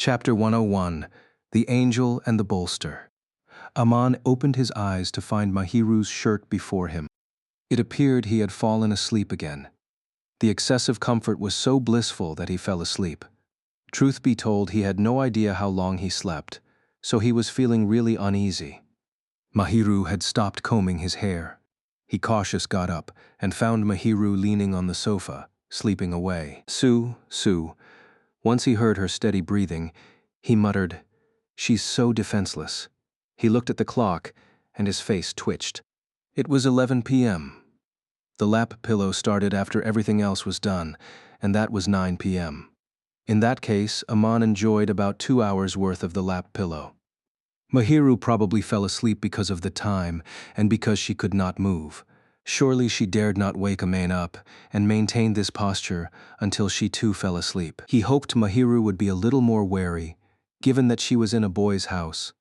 Chapter 101, The Angel and the Bolster. Aman opened his eyes to find Mahiru's shirt before him. It appeared he had fallen asleep again. The excessive comfort was so blissful that he fell asleep. Truth be told, he had no idea how long he slept, so he was feeling really uneasy. Mahiru had stopped combing his hair. He cautious got up and found Mahiru leaning on the sofa, sleeping away. Sue. Once he heard her steady breathing, he muttered, "She's so defenseless." He looked at the clock, and his face twitched. It was 11 p.m. The lap pillow started after everything else was done, and that was 9 p.m. In that case, Aman enjoyed about 2 hours worth of the lap pillow. Mahiru probably fell asleep because of the time and because she could not move. Surely she dared not wake Aman up and maintain this posture until she too fell asleep. He hoped Mahiru would be a little more wary, given that she was in a boy's house.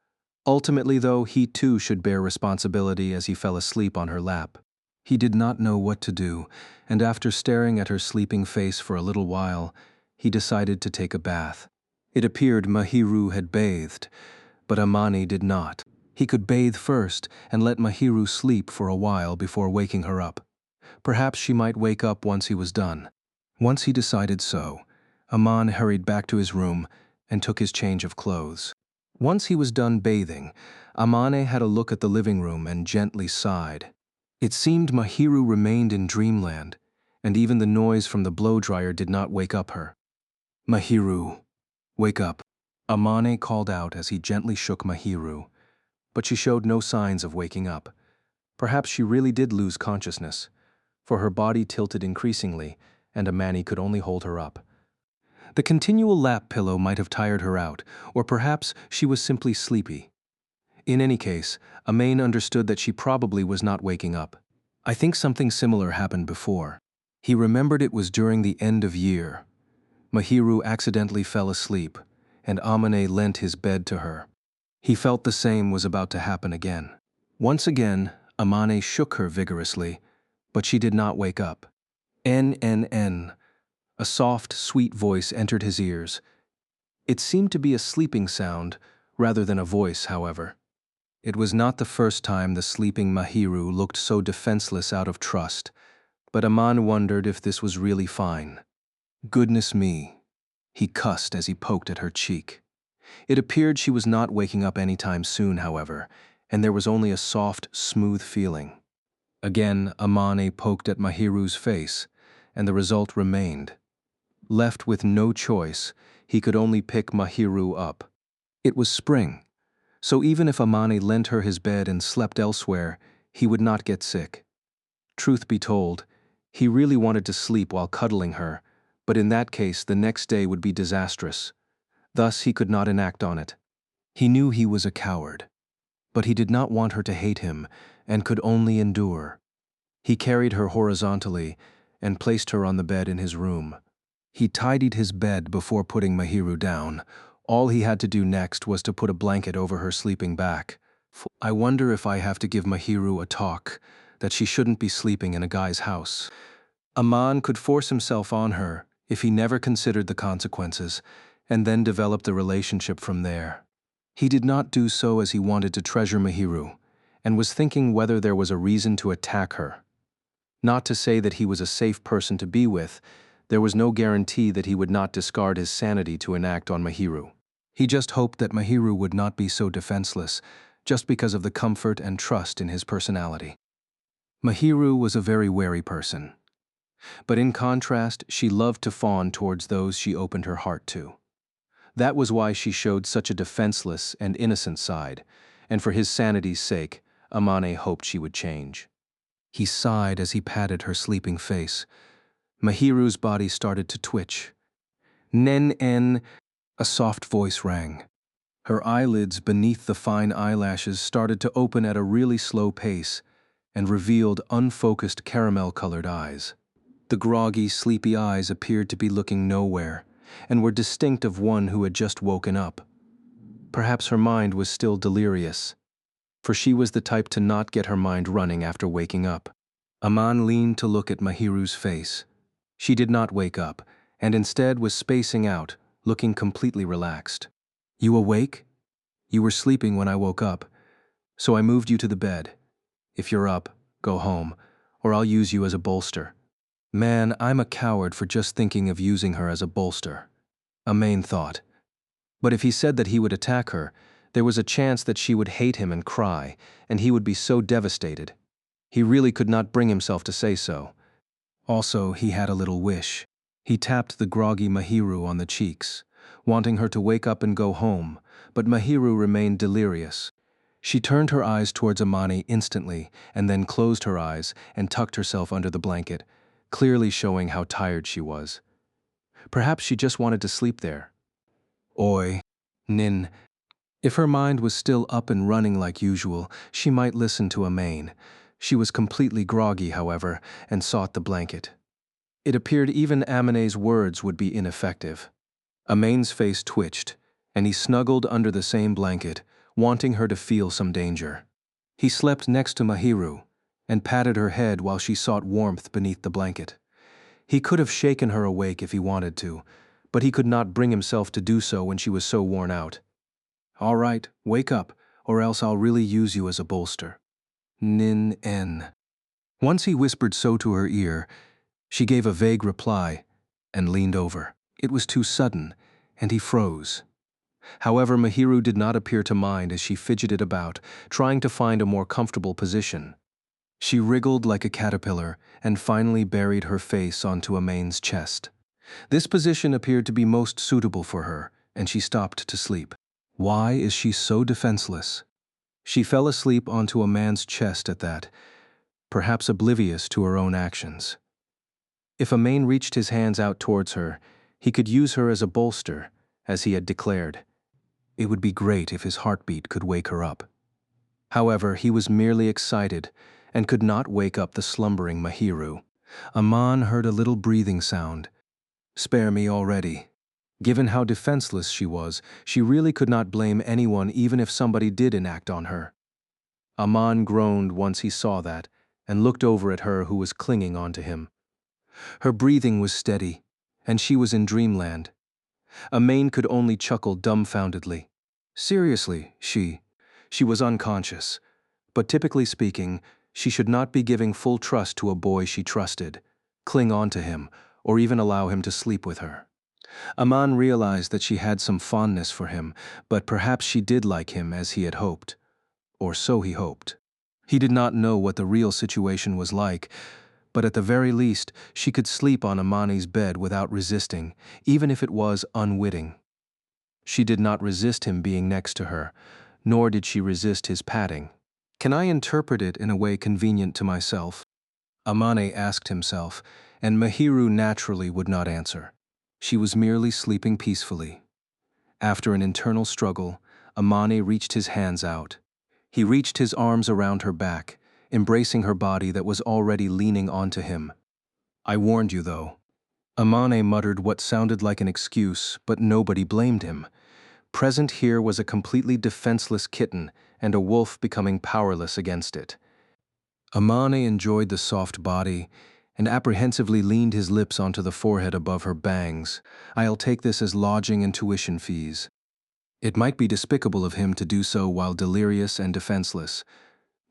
Ultimately, though, he too should bear responsibility as he fell asleep on her lap. He did not know what to do, and after staring at her sleeping face for a little while, he decided to take a bath. It appeared Mahiru had bathed, but Amani did not. He could bathe first and let Mahiru sleep for a while before waking her up. Perhaps she might wake up once he was done. Once he decided so, Aman hurried back to his room and took his change of clothes. Once he was done bathing, Amane had a look at the living room and gently sighed. It seemed Mahiru remained in dreamland, and even the noise from the blow-dryer did not wake up her. "Mahiru, wake up," Amane called out as he gently shook Mahiru. But she showed no signs of waking up. Perhaps she really did lose consciousness, for her body tilted increasingly, and Amani could only hold her up. The continual lap pillow might have tired her out, or perhaps she was simply sleepy. In any case, Aman understood that she probably was not waking up. I think something similar happened before. He remembered it was during the end of year. Mahiru accidentally fell asleep, and Amane lent his bed to her. He felt the same was about to happen again. Once again, Amane shook her vigorously, but she did not wake up. N. A soft, sweet voice entered his ears. It seemed to be a sleeping sound, rather than a voice, however. It was not the first time the sleeping Mahiru looked so defenseless out of trust, but Aman wondered if this was really fine. "Goodness me," he cussed as he poked at her cheek. It appeared she was not waking up anytime soon, however, and there was only a soft, smooth feeling. Again, Amane poked at Mahiru's face, and the result remained. Left with no choice, he could only pick Mahiru up. It was spring, so even if Amane lent her his bed and slept elsewhere, he would not get sick. Truth be told, he really wanted to sleep while cuddling her, but in that case the next day would be disastrous. Thus he could not enact on it. He knew he was a coward, but he did not want her to hate him and could only endure. He carried her horizontally and placed her on the bed in his room. He tidied his bed before putting Mahiru down. All he had to do next was to put a blanket over her sleeping back. I wonder if I have to give Mahiru a talk, that she shouldn't be sleeping in a guy's house. Aman could force himself on her if he never considered the consequences, and then develop the relationship from there. He did not do so as he wanted to treasure Mahiru, and was thinking whether there was a reason to attack her. Not to say that he was a safe person to be with, there was no guarantee that he would not discard his sanity to enact on Mahiru. He just hoped that Mahiru would not be so defenseless, just because of the comfort and trust in his personality. Mahiru was a very wary person, but in contrast, she loved to fawn towards those she opened her heart to. That was why she showed such a defenseless and innocent side, and for his sanity's sake, Amane hoped she would change. He sighed as he patted her sleeping face. Mahiru's body started to twitch. "Nen," a soft voice rang. Her eyelids beneath the fine eyelashes started to open at a really slow pace and revealed unfocused caramel-colored eyes. The groggy, sleepy eyes appeared to be looking nowhere, and were distinct of one who had just woken up. Perhaps her mind was still delirious, for she was the type to not get her mind running after waking up. Aman leaned to look at Mahiru's face. She did not wake up, and instead was spacing out, looking completely relaxed. "You awake? You were sleeping when I woke up, so I moved you to the bed. If you're up, go home, or I'll use you as a bolster." Man, I'm a coward for just thinking of using her as a bolster. Amain thought. But if he said that he would attack her, there was a chance that she would hate him and cry, and he would be so devastated. He really could not bring himself to say so. Also, he had a little wish. He tapped the groggy Mahiru on the cheeks, wanting her to wake up and go home, but Mahiru remained delirious. She turned her eyes towards Amane instantly, and then closed her eyes and tucked herself under the blanket, clearly showing how tired she was. Perhaps she just wanted to sleep there. Oi, Nin. If her mind was still up and running like usual, she might listen to Amain. She was completely groggy, however, and sought the blanket. It appeared even Amane's words would be ineffective. Amain's face twitched, and he snuggled under the same blanket, wanting her to feel some danger. He slept next to Mahiru, and patted her head while she sought warmth beneath the blanket. He could have shaken her awake if he wanted to, but he could not bring himself to do so when she was so worn out. "All right, wake up, or else I'll really use you as a bolster." Nin en. Once he whispered so to her ear, she gave a vague reply and leaned over. It was too sudden, and he froze. However, Mahiru did not appear to mind as she fidgeted about, trying to find a more comfortable position. She wriggled like a caterpillar and finally buried her face onto Amain's chest. This position appeared to be most suitable for her, and she stopped to sleep. Why is she so defenseless? She fell asleep onto a man's chest at that, perhaps oblivious to her own actions. If Amain reached his hands out towards her, he could use her as a bolster, as he had declared. It would be great if his heartbeat could wake her up. However, he was merely excited and could not wake up the slumbering Mahiru. Aman heard a little breathing sound. Spare me already. Given how defenseless she was, she really could not blame anyone even if somebody did enact on her. Aman groaned once he saw that and looked over at her who was clinging onto him. Her breathing was steady, and she was in dreamland. Amain could only chuckle dumbfoundedly. Seriously, she was unconscious. But typically speaking, she should not be giving full trust to a boy she trusted, cling on to him, or even allow him to sleep with her. Aman realized that she had some fondness for him, but perhaps she did like him as he had hoped. Or so he hoped. He did not know what the real situation was like, but at the very least, she could sleep on Amane's bed without resisting, even if it was unwitting. She did not resist him being next to her, nor did she resist his patting. Can I interpret it in a way convenient to myself? Amane asked himself, and Mahiru naturally would not answer. She was merely sleeping peacefully. After an internal struggle, Amane reached his hands out. He reached his arms around her back, embracing her body that was already leaning onto him. "I warned you, though." Amane muttered what sounded like an excuse, but nobody blamed him. Present here was a completely defenseless kitten and a wolf becoming powerless against it. Amane enjoyed the soft body and apprehensively leaned his lips onto the forehead above her bangs. "I'll take this as lodging and tuition fees." It might be despicable of him to do so while delirious and defenseless,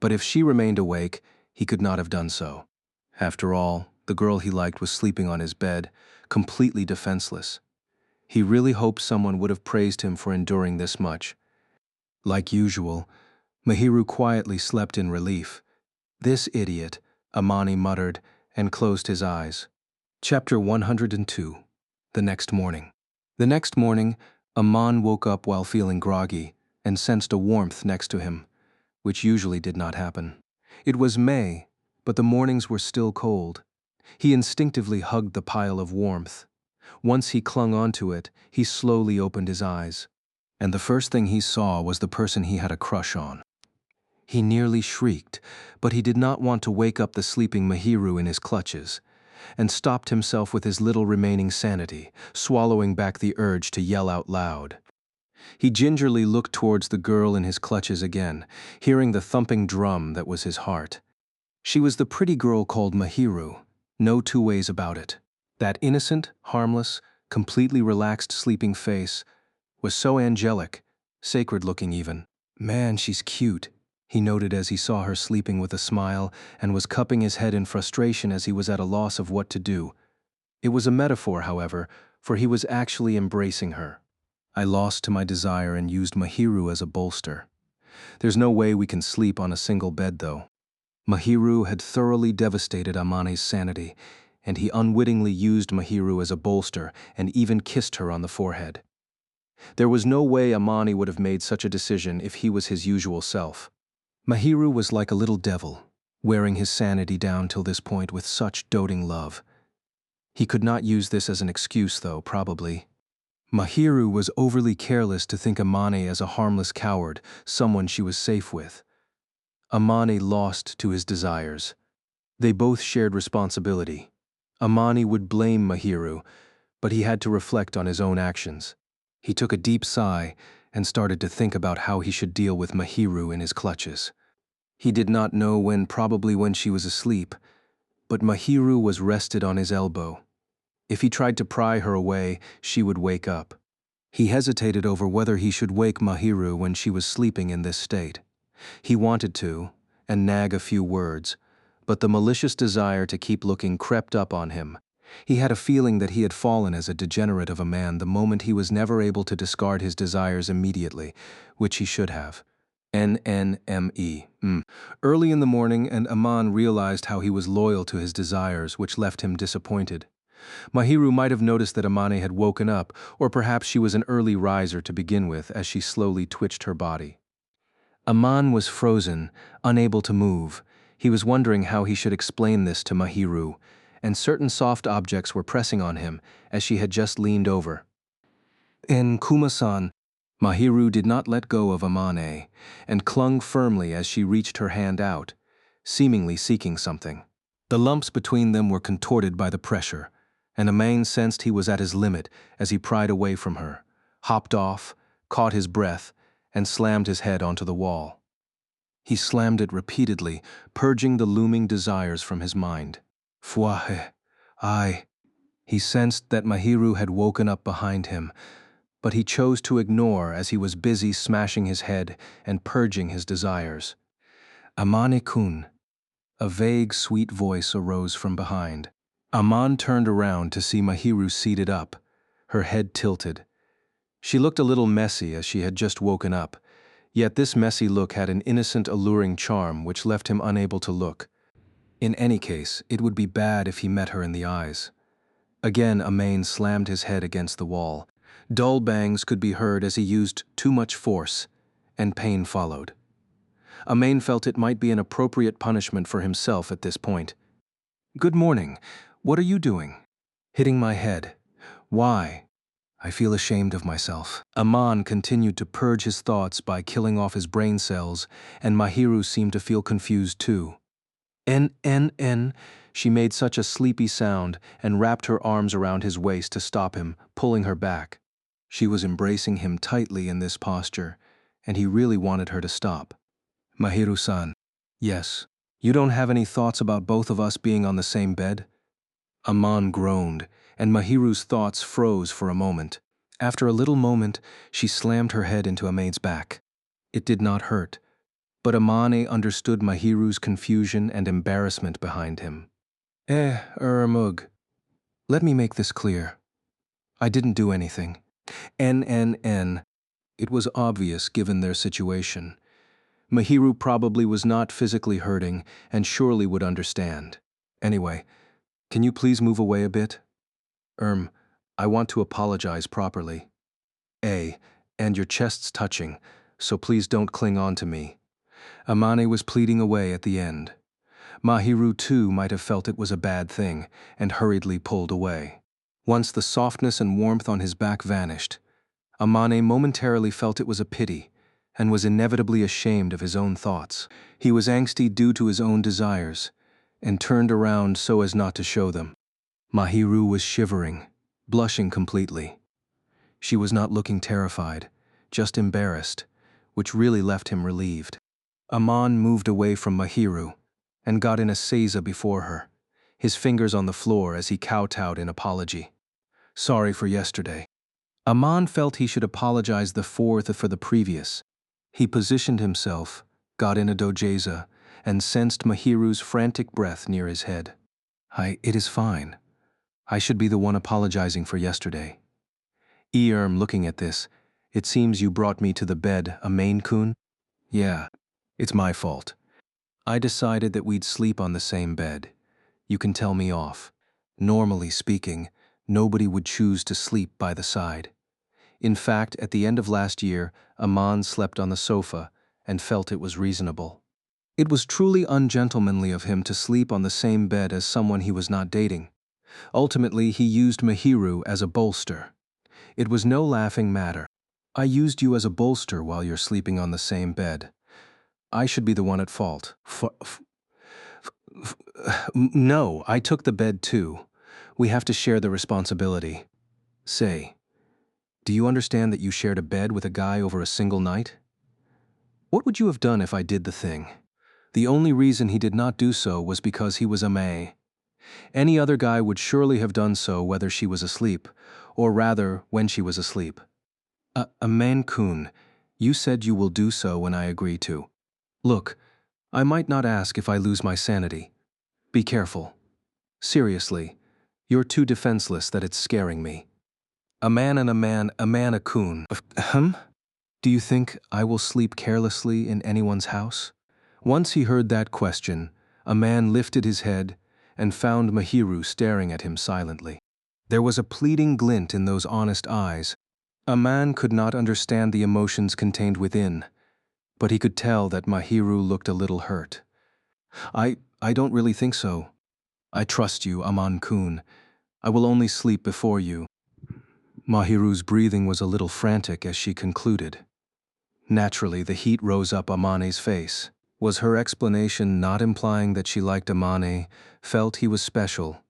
but if she remained awake, he could not have done so. After all, the girl he liked was sleeping on his bed, completely defenseless. He really hoped someone would have praised him for enduring this much. Like usual, Mahiru quietly slept in relief. "This idiot," Amani muttered, and closed his eyes. Chapter 102. The next morning. The next morning, Aman woke up while feeling groggy and sensed a warmth next to him, which usually did not happen. It was May, but the mornings were still cold. He instinctively hugged the pile of warmth. Once he clung onto it, he slowly opened his eyes, and the first thing he saw was the person he had a crush on. He nearly shrieked, but he did not want to wake up the sleeping Mahiru in his clutches, and stopped himself with his little remaining sanity, swallowing back the urge to yell out loud. He gingerly looked towards the girl in his clutches again, hearing the thumping drum that was his heart. She was the pretty girl called Mahiru, no two ways about it. That innocent, harmless, completely relaxed sleeping face was so angelic, sacred-looking even. Man, she's cute, he noted as he saw her sleeping with a smile and was cupping his head in frustration as he was at a loss of what to do. It was a metaphor, however, for he was actually embracing her. I lost to my desire and used Mahiru as a bolster. There's no way we can sleep on a single bed, though. Mahiru had thoroughly devastated Amane's sanity, and he unwittingly used Mahiru as a bolster and even kissed her on the forehead. There was no way Amane would have made such a decision if he was his usual self. Mahiru was like a little devil, wearing his sanity down till this point with such doting love. He could not use this as an excuse, though, probably. Mahiru was overly careless to think Amane as a harmless coward, someone she was safe with. Amane lost to his desires. They both shared responsibility. Amane would blame Mahiru, but he had to reflect on his own actions. He took a deep sigh and started to think about how he should deal with Mahiru in his clutches. He did not know when, probably when she was asleep, but Mahiru was rested on his elbow. If he tried to pry her away, she would wake up. He hesitated over whether he should wake Mahiru when she was sleeping in this state. He wanted to, and nag a few words, but the malicious desire to keep looking crept up on him. He had a feeling that he had fallen as a degenerate of a man the moment he was never able to discard his desires immediately, which he should have. NNME. Early in the morning, and Aman realized how he was loyal to his desires, which left him disappointed. Mahiru might have noticed that Amane had woken up, or perhaps she was an early riser to begin with as she slowly twitched her body. Aman was frozen, unable to move. He was wondering how he should explain this to Mahiru, and certain soft objects were pressing on him as she had just leaned over. In Kuma-san, Mahiru did not let go of Amane and clung firmly as she reached her hand out, seemingly seeking something. The lumps between them were contorted by the pressure, and Amane sensed he was at his limit as he pried away from her, hopped off, caught his breath, and slammed his head onto the wall. He slammed it repeatedly, purging the looming desires from his mind. Fuahe, I. He sensed that Mahiru had woken up behind him, but he chose to ignore as he was busy smashing his head and purging his desires. Amane-kun. A vague, sweet voice arose from behind. Aman turned around to see Mahiru seated up, her head tilted. She looked a little messy as she had just woken up, yet this messy look had an innocent, alluring charm which left him unable to look. In any case, it would be bad if he met her in the eyes. Again, Amane slammed his head against the wall. Dull bangs could be heard as he used too much force, and pain followed. Amane felt it might be an appropriate punishment for himself at this point. "Good morning. What are you doing?" "Hitting my head." "Why?" "I feel ashamed of myself." Aman continued to purge his thoughts by killing off his brain cells, and Mahiru seemed to feel confused too. N. She made such a sleepy sound and wrapped her arms around his waist to stop him, pulling her back. She was embracing him tightly in this posture, and he really wanted her to stop. "Mahiru-san." "Yes. You don't have any thoughts about both of us being on the same bed?" Aman groaned, and Mahiru's thoughts froze for a moment. After a little moment, she slammed her head into Amane's back. It did not hurt, but Amane understood Mahiru's confusion and embarrassment behind him. Mug. Let me make this clear. I didn't do anything. N. It was obvious given their situation. Mahiru probably was not physically hurting and surely would understand. Anyway, can you please move away a bit? I want to apologize properly. And your chest's touching, so please don't cling on to me. Amane was pleading away at the end. Mahiru too might have felt it was a bad thing and hurriedly pulled away. Once the softness and warmth on his back vanished, Amane momentarily felt it was a pity and was inevitably ashamed of his own thoughts. He was angsty due to his own desires and turned around so as not to show them. Mahiru was shivering, blushing completely. She was not looking terrified, just embarrassed, which really left him relieved. Aman moved away from Mahiru and got in a seiza before her, his fingers on the floor as he kowtowed in apology. Sorry for yesterday. Aman felt he should apologize the fourth for the previous. He positioned himself, got in a dojeza, and sensed Mahiru's frantic breath near his head. It is fine. I should be the one apologizing for yesterday. Earm looking at this, it seems you brought me to the bed, Amain-kun? Yeah, it's my fault. I decided that we'd sleep on the same bed. You can tell me off. Normally speaking, nobody would choose to sleep by the side. In fact, at the end of last year, Aman slept on the sofa and felt it was reasonable. It was truly ungentlemanly of him to sleep on the same bed as someone he was not dating. Ultimately, he used Mahiru as a bolster. It was no laughing matter. I used you as a bolster while you're sleeping on the same bed. I should be the one at fault. No, I took the bed too. We have to share the responsibility. Say, do you understand that you shared a bed with a guy over a single night? What would you have done if I did the thing? The only reason he did not do so was because he was a May. Any other guy would surely have done so whether she was asleep, or rather, when she was asleep. Aman-kun, you said you will do so when I agree to. Look, I might not ask if I lose my sanity. Be careful. Seriously, you're too defenseless that it's scaring me. A man and a man, a-kun. Do you think I will sleep carelessly in anyone's house? Once he heard that question, a man lifted his head and found Mahiru staring at him silently. There was a pleading glint in those honest eyes. A man could not understand the emotions contained within, but he could tell that Mahiru looked a little hurt. I don't really think so. I trust you, Aman-kun. I will only sleep before you. Mahiru's breathing was a little frantic as she concluded. Naturally, the heat rose up Amane's face. Was her explanation not implying that she liked Amane, felt he was special,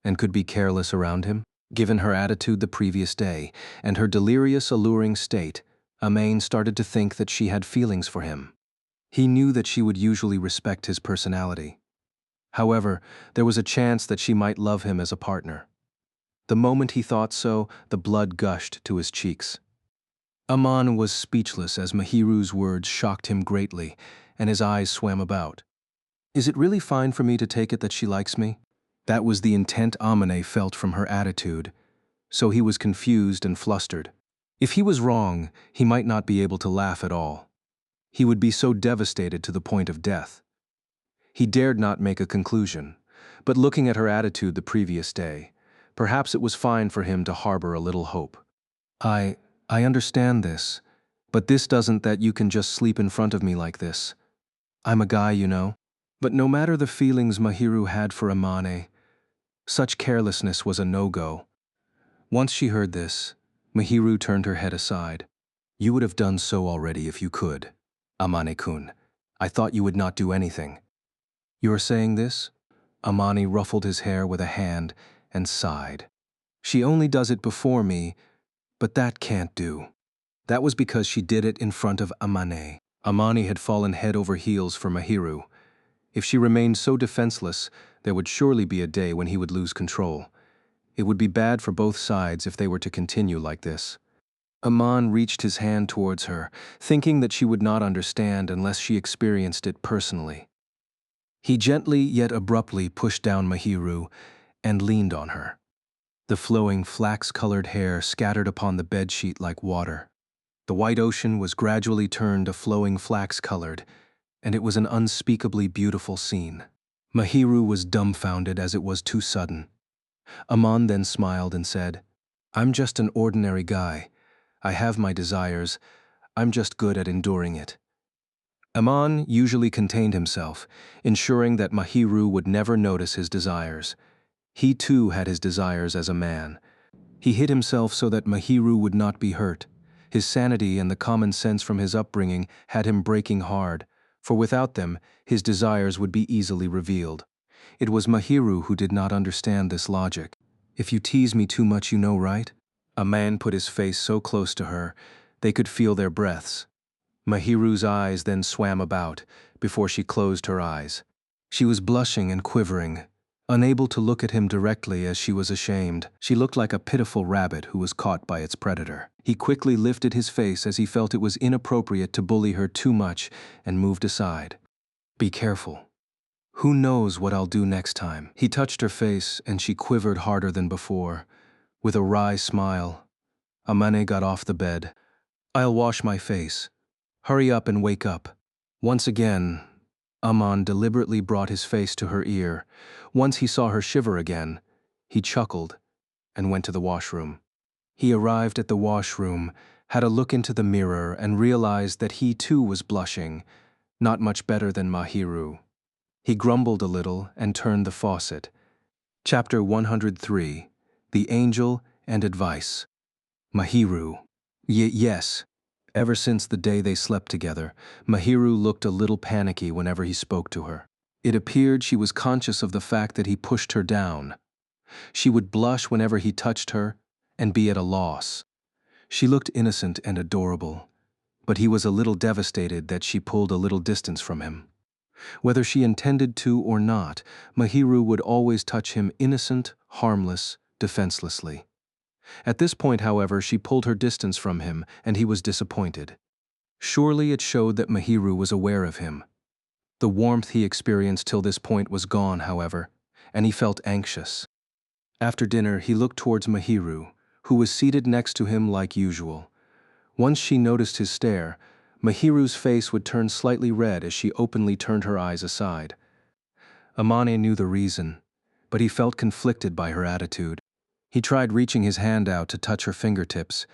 and could be careless around him? Given her attitude the previous day, and her delirious, alluring state, Amane started to think that she had feelings for him. He knew that she would usually respect his personality. However, there was a chance that she might love him as a partner. The moment he thought so, the blood gushed to his cheeks. Aman was speechless as Mahiru's words shocked him greatly, and his eyes swam about. Is it really fine for me to take it that she likes me? That was the intent Amane felt from her attitude, so he was confused and flustered. If he was wrong, he might not be able to laugh at all. He would be so devastated to the point of death. He dared not make a conclusion, but looking at her attitude the previous day, perhaps it was fine for him to harbor a little hope. I understand this, but this doesn't that you can just sleep in front of me like this. I'm a guy, you know. But no matter the feelings Mahiru had for Amane, such carelessness was a no-go. Once she heard this, Mahiru turned her head aside. You would have done so already if you could. Amane-kun, I thought you would not do anything. You are saying this? Amane ruffled his hair with a hand and sighed. She only does it before me, but that can't do. That was because she did it in front of Amane. Amane had fallen head over heels for Mahiru. If she remained so defenseless, there would surely be a day when he would lose control. It would be bad for both sides if they were to continue like this. Aman reached his hand towards her, thinking that she would not understand unless she experienced it personally. He gently yet abruptly pushed down Mahiru and leaned on her. The flowing flax-colored hair scattered upon the bedsheet like water. The white ocean was gradually turned a flowing flax-colored, and it was an unspeakably beautiful scene. Mahiru was dumbfounded as it was too sudden. Aman then smiled and said, I'm just an ordinary guy. I have my desires. I'm just good at enduring it. Aman usually contained himself, ensuring that Mahiru would never notice his desires. He too had his desires as a man. He hid himself so that Mahiru would not be hurt. His sanity and the common sense from his upbringing had him breaking hard, for without them, his desires would be easily revealed. It was Mahiru who did not understand this logic. If you tease me too much, you know, right? A man put his face so close to her, they could feel their breaths. Mahiru's eyes then swam about, before she closed her eyes. She was blushing and quivering. Unable to look at him directly as she was ashamed, she looked like a pitiful rabbit who was caught by its predator. He quickly lifted his face as he felt it was inappropriate to bully her too much and moved aside. Be careful. Who knows what I'll do next time? He touched her face and she quivered harder than before. With a wry smile, Amane got off the bed. I'll wash my face. Hurry up and wake up. Once again, Aman deliberately brought his face to her ear. Once he saw her shiver again, he chuckled and went to the washroom. He arrived at the washroom, had a look into the mirror, and realized that he too was blushing, not much better than Mahiru. He grumbled a little and turned the faucet. Chapter 103. The Angel and Advice. Mahiru. Yes. Ever since the day they slept together, Mahiru looked a little panicky whenever he spoke to her. It appeared she was conscious of the fact that he pushed her down. She would blush whenever he touched her and be at a loss. She looked innocent and adorable, but he was a little devastated that she pulled a little distance from him. Whether she intended to or not, Mahiru would always touch him innocent, harmless, defenselessly. At this point, however, she pulled her distance from him, and he was disappointed. Surely it showed that Mahiru was aware of him. The warmth he experienced till this point was gone, however, and he felt anxious. After dinner, he looked towards Mahiru, who was seated next to him like usual. Once she noticed his stare, Mahiru's face would turn slightly red as she openly turned her eyes aside. Amane knew the reason, but he felt conflicted by her attitude. He tried reaching his hand out to touch her fingertips,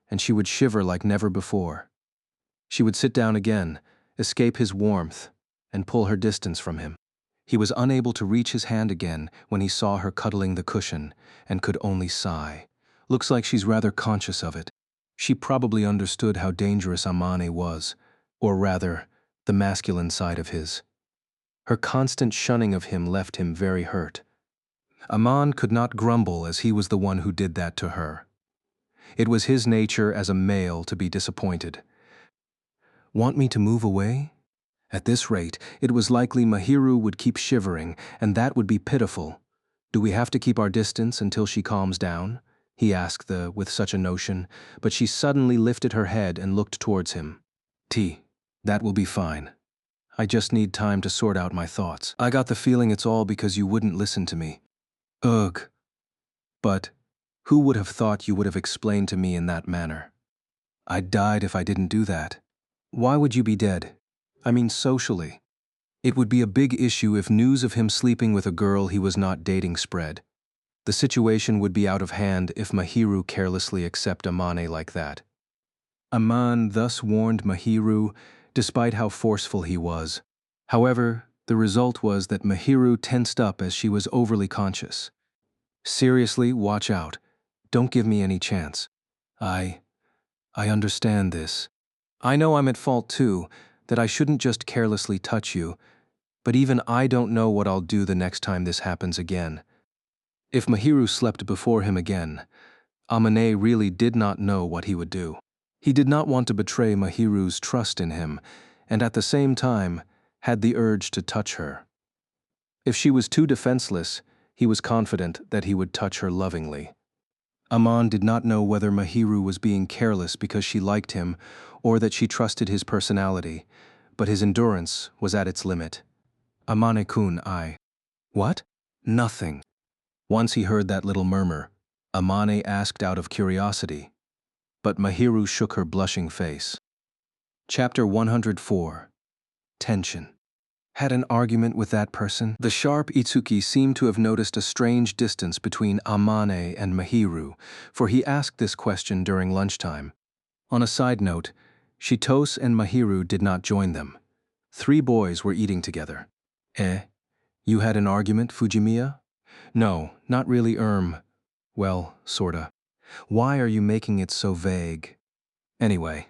and she would shiver like never before. She would sit down again, escape his warmth, and pull her distance from him. He was unable to reach his hand again when he saw her cuddling the cushion, and could only sigh. Looks like she's rather conscious of it. She probably understood how dangerous Amane was, or rather, the masculine side of his. Her constant shunning of him left him very hurt. Aman could not grumble as he was the one who did that to her. It was his nature as a male to be disappointed. Want me to move away? At this rate, it was likely Mahiru would keep shivering, and that would be pitiful. Do we have to keep our distance until she calms down? He asked with such a notion, but she suddenly lifted her head and looked towards him. That will be fine. I just need time to sort out my thoughts. I got the feeling it's all because you wouldn't listen to me. Ugh. But who would have thought you would have explained to me in that manner? I'd died if I didn't do that. Why would you be dead? I mean socially. It would be a big issue if news of him sleeping with a girl he was not dating spread. The situation would be out of hand if Mahiru carelessly accepted Amane like that. Aman thus warned Mahiru, despite how forceful he was. However, the result was that Mahiru tensed up as she was overly conscious. Seriously, watch out. Don't give me any chance. I understand this. I know I'm at fault too, that I shouldn't just carelessly touch you, but even I don't know what I'll do the next time this happens again. If Mahiru slept before him again, Amane really did not know what he would do. He did not want to betray Mahiru's trust in him, and at the same time had the urge to touch her. If she was too defenseless, he was confident that he would touch her lovingly. Aman did not know whether Mahiru was being careless because she liked him or that she trusted his personality, but his endurance was at its limit. Amane-kun, What? Nothing. Once he heard that little murmur, Amane asked out of curiosity, but Mahiru shook her blushing face. Chapter 104. Tension. Had an argument with that person? The sharp Itsuki seemed to have noticed a strange distance between Amane and Mahiru, for he asked this question during lunchtime. On a side note, Shitose and Mahiru did not join them. 3 boys were eating together. You had an argument, Fujimiya? No, not really, Well, sorta. Why are you making it so vague? Anyway,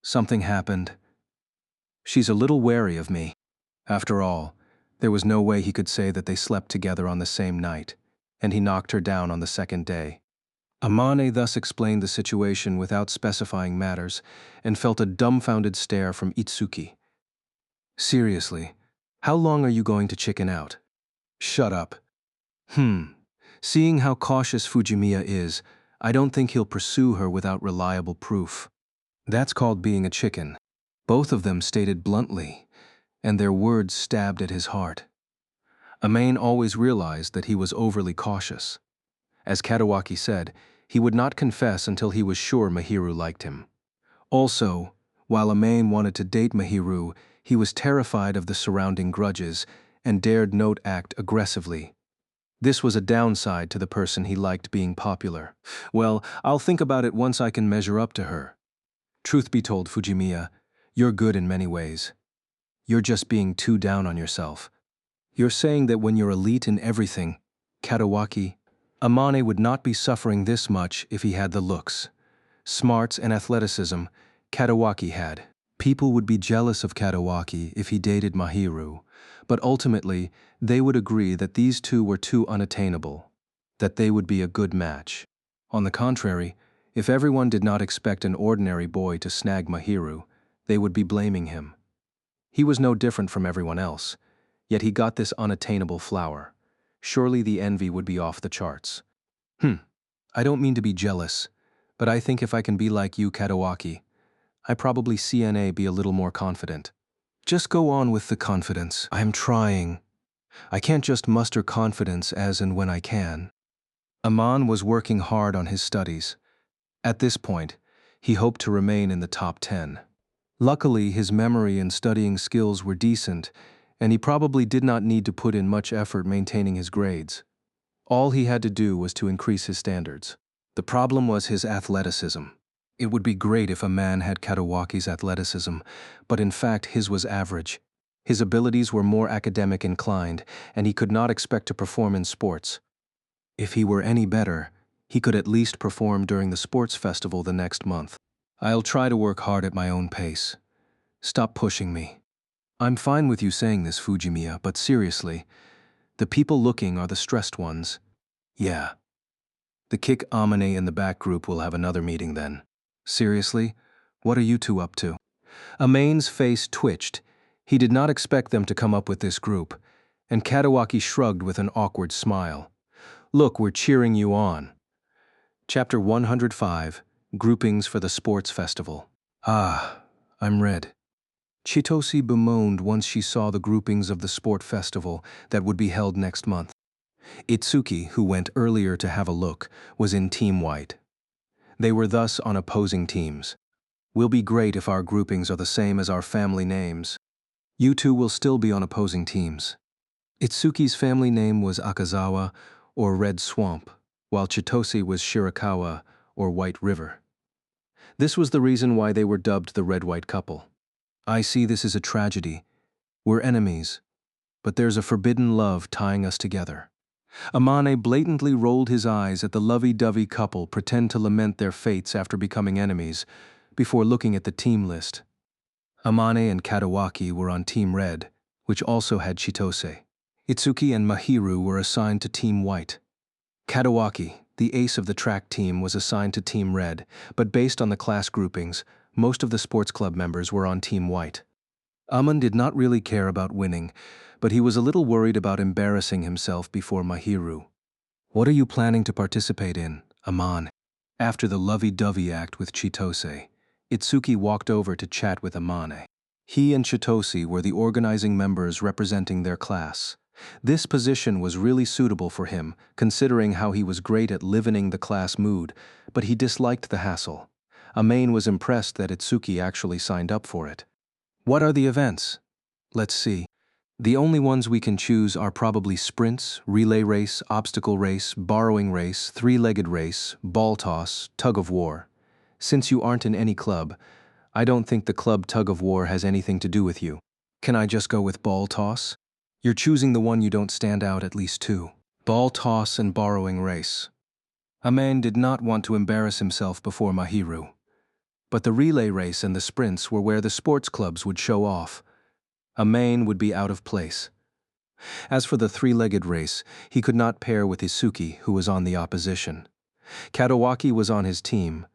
something happened. She's a little wary of me. After all, there was no way he could say that they slept together on the same night, and he knocked her down on the second day. Amane thus explained the situation without specifying matters, and felt a dumbfounded stare from Itsuki. Seriously, how long are you going to chicken out? Shut up. Hmm. Seeing how cautious Fujimiya is, I don't think he'll pursue her without reliable proof. That's called being a chicken. Both of them stated bluntly, and their words stabbed at his heart. Amain always realized that he was overly cautious. As Katawaki said, he would not confess until he was sure Mahiru liked him. Also, while Amain wanted to date Mahiru, he was terrified of the surrounding grudges and dared not act aggressively. This was a downside to the person he liked being popular. Well, I'll think about it once I can measure up to her. Truth be told, Fujimiya, you're good in many ways. You're just being too down on yourself. You're saying that when you're elite in everything, Katawaki, Amane would not be suffering this much if he had the looks, smarts, and athleticism Katawaki had. People would be jealous of Katawaki if he dated Mahiru, but ultimately they would agree that these two were too unattainable, that they would be a good match. On the contrary, if everyone did not expect an ordinary boy to snag Mahiru, they would be blaming him. He was no different from everyone else, yet he got this unattainable flower. Surely the envy would be off the charts. I don't mean to be jealous, but I think if I can be like you, Katawaki, I probably CNA be a little more confident. Just go on with the confidence. I am trying. I can't just muster confidence as and when I can. Aman was working hard on his studies. At this point, he hoped to remain in the top 10. Luckily, his memory and studying skills were decent, and he probably did not need to put in much effort maintaining his grades. All he had to do was to increase his standards. The problem was his athleticism. It would be great if a man had Katawaki's athleticism, but in fact his was average. His abilities were more academic inclined, and he could not expect to perform in sports. If he were any better, he could at least perform during the sports festival the next month. I'll try to work hard at my own pace. Stop pushing me. I'm fine with you saying this, Fujimiya, but seriously, the people looking are the stressed ones. Yeah. The Kick Amane in the back group will have another meeting then. Seriously? What are you two up to? Amain's face twitched. He did not expect them to come up with this group, and Katawaki shrugged with an awkward smile. Look, we're cheering you on. Chapter 105, Groupings for the Sports Festival. Ah, I'm red. Chitose bemoaned once she saw the groupings of the sport festival that would be held next month. Itsuki, who went earlier to have a look, was in Team White. They were thus on opposing teams. Will be great if our groupings are the same as our family names. You two will still be on opposing teams. Itsuki's family name was Akazawa, or Red Swamp, while Chitose was Shirakawa, or White River. This was the reason why they were dubbed the Red-White couple. I see this as a tragedy. We're enemies, but there's a forbidden love tying us together. Amane blatantly rolled his eyes at the lovey-dovey couple pretend to lament their fates after becoming enemies, before looking at the team list. Amane and Katawaki were on Team Red, which also had Chitose. Itsuki and Mahiru were assigned to Team White. Katawaki, the ace of the track team, was assigned to Team Red, but based on the class groupings, most of the sports club members were on Team White. Aman did not really care about winning, but he was a little worried about embarrassing himself before Mahiru. What are you planning to participate in, Aman? After the lovey-dovey act with Chitose, Itsuki walked over to chat with Amane. He and Chitose were the organizing members representing their class. This position was really suitable for him, considering how he was great at livening the class mood, but he disliked the hassle. Amain was impressed that Itsuki actually signed up for it. What are the events? Let's see. The only ones we can choose are probably sprints, relay race, obstacle race, borrowing race, three-legged race, ball toss, tug-of-war. Since you aren't in any club, I don't think the club tug-of-war has anything to do with you. Can I just go with ball toss? You're choosing the one you don't stand out at least two. Ball toss and borrowing race. Aman did not want to embarrass himself before Mahiru. But the relay race and the sprints were where the sports clubs would show off. Amain would be out of place. As for the three-legged race, he could not pair with Isuki, who was on the opposition. Katawaki was on his team,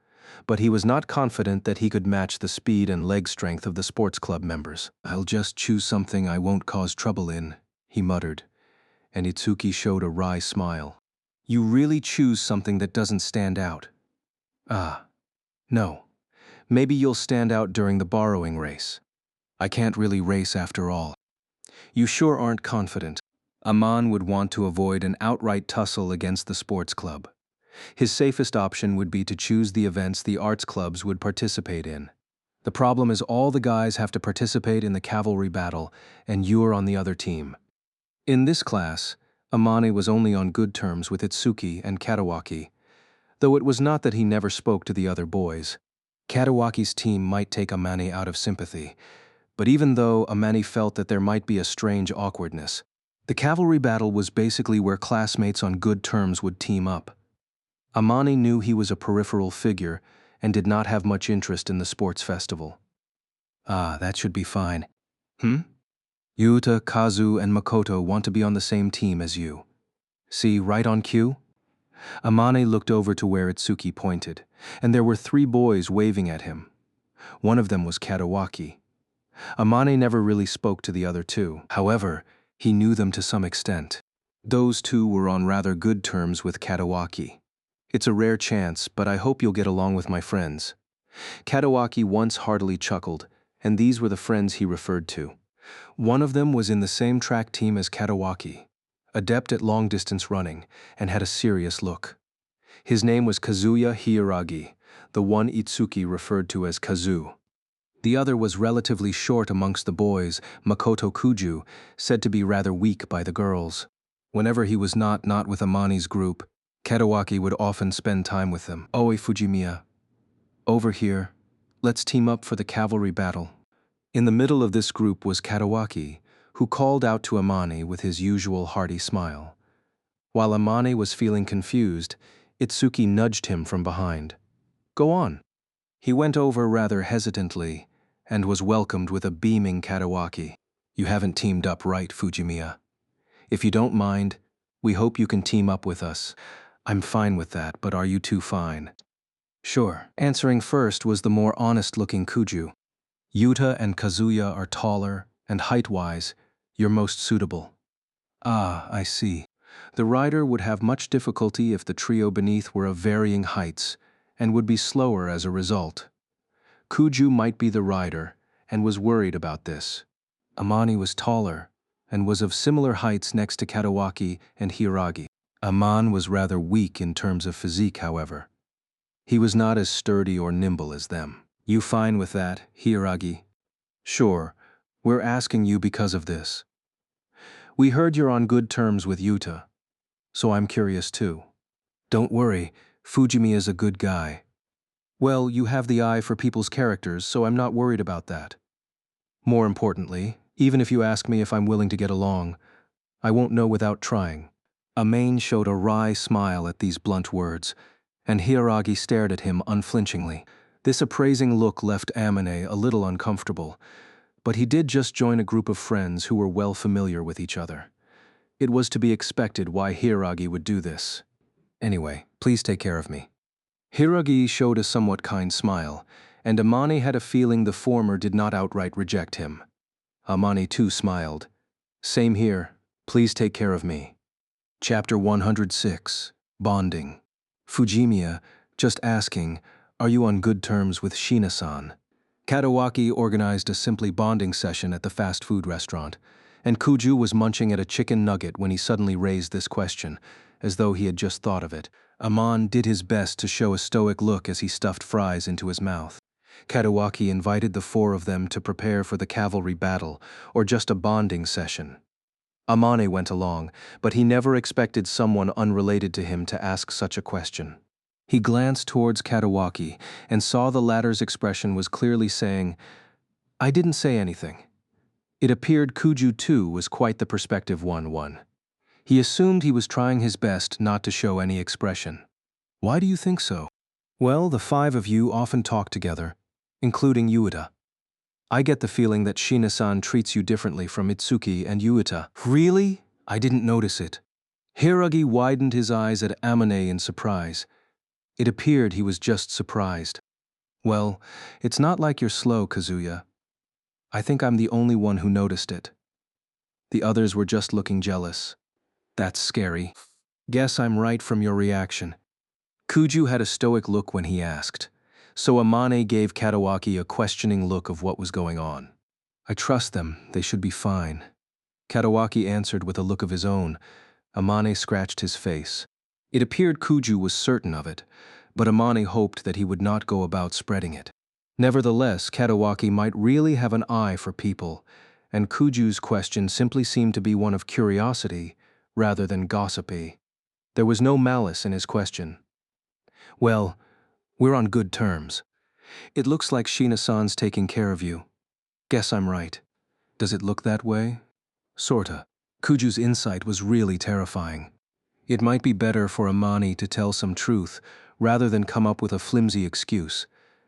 but he was not confident that he could match the speed and leg strength of the sports club members. I'll just choose something I won't cause trouble in, he muttered. and Itsuki showed a wry smile. You really choose something that doesn't stand out. Ah, no. Maybe you'll stand out during the borrowing race. I can't really race after all. You sure aren't confident. Aman would want to avoid an outright tussle against the sports club. His safest option would be to choose the events the arts clubs would participate in. The problem is all the guys have to participate in the cavalry battle, and you're on the other team. In this class, Amane was only on good terms with Itsuki and Katawaki, though it was not that he never spoke to the other boys. Katawaki's team might take Amane out of sympathy, but even though Amane felt that there might be a strange awkwardness, the cavalry battle was basically where classmates on good terms would team up. Amane knew he was a peripheral figure and did not have much interest in the sports festival. Ah, that should be fine. Yuta, Kazu, and Makoto want to be on the same team as you. See, right on cue? Amane looked over to where Itsuki pointed, and there were 3 boys waving at him. One of them was Katawaki. Amane never really spoke to the other 2. However, he knew them to some extent. Those 2 were on rather good terms with Katawaki. It's a rare chance, but I hope you'll get along with my friends. Katawaki once heartily chuckled, and these were the friends he referred to. One of them was in the same track team as Katawaki, adept at long-distance running, and had a serious look. His name was Kazuya Hiiragi, the one Itsuki referred to as Kazu. The other was relatively short amongst the boys, Makoto Kuju, said to be rather weak by the girls. Whenever he was not with Amane's group, Katawaki would often spend time with them. Oe Fujimiya, over here, let's team up for the cavalry battle. In the middle of this group was Katawaki, who called out to Amane with his usual hearty smile. While Amane was feeling confused, Itsuki nudged him from behind. Go on. He went over rather hesitantly and was welcomed with a beaming Katawaki. You haven't teamed up right, Fujimiya. If you don't mind, we hope you can team up with us. I'm fine with that, but are you two fine? Sure. Answering first was the more honest-looking Kuju. Yuta and Kazuya are taller, and height-wise, you're most suitable. Ah, I see. The rider would have much difficulty if the trio beneath were of varying heights, and would be slower as a result. Kuju might be the rider, and was worried about this. Amane was taller, and was of similar heights next to Katawaki and Hiiragi. Aman was rather weak in terms of physique, however. He was not as sturdy or nimble as them. You fine with that, Hiiragi? Sure, we're asking you because of this. We heard you're on good terms with Yuta, so I'm curious too. Don't worry, Fujimi is a good guy. Well, you have the eye for people's characters, so I'm not worried about that. More importantly, even if you ask me if I'm willing to get along, I won't know without trying. Amane showed a wry smile at these blunt words, and Hiiragi stared at him unflinchingly. This appraising look left Amane a little uncomfortable, but he did just join a group of friends who were well familiar with each other. It was to be expected why Hiiragi would do this. Anyway, please take care of me. Hiiragi showed a somewhat kind smile, and Amane had a feeling the former did not outright reject him. Amane too smiled. Same here, please take care of me. Chapter 106, Bonding. Fujimiya, just asking, are you on good terms with Shina-san? Katawaki organized a simply bonding session at the fast food restaurant, and Kuju was munching at a chicken nugget when he suddenly raised this question, as though he had just thought of it. Aman did his best to show a stoic look as he stuffed fries into his mouth. Katawaki invited the 4 of them to prepare for the cavalry battle, or just a bonding session. Amane went along, but he never expected someone unrelated to him to ask such a question. He glanced towards Katawaki and saw the latter's expression was clearly saying, I didn't say anything. It appeared Kuju too was quite the perspective one. He assumed he was trying his best not to show any expression. Why do you think so? Well, the 5 of you often talk together, including Yuta. I get the feeling that Shina-san treats you differently from Itsuki and Yuta. Really? I didn't notice it. Hiiragi widened his eyes at Amane in surprise. It appeared he was just surprised. Well, it's not like you're slow, Kazuya. I think I'm the only one who noticed it. The others were just looking jealous. That's scary. Guess I'm right from your reaction. Kuju had a stoic look when he asked, so Amane gave Katawaki a questioning look of what was going on. I trust them, they should be fine. Katawaki answered with a look of his own. Amane scratched his face. It appeared Kuju was certain of it, but Amane hoped that he would not go about spreading it. Nevertheless, Katawaki might really have an eye for people, and Kuju's question simply seemed to be one of curiosity rather than gossipy. There was no malice in his question. Well, we're on good terms. It looks like Shina-san's taking care of you. Guess I'm right. Does it look that way? Sorta. Kuju's insight was really terrifying. It might be better for Amani to tell some truth rather than come up with a flimsy excuse,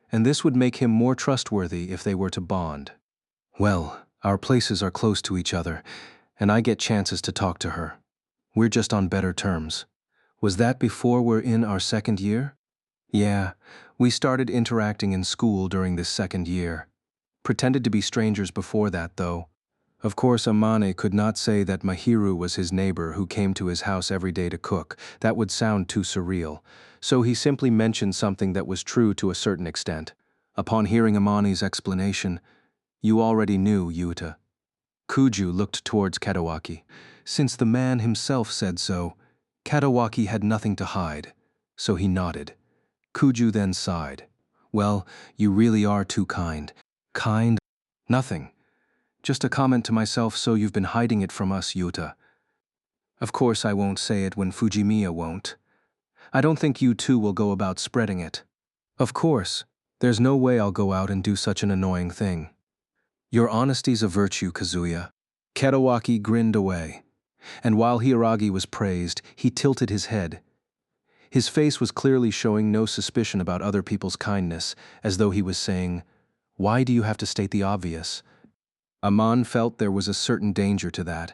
and this would make him more trustworthy if they were to bond. Well, our places are close to each other, and I get chances to talk to her. We're just on better terms. Was that before we're in our second year? Yeah, we started interacting in school during this second year. Pretended to be strangers before that, though. Of course, Amane could not say that Mahiru was his neighbor who came to his house every day to cook. That would sound too surreal. So he simply mentioned something that was true to a certain extent. Upon hearing Amane's explanation, you already knew, Yuta. Kuju looked towards Katawaki. Since the man himself said so, Katawaki had nothing to hide, so he nodded. Kuju then sighed. Well, you really are too kind. Kind? Nothing. Just a comment to myself, so you've been hiding it from us, Yuta. Of course I won't say it when Fujimiya won't. I don't think you two will go about spreading it. Of course, there's no way I'll go out and do such an annoying thing. Your honesty's a virtue, Kazuya. Katawaki grinned away, and while Hiiragi was praised, he tilted his head. His face was clearly showing no suspicion about other people's kindness, as though he was saying, "Why do you have to state the obvious?" Aman felt there was a certain danger to that,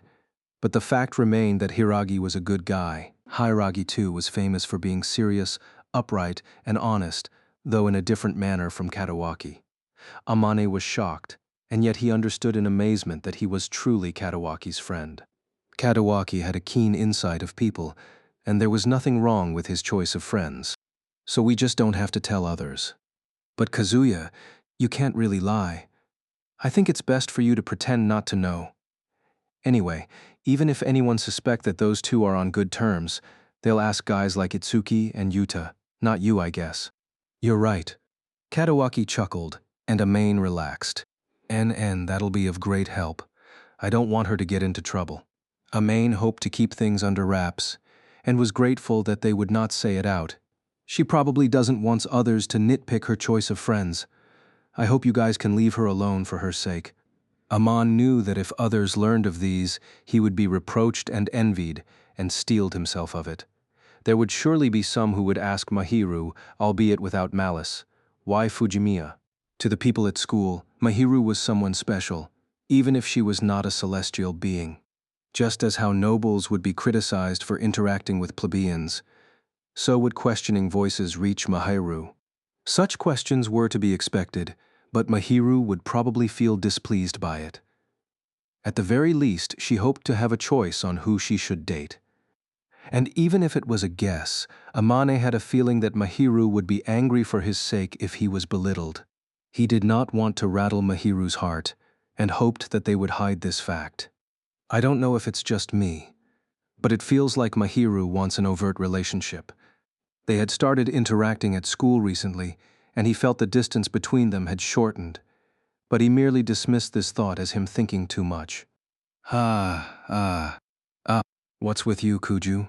but the fact remained that Hiiragi was a good guy. Hiiragi, too, was famous for being serious, upright, and honest, though in a different manner from Katawaki. Amane was shocked, and yet he understood in amazement that he was truly Katawaki's friend. Katawaki had a keen insight of people, and there was nothing wrong with his choice of friends. So we just don't have to tell others. But Kazuya, you can't really lie. I think it's best for you to pretend not to know. Anyway, even if anyone suspects that those two are on good terms, they'll ask guys like Itsuki and Yuta, not you, I guess. You're right. Katawaki chuckled, and Amane relaxed. That'll be of great help. I don't want her to get into trouble. Amane hoped to keep things under wraps, and was grateful that they would not say it out. She probably doesn't want others to nitpick her choice of friends. I hope you guys can leave her alone for her sake. Aman knew that if others learned of these, he would be reproached and envied, and steeled himself of it. There would surely be some who would ask Mahiru, albeit without malice, why Fujimiya? To the people at school, Mahiru was someone special, even if she was not a celestial being. Just as how nobles would be criticized for interacting with plebeians, so would questioning voices reach Mahiru. Such questions were to be expected, but Mahiru would probably feel displeased by it. At the very least, she hoped to have a choice on who she should date. And even if it was a guess, Amane had a feeling that Mahiru would be angry for his sake if he was belittled. He did not want to rattle Mahiru's heart, and hoped that they would hide this fact. I don't know if it's just me, but it feels like Mahiru wants an overt relationship. They had started interacting at school recently, and he felt the distance between them had shortened, but he merely dismissed this thought as him thinking too much. What's with you, Kuju?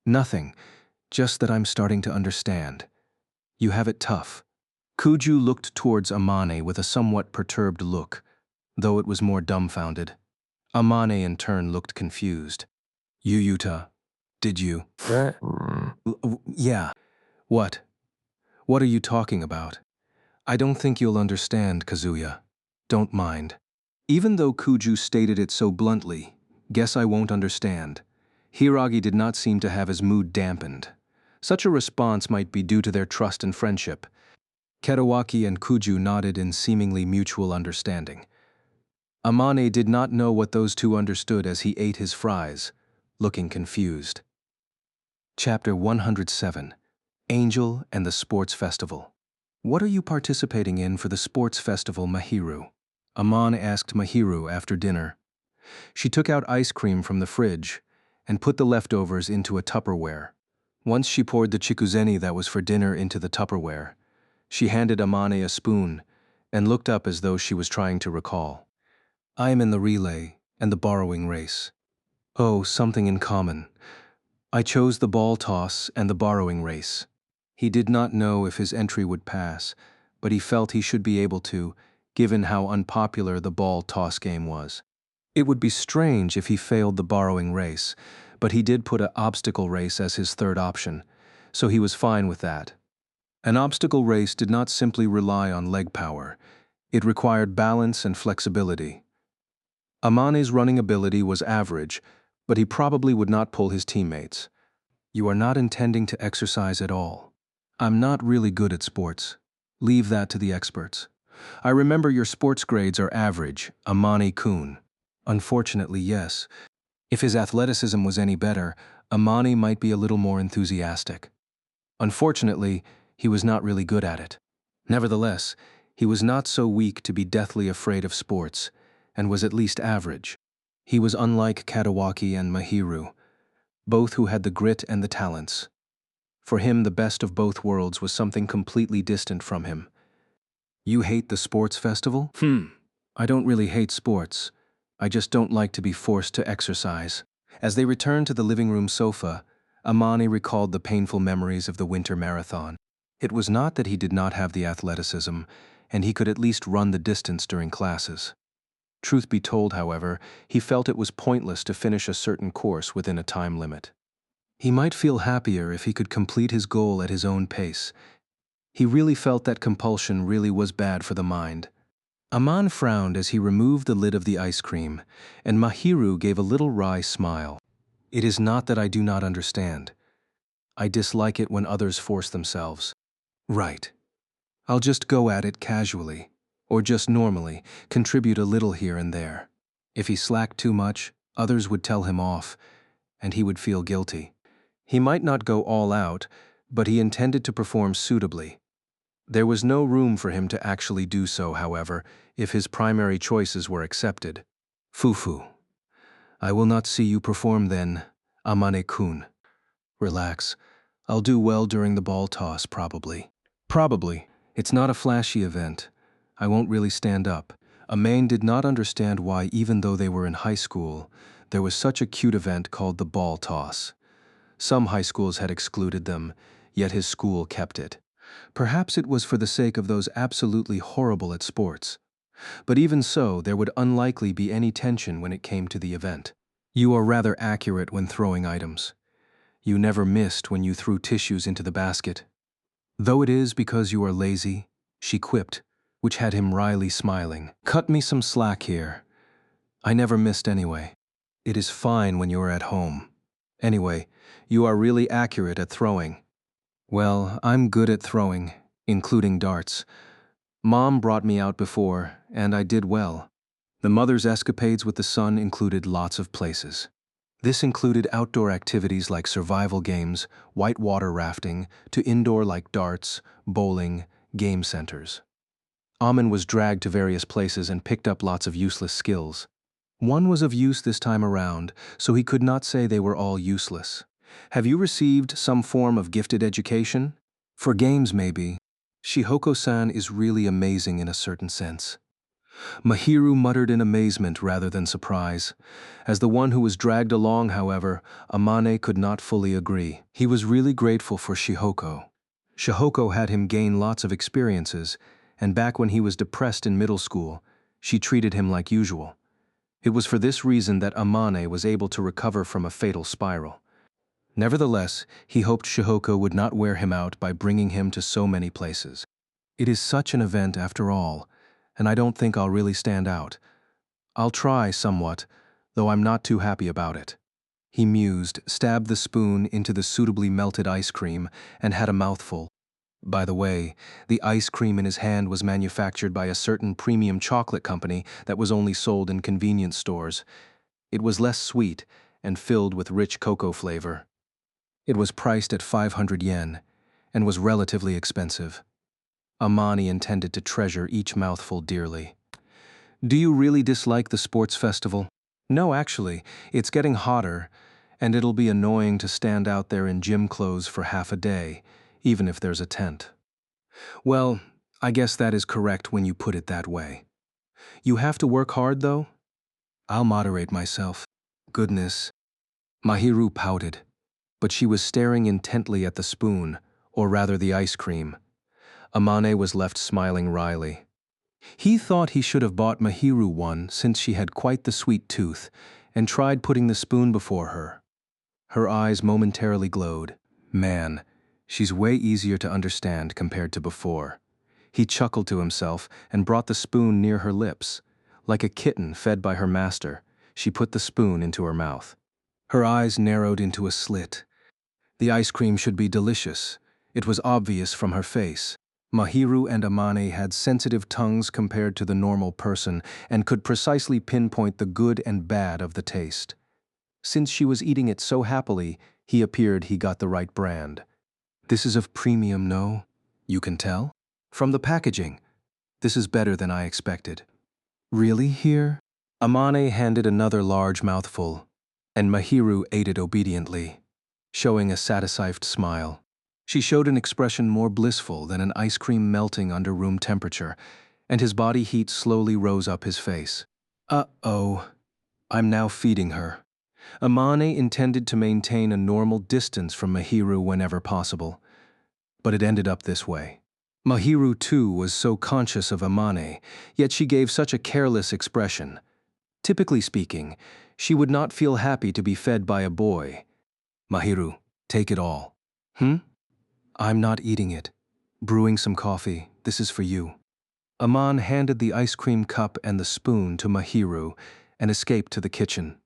Nothing, just that I'm starting to understand. You have it tough. Kuju looked towards Amane with a somewhat perturbed look, though it was more dumbfounded. Amane in turn looked confused. You, Yuta, did you? Yeah. What? What are you talking about? I don't think you'll understand, Kazuya. Don't mind. Even though Kuju stated it so bluntly, guess I won't understand. Hiiragi did not seem to have his mood dampened. Such a response might be due to their trust and friendship. Katawaki and Kuju nodded in seemingly mutual understanding. Amane did not know what those two understood as he ate his fries, looking confused. Chapter 107. Angel and the Sports Festival. What are you participating in for the sports festival, Mahiru? Aman asked Mahiru after dinner. She took out ice cream from the fridge and put the leftovers into a Tupperware. Once she poured the chikuzeni that was for dinner into the Tupperware, she handed Amane a spoon and looked up as though she was trying to recall. I am in the relay and the borrowing race. Oh, something in common. I chose the ball toss and the borrowing race. He did not know if his entry would pass, but he felt he should be able to, given how unpopular the ball toss game was. It would be strange if he failed the borrowing race, but he did put an obstacle race as his third option, so he was fine with that. An obstacle race did not simply rely on leg power. It required balance and flexibility. Amane's running ability was average, but he probably would not pull his teammates. You are not intending to exercise at all. I'm not really good at sports. Leave that to the experts. I remember your sports grades are average, Amane-kun. Unfortunately, yes. If his athleticism was any better, Amane might be a little more enthusiastic. Unfortunately, he was not really good at it. Nevertheless, he was not so weak to be deathly afraid of sports, and was at least average. He was unlike Katawaki and Mahiru, both who had the grit and the talents. For him, the best of both worlds was something completely distant from him. You hate the sports festival? I don't really hate sports. I just don't like to be forced to exercise. As they returned to the living room sofa, Amane recalled the painful memories of the winter marathon. It was not that he did not have the athleticism, and he could at least run the distance during classes. Truth be told, however, he felt it was pointless to finish a certain course within a time limit. He might feel happier if he could complete his goal at his own pace. He really felt that compulsion really was bad for the mind. Aman frowned as he removed the lid of the ice cream, and Mahiru gave a little wry smile. It is not that I do not understand. I dislike it when others force themselves. Right. I'll just go at it casually, or just normally, contribute a little here and there. If he slacked too much, others would tell him off, and he would feel guilty. He might not go all out, but he intended to perform suitably. There was no room for him to actually do so, however, if his primary choices were accepted. Fufu. I will not see you perform then, Amane-kun. Relax. I'll do well during the ball toss, probably. Probably. It's not a flashy event. I won't really stand up. Amane did not understand why, even though they were in high school, there was such a cute event called the ball toss. Some high schools had excluded them, yet his school kept it. Perhaps it was for the sake of those absolutely horrible at sports. But even so, there would unlikely be any tension when it came to the event. You are rather accurate when throwing items. You never missed when you threw tissues into the basket. Though it is because you are lazy, she quipped, which had him wryly smiling. Cut me some slack here. I never missed anyway. It is fine when you are at home. Anyway, you are really accurate at throwing. Well, I'm good at throwing, including darts. Mom brought me out before, and I did well. The mother's escapades with the son included lots of places. This included outdoor activities like survival games, whitewater rafting, to indoor like darts, bowling, game centers. Amin was dragged to various places and picked up lots of useless skills. One was of use this time around, so he could not say they were all useless. Have you received some form of gifted education? For games, maybe. Shihoko-san is really amazing in a certain sense. Mahiru muttered in amazement rather than surprise. As the one who was dragged along, however, Amane could not fully agree. He was really grateful for Shihoko. Shihoko had him gain lots of experiences, and back when he was depressed in middle school, she treated him like usual. It was for this reason that Amane was able to recover from a fatal spiral. Nevertheless, he hoped Shihoko would not wear him out by bringing him to so many places. It is such an event after all, and I don't think I'll really stand out. I'll try somewhat, though I'm not too happy about it. He mused, stabbed the spoon into the suitably melted ice cream, and had a mouthful. By the way, the ice cream in his hand was manufactured by a certain premium chocolate company that was only sold in convenience stores. It was less sweet, and filled with rich cocoa flavor. It was priced at 500 yen and was relatively expensive. Amani intended to treasure each mouthful dearly. Do you really dislike the sports festival? No, actually, it's getting hotter, and it'll be annoying to stand out there in gym clothes for half a day, even if there's a tent. Well, I guess that is correct when you put it that way. You have to work hard, though? I'll moderate myself. Goodness. Mahiru pouted, but she was staring intently at the spoon, or rather the ice cream. Amane was left smiling wryly. He thought he should have bought Mahiru one since she had quite the sweet tooth, and tried putting the spoon before her. Her eyes momentarily glowed. Man, she's way easier to understand compared to before. He chuckled to himself and brought the spoon near her lips. Like a kitten fed by her master, she put the spoon into her mouth. Her eyes narrowed into a slit. The ice cream should be delicious. It was obvious from her face. Mahiru and Amane had sensitive tongues compared to the normal person and could precisely pinpoint the good and bad of the taste. Since she was eating it so happily, he appeared he got the right brand. This is of premium, no? You can tell? From the packaging. This is better than I expected. Really, here? Amane handed another large mouthful, and Mahiru ate it obediently, showing a satisfied smile. She showed an expression more blissful than an ice cream melting under room temperature, and his body heat slowly rose up his face. Uh-oh, I'm now feeding her. Amane intended to maintain a normal distance from Mahiru whenever possible, but it ended up this way. Mahiru, too, was so conscious of Amane, yet she gave such a careless expression. Typically speaking, she would not feel happy to be fed by a boy. Mahiru, take it all. I'm not eating it. Brewing some coffee, this is for you. Aman handed the ice cream cup and the spoon to Mahiru and escaped to the kitchen.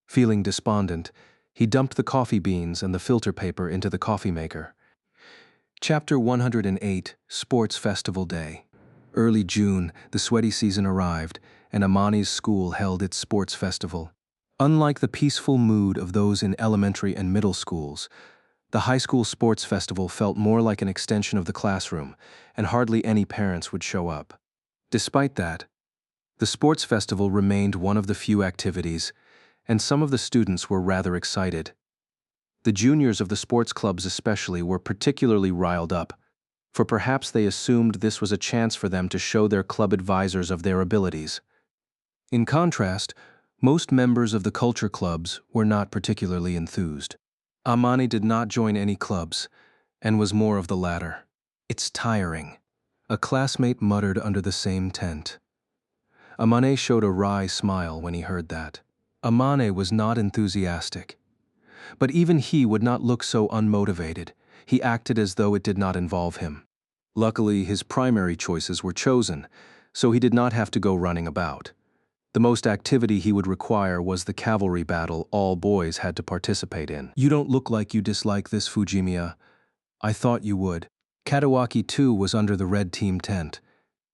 Feeling despondent, he dumped the coffee beans and the filter paper into the coffee maker. Chapter 108, Sports Festival Day. Early June, the sweaty season arrived, and Amani's school held its sports festival. Unlike the peaceful mood of those in elementary and middle schools, the high school sports festival felt more like an extension of the classroom, and hardly any parents would show up. Despite that, the sports festival remained one of the few activities, and some of the students were rather excited. The juniors of the sports clubs especially were particularly riled up, for perhaps they assumed this was a chance for them to show their club advisors of their abilities. In contrast, most members of the culture clubs were not particularly enthused. Amani did not join any clubs, and was more of the latter. It's tiring, a classmate muttered under the same tent. Amane showed a wry smile when he heard that. Amane was not enthusiastic. But even he would not look so unmotivated. He acted as though it did not involve him. Luckily, his primary choices were chosen, so he did not have to go running about. The most activity he would require was the cavalry battle all boys had to participate in. You don't look like you dislike this, Fujimiya. I thought you would. Katawaki too was under the red team tent,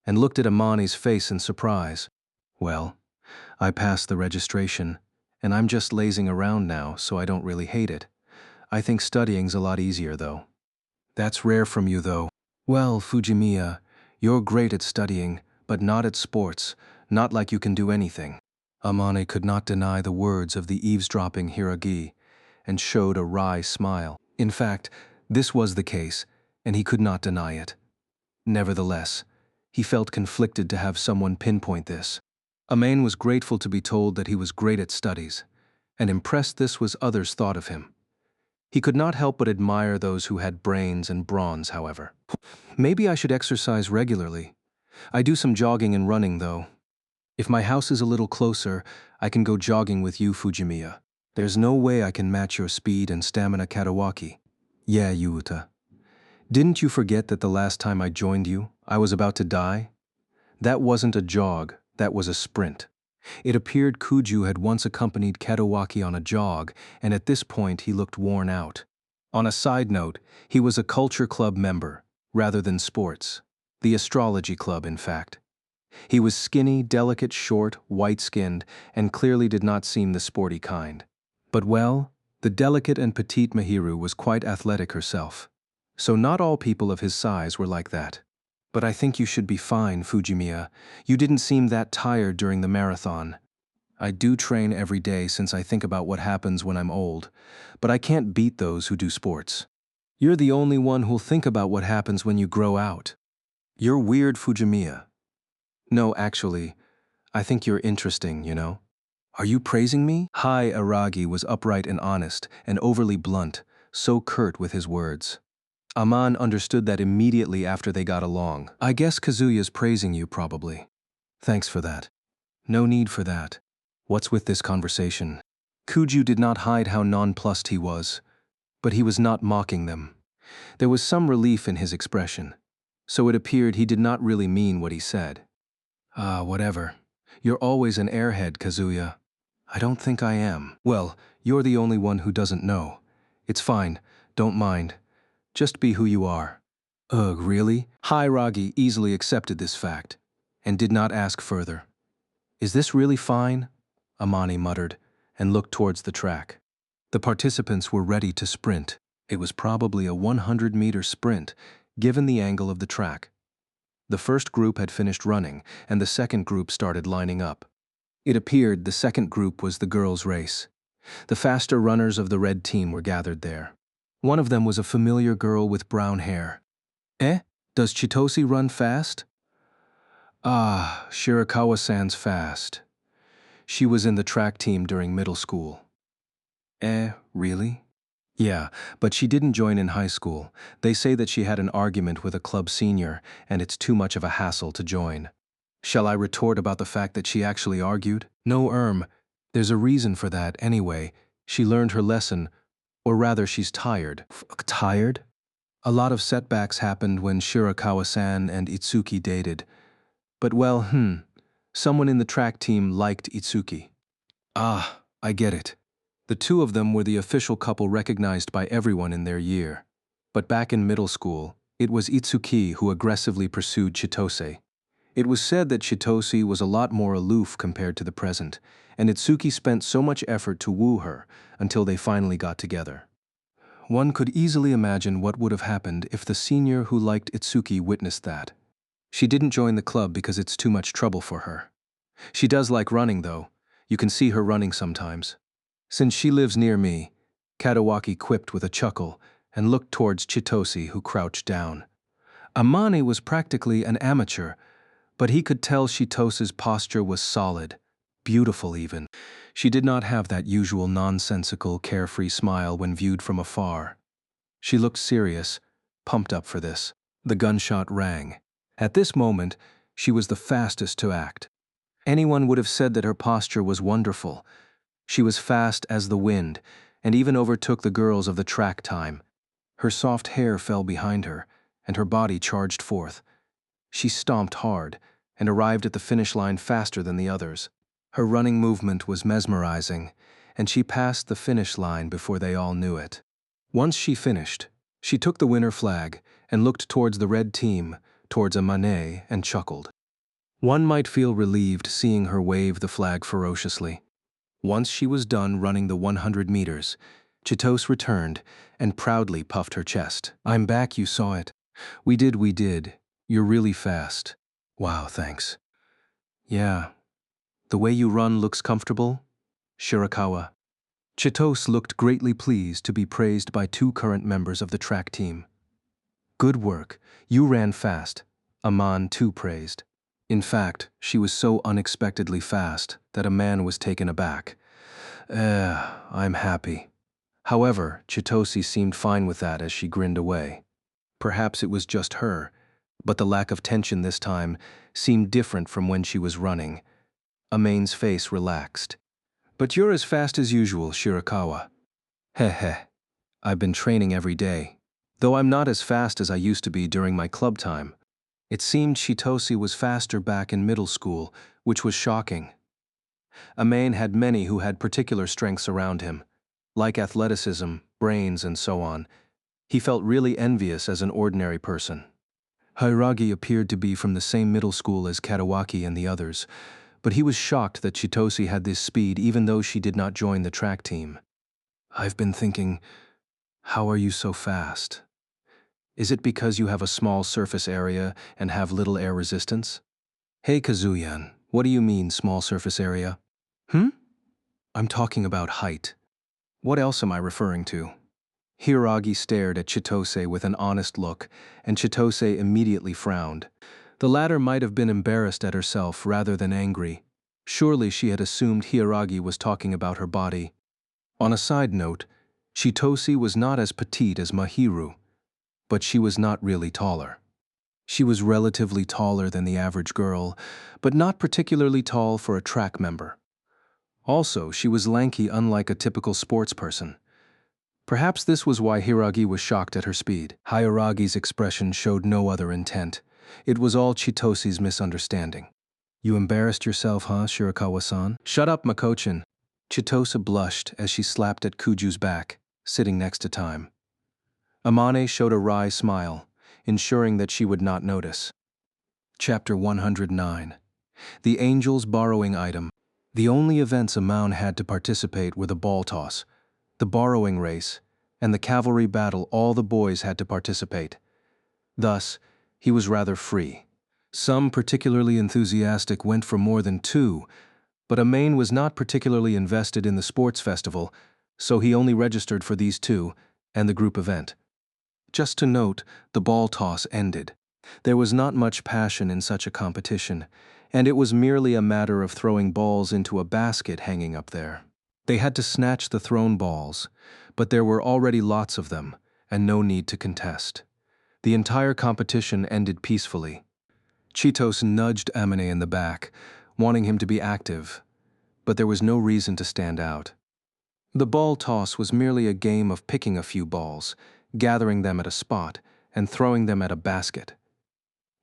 and looked at Amani's face in surprise. Well, I passed the registration, and I'm just lazing around now, so I don't really hate it. I think studying's a lot easier, though. That's rare from you, though. Well, Fujimiya, you're great at studying, but not at sports, not like you can do anything. Amane could not deny the words of the eavesdropping Hiragi, and showed a wry smile. In fact, this was the case, and he could not deny it. Nevertheless, he felt conflicted to have someone pinpoint this. Amane was grateful to be told that he was great at studies, and impressed this was others thought of him. He could not help but admire those who had brains and brawns, however. Maybe I should exercise regularly. I do some jogging and running, though. If my house is a little closer, I can go jogging with you, Fujimiya. There's no way I can match your speed and stamina, Katawaki. Yeah, Yuuta. Didn't you forget that the last time I joined you, I was about to die? That wasn't a jog, that was a sprint. It appeared Kuju had once accompanied Katawaki on a jog, and at this point he looked worn out. On a side note, he was a culture club member, rather than sports. The astrology club, in fact. He was skinny, delicate, short, white-skinned, and clearly did not seem the sporty kind. But well, the delicate and petite Mahiru was quite athletic herself. So not all people of his size were like that. But I think you should be fine, Fujimiya. You didn't seem that tired during the marathon. I do train every day since I think about what happens when I'm old, but I can't beat those who do sports. You're the only one who'll think about what happens when you grow out. You're weird, Fujimiya. No, actually, I think you're interesting, you know? Are you praising me? Hai Aragi was upright and honest, and overly blunt, so curt with his words. Aman understood that immediately after they got along. I guess Kazuya's praising you, probably. Thanks for that. No need for that. What's with this conversation? Kuju did not hide how nonplussed he was, but he was not mocking them. There was some relief in his expression, so it appeared he did not really mean what he said. Ah, whatever. You're always an airhead, Kazuya. I don't think I am. Well, you're the only one who doesn't know. It's fine, don't mind. Just be who you are. Ugh, really? Hairagi easily accepted this fact, and did not ask further. Is this really fine? Amani muttered, and looked towards the track. The participants were ready to sprint. It was probably a 100-meter sprint, given the angle of the track. The first group had finished running, and the second group started lining up. It appeared the second group was the girls' race. The faster runners of the red team were gathered there. One of them was a familiar girl with brown hair. Eh? Does Chitose run fast? Ah, Shirakawa-san's fast. She was in the track team during middle school. Really? Yeah, but she didn't join in high school. They say that she had an argument with a club senior, and it's too much of a hassle to join. Shall I retort about the fact that she actually argued? No, there's a reason for that anyway. She learned her lesson, or rather she's tired. Tired? A lot of setbacks happened when Shirakawa-san and Itsuki dated. But well, someone in the track team liked Itsuki. Ah, I get it. The two of them were the official couple recognized by everyone in their year. But back in middle school, it was Itsuki who aggressively pursued Chitose. It was said that Chitose was a lot more aloof compared to the present, and Itsuki spent so much effort to woo her until they finally got together. One could easily imagine what would have happened if the senior who liked Itsuki witnessed that. She didn't join the club because it's too much trouble for her. She does like running, though. You can see her running sometimes. Since she lives near me, Kadawaki quipped with a chuckle and looked towards Chitose, who crouched down. Amani was practically an amateur, but he could tell Chitose's posture was solid, beautiful even. She did not have that usual nonsensical, carefree smile when viewed from afar. She looked serious, pumped up for this. The gunshot rang. At this moment, she was the fastest to act. Anyone would have said that her posture was wonderful. She was fast as the wind, and even overtook the girls of the track time. Her soft hair fell behind her, and her body charged forth. She stomped hard, and arrived at the finish line faster than the others. Her running movement was mesmerizing, and she passed the finish line before they all knew it. Once she finished, she took the winner flag and looked towards the red team, towards Amane, and chuckled. One might feel relieved seeing her wave the flag ferociously. Once she was done running the 100 meters, Chitose returned and proudly puffed her chest. I'm back, you saw it. We did. You're really fast. Wow, thanks. Yeah. The way you run looks comfortable? Shirakawa. Chitose looked greatly pleased to be praised by two current members of the track team. Good work. You ran fast. Aman too praised. In fact, she was so unexpectedly fast that a man was taken aback. I'm happy. However, Chitose seemed fine with that as she grinned away. Perhaps it was just her, but the lack of tension this time seemed different from when she was running. Amane's face relaxed. But you're as fast as usual, Shirakawa. Heh. I've been training every day, though I'm not as fast as I used to be during my club time. It seemed Chitose was faster back in middle school, which was shocking. Amane had many who had particular strengths around him, like athleticism, brains, and so on. He felt really envious as an ordinary person. Hairagi appeared to be from the same middle school as Kadawaki and the others, but he was shocked that Chitose had this speed even though she did not join the track team. I've been thinking, how are you so fast? Is it because you have a small surface area and have little air resistance? Hey Kazuyan, what do you mean small surface area? Hmm? I'm talking about height. What else am I referring to? Hiragi stared at Chitose with an honest look, and Chitose immediately frowned. The latter might have been embarrassed at herself rather than angry. Surely she had assumed Hiragi was talking about her body. On a side note, Chitose was not as petite as Mahiru, but she was not really taller. She was relatively taller than the average girl, but not particularly tall for a track member. Also, she was lanky unlike a typical sports person. Perhaps this was why Hiragi was shocked at her speed. Hiragi's expression showed no other intent. It was all Chitose's misunderstanding. You embarrassed yourself, huh, Shirakawa-san? Shut up, Makochin. Chitose blushed as she slapped at Kuju's back, sitting next to Time. Amane showed a wry smile, ensuring that she would not notice. Chapter 109. The Angel's Borrowing Item. The only events Amane had to participate were the ball toss, the borrowing race, and the cavalry battle. All the boys had to participate. Thus, he was rather free. Some particularly enthusiastic went for more than two, but Amane was not particularly invested in the sports festival, so he only registered for these two and the group event. Just to note, the ball toss ended. There was not much passion in such a competition, and it was merely a matter of throwing balls into a basket hanging up there. They had to snatch the thrown balls, but there were already lots of them, and no need to contest. The entire competition ended peacefully. Chitose nudged Amane in the back, wanting him to be active, but there was no reason to stand out. The ball toss was merely a game of picking a few balls, gathering them at a spot, and throwing them at a basket.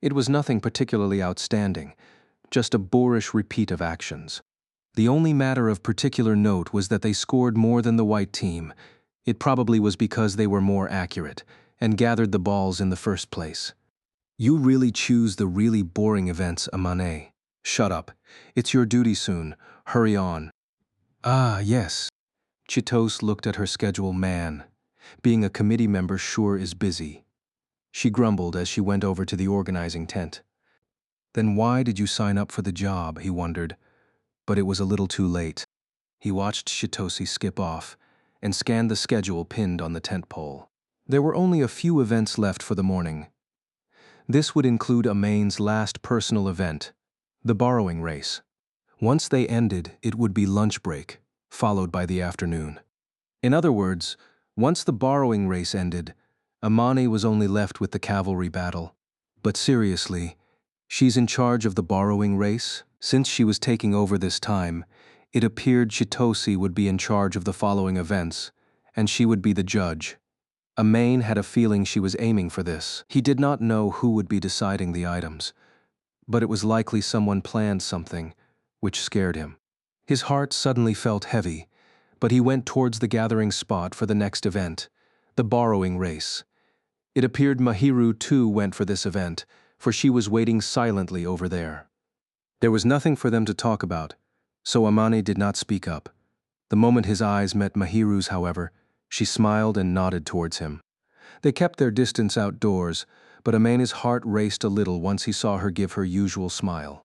It was nothing particularly outstanding, just a boorish repeat of actions. The only matter of particular note was that they scored more than the white team. It probably was because they were more accurate, and gathered the balls in the first place. You really choose the really boring events, Amane. Shut up. It's your duty soon. Hurry on. Ah, yes. Chitose looked at her schedule. Man, being a committee member sure is busy. She grumbled as she went over to the organizing tent. Then why did you sign up for the job, he wondered, but it was a little too late. He watched Chitose skip off and scanned the schedule pinned on the tent pole. There were only a few events left for the morning. This would include Amane's last personal event, the borrowing race. Once they ended, it would be lunch break, followed by the afternoon. In other words, once the borrowing race ended, Amane was only left with the cavalry battle. But seriously, she's in charge of the borrowing race? Since she was taking over this time, it appeared Chitose would be in charge of the following events, and she would be the judge. Amane had a feeling she was aiming for this. He did not know who would be deciding the items, but it was likely someone planned something, which scared him. His heart suddenly felt heavy, but he went towards the gathering spot for the next event, the borrowing race. It appeared Mahiru too went for this event, for she was waiting silently over there. There was nothing for them to talk about, so Amane did not speak up. The moment his eyes met Mahiru's, however, she smiled and nodded towards him. They kept their distance outdoors, but Amane's heart raced a little once he saw her give her usual smile.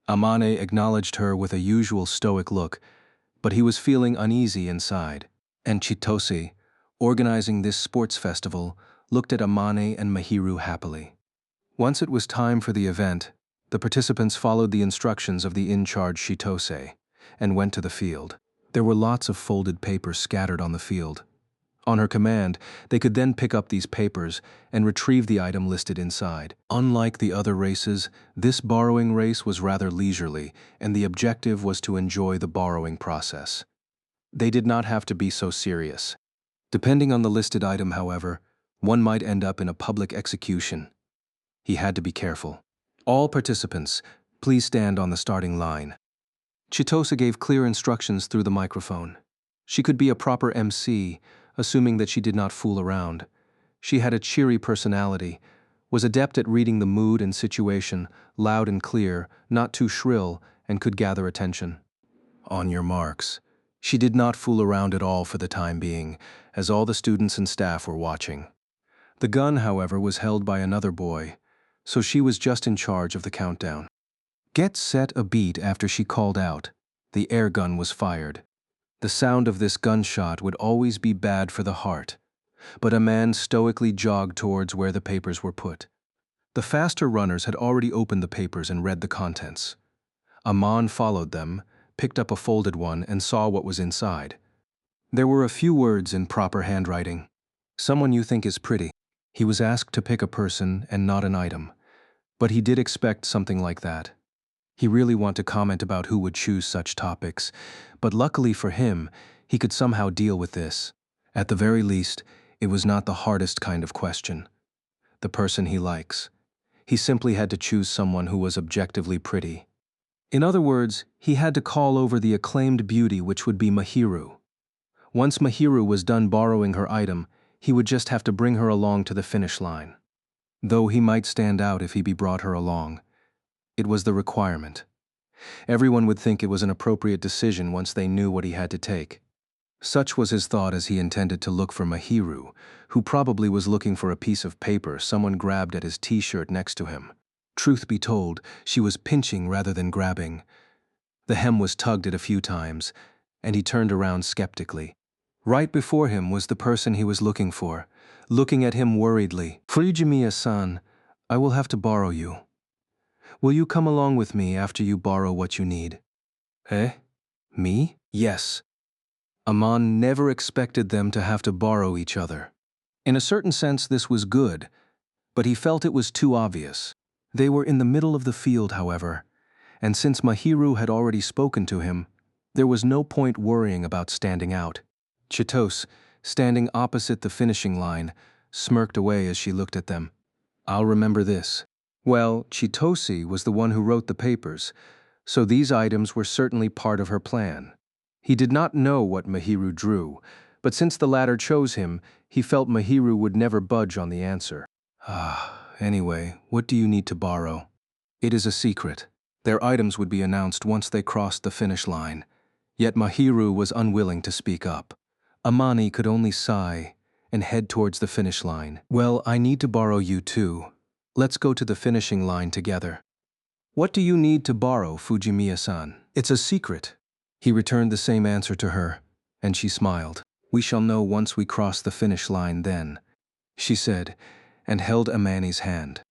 Amane acknowledged her with a usual stoic look, but he was feeling uneasy inside. And Chitose, organizing this sports festival, looked at Amane and Mahiru happily. Once it was time for the event, the participants followed the instructions of the in-charge Chitose and went to the field. There were lots of folded papers scattered on the field. On her command, they could then pick up these papers and retrieve the item listed inside. Unlike the other races, this borrowing race was rather leisurely, and the objective was to enjoy the borrowing process. They did not have to be so serious. Depending on the listed item, however, one might end up in a public execution. He had to be careful. All participants, please stand on the starting line. Chitose gave clear instructions through the microphone. She could be a proper MC, assuming that she did not fool around. She had a cheery personality, was adept at reading the mood and situation, loud and clear, not too shrill, and could gather attention. On your marks. She did not fool around at all for the time being, as all the students and staff were watching. The gun, however, was held by another boy, so she was just in charge of the countdown. Get set a beat after she called out. The air gun was fired. The sound of this gunshot would always be bad for the heart, but a man stoically jogged towards where the papers were put. The faster runners had already opened the papers and read the contents. Aman followed them, picked up a folded one, and saw what was inside. There were a few words in proper handwriting. Someone you think is pretty. He was asked to pick a person and not an item, but he did expect something like that. He really wanted to comment about who would choose such topics, but luckily for him, he could somehow deal with this. At the very least, it was not the hardest kind of question. The person he likes. He simply had to choose someone who was objectively pretty. In other words, he had to call over the acclaimed beauty, which would be Mahiru. Once Mahiru was done borrowing her item, he would just have to bring her along to the finish line. Though he might stand out if he brought her along. It was the requirement. Everyone would think it was an appropriate decision once they knew what he had to take. Such was his thought as he intended to look for Mahiru, who probably was looking for a piece of paper someone grabbed at his t-shirt next to him. Truth be told, she was pinching rather than grabbing. The hem was tugged at a few times, and he turned around skeptically. Right before him was the person he was looking for, looking at him worriedly. Fujimiya-san, I will have to borrow you. Will you come along with me after you borrow what you need? Eh? Me? Yes. Aman never expected them to have to borrow each other. In a certain sense, this was good, but he felt it was too obvious. They were in the middle of the field, however, and since Mahiru had already spoken to him, there was no point worrying about standing out. Chitose, standing opposite the finishing line, smirked away as she looked at them. I'll remember this. Well, Chitose was the one who wrote the papers, so these items were certainly part of her plan. He did not know what Mahiru drew, but since the latter chose him, he felt Mahiru would never budge on the answer. Anyway, what do you need to borrow? It is a secret. Their items would be announced once they crossed the finish line. Yet Mahiru was unwilling to speak up. Amani could only sigh and head towards the finish line. Well, I need to borrow you too. Let's go to the finishing line together. What do you need to borrow, Fujimiya-san? It's a secret. He returned the same answer to her, and she smiled. We shall know once we cross the finish line then, she said, and held Amani's hand.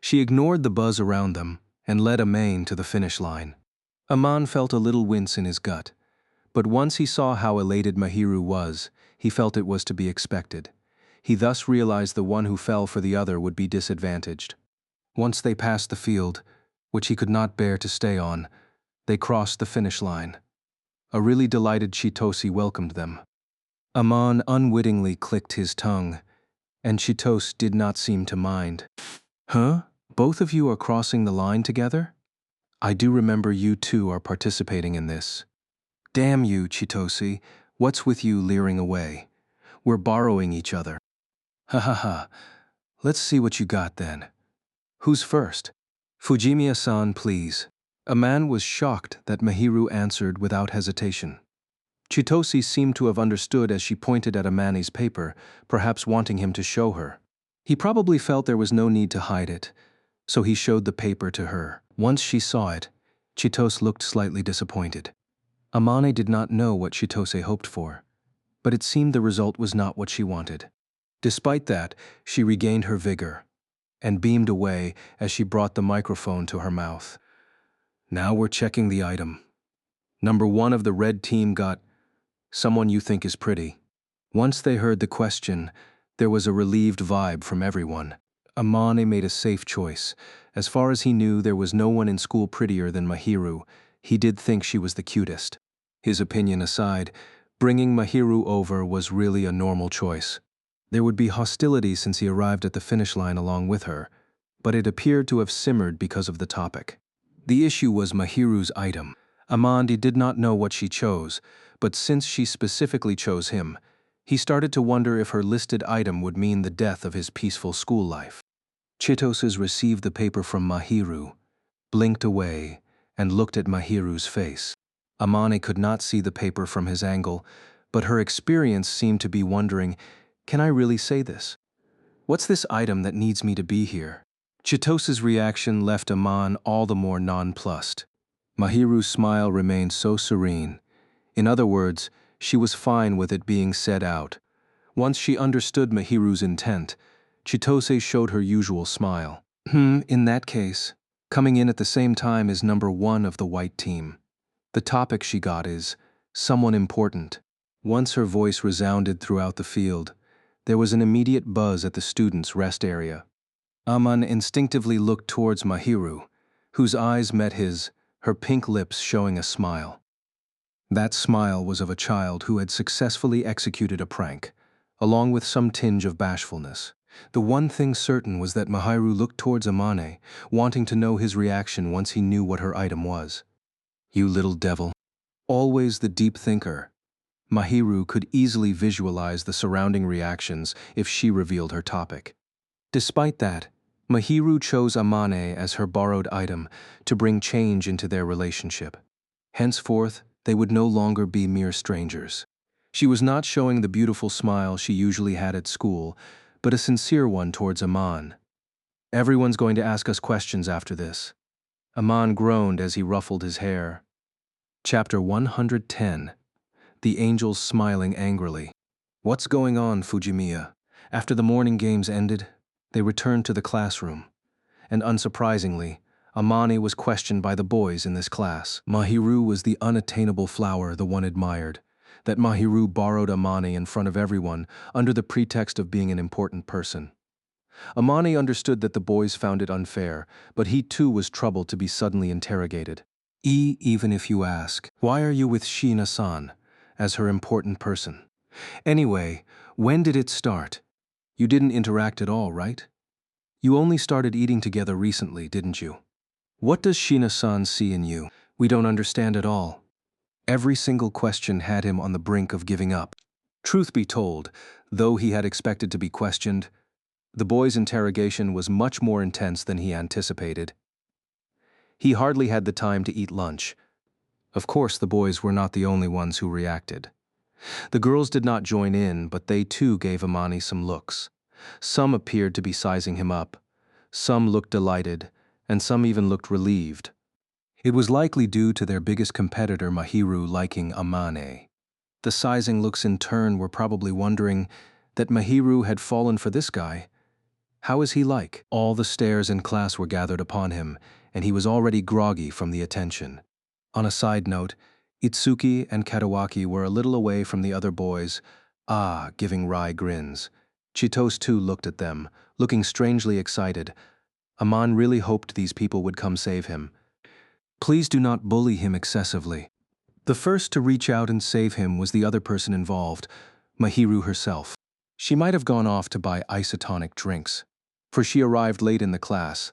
She ignored the buzz around them and led Amane to the finish line. Aman felt a little wince in his gut, but once he saw how elated Mahiru was, he felt it was to be expected. He thus realized the one who fell for the other would be disadvantaged. Once they passed the field, which he could not bear to stay on, they crossed the finish line. A really delighted Chitose welcomed them. Aman unwittingly clicked his tongue, and Chitose did not seem to mind. Huh? Both of you are crossing the line together? I do remember you two are participating in this. Damn you, Chitose, what's with you leering away? We're borrowing each other. Ha ha ha. Let's see what you got then. Who's first? Fujimiya-san, please. Aman was shocked that Mahiru answered without hesitation. Chitose seemed to have understood as she pointed at Amani's paper, perhaps wanting him to show her. He probably felt there was no need to hide it, so he showed the paper to her. Once she saw it, Chitose looked slightly disappointed. Amani did not know what Chitose hoped for, but it seemed the result was not what she wanted. Despite that, she regained her vigor and beamed away as she brought the microphone to her mouth. Now we're checking the item. Number 1 of the red team got someone you think is pretty. Once they heard the question, there was a relieved vibe from everyone. Amane made a safe choice. As far as he knew, there was no one in school prettier than Mahiru. He did think she was the cutest. His opinion aside, bringing Mahiru over was really a normal choice. There would be hostility since he arrived at the finish line along with her, but it appeared to have simmered because of the topic. The issue was Mahiru's item. Amandi did not know what she chose, but since she specifically chose him, he started to wonder if her listed item would mean the death of his peaceful school life. Chitose received the paper from Mahiru, blinked away, and looked at Mahiru's face. Amane could not see the paper from his angle, but her experience seemed to be wondering, can I really say this? What's this item that needs me to be here? Chitosa's reaction left Aman all the more nonplussed. Mahiru's smile remained so serene. In other words, she was fine with it being said out. Once she understood Mahiru's intent, Chitose showed her usual smile. In that case, coming in at the same time is number 1 of the white team. The topic she got is someone important. Once her voice resounded throughout the field, there was an immediate buzz at the students' rest area. Aman instinctively looked towards Mahiru, whose eyes met his, her pink lips showing a smile. That smile was of a child who had successfully executed a prank, along with some tinge of bashfulness. The one thing certain was that Mahiru looked towards Amane, wanting to know his reaction once he knew what her item was. You little devil. Always the deep thinker, Mahiru could easily visualize the surrounding reactions if she revealed her topic. Despite that, Mahiru chose Amane as her borrowed item to bring change into their relationship. Henceforth, they would no longer be mere strangers. She was not showing the beautiful smile she usually had at school, but a sincere one towards Aman. Everyone's going to ask us questions after this. Aman groaned as he ruffled his hair. Chapter 110. The angels smiling angrily. What's going on, Fujimiya? After the morning games ended, they returned to the classroom. And unsurprisingly, Amane was questioned by the boys in this class. Mahiru was the unattainable flower the one admired. That Mahiru borrowed Amane in front of everyone under the pretext of being an important person. Amane understood that the boys found it unfair, but he too was troubled to be suddenly interrogated. Even if you ask, why are you with Shina-san as her important person? Anyway, when did it start? You didn't interact at all, right? You only started eating together recently, didn't you? What does Shina-san see in you? We don't understand at all. Every single question had him on the brink of giving up. Truth be told, though he had expected to be questioned, the boy's interrogation was much more intense than he anticipated. He hardly had the time to eat lunch. Of course, the boys were not the only ones who reacted. The girls did not join in, but they too gave Amane some looks. Some appeared to be sizing him up. Some looked delighted, and some even looked relieved. It was likely due to their biggest competitor Mahiru liking Amane. The sizing looks in turn were probably wondering that Mahiru had fallen for this guy. How is he like? All the stares in class were gathered upon him, and he was already groggy from the attention. On a side note, Itsuki and Katawaki were a little away from the other boys, giving wry grins. Chitose too looked at them, looking strangely excited. Aman really hoped these people would come save him. Please do not bully him excessively. The first to reach out and save him was the other person involved, Mahiru herself. She might have gone off to buy isotonic drinks, for she arrived late in the class.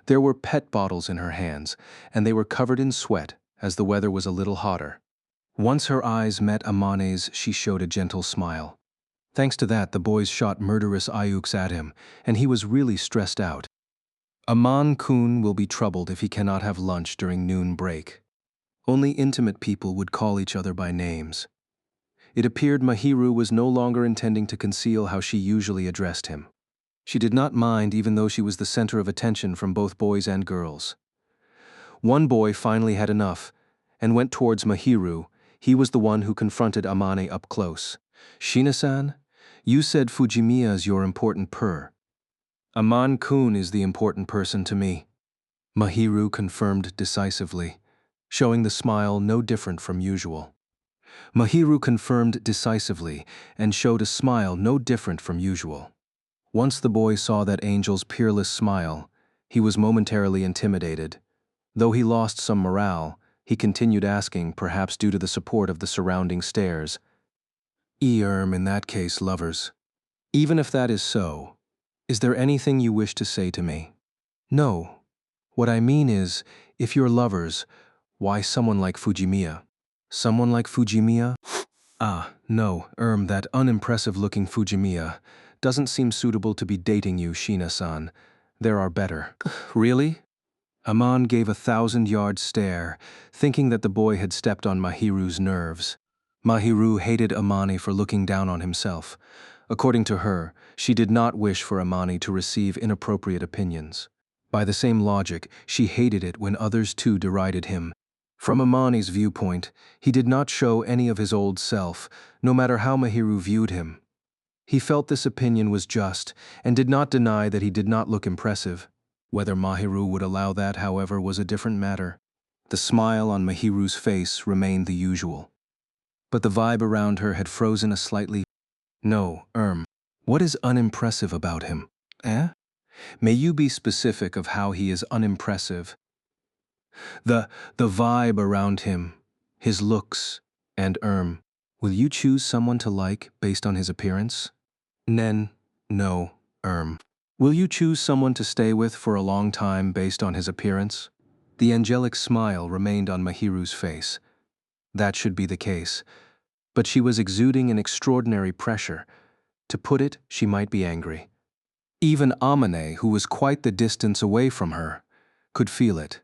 There were pet bottles in her hands, and they were covered in sweat as the weather was a little hotter. Once her eyes met Amane's, she showed a gentle smile. Thanks to that, the boys shot murderous ayuks at him, and he was really stressed out. Aman-kun will be troubled if he cannot have lunch during noon break. Only intimate people would call each other by names. It appeared Mahiru was no longer intending to conceal how she usually addressed him. She did not mind even though she was the center of attention from both boys and girls. One boy finally had enough and went towards Mahiru. He was the one who confronted Amane up close. Shina-san, you said Fujimiya is your important per. Aman-kun is the important person to me. Mahiru confirmed decisively, showing the smile no different from usual. Mahiru confirmed decisively and showed a smile no different from usual. Once the boy saw that angel's peerless smile, he was momentarily intimidated. Though he lost some morale, he continued asking, perhaps due to the support of the surrounding stares. In that case, lovers. Even if that is so, is there anything you wish to say to me? No. What I mean is, if you're lovers, why someone like Fujimiya? Someone like Fujimiya? No, that unimpressive-looking Fujimiya doesn't seem suitable to be dating you, Shina-san. There are better. Really? Amon gave a 1,000-yard stare, thinking that the boy had stepped on Mahiru's nerves. Mahiru hated Amani for looking down on himself. According to her, she did not wish for Amani to receive inappropriate opinions. By the same logic, she hated it when others too derided him. From Amani's viewpoint, he did not show any of his old self, no matter how Mahiru viewed him. He felt this opinion was just, and did not deny that he did not look impressive. Whether Mahiru would allow that, however, was a different matter. The smile on Mahiru's face remained the usual. But the vibe around her had frozen a slightly. No, what is unimpressive about him? Eh? May you be specific of how he is unimpressive. The vibe around him, his looks, and will you choose someone to like based on his appearance? No, will you choose someone to stay with for a long time based on his appearance? The angelic smile remained on Mahiru's face. That should be the case. But she was exuding an extraordinary pressure. To put it, she might be angry. Even Amane, who was quite the distance away from her, could feel it.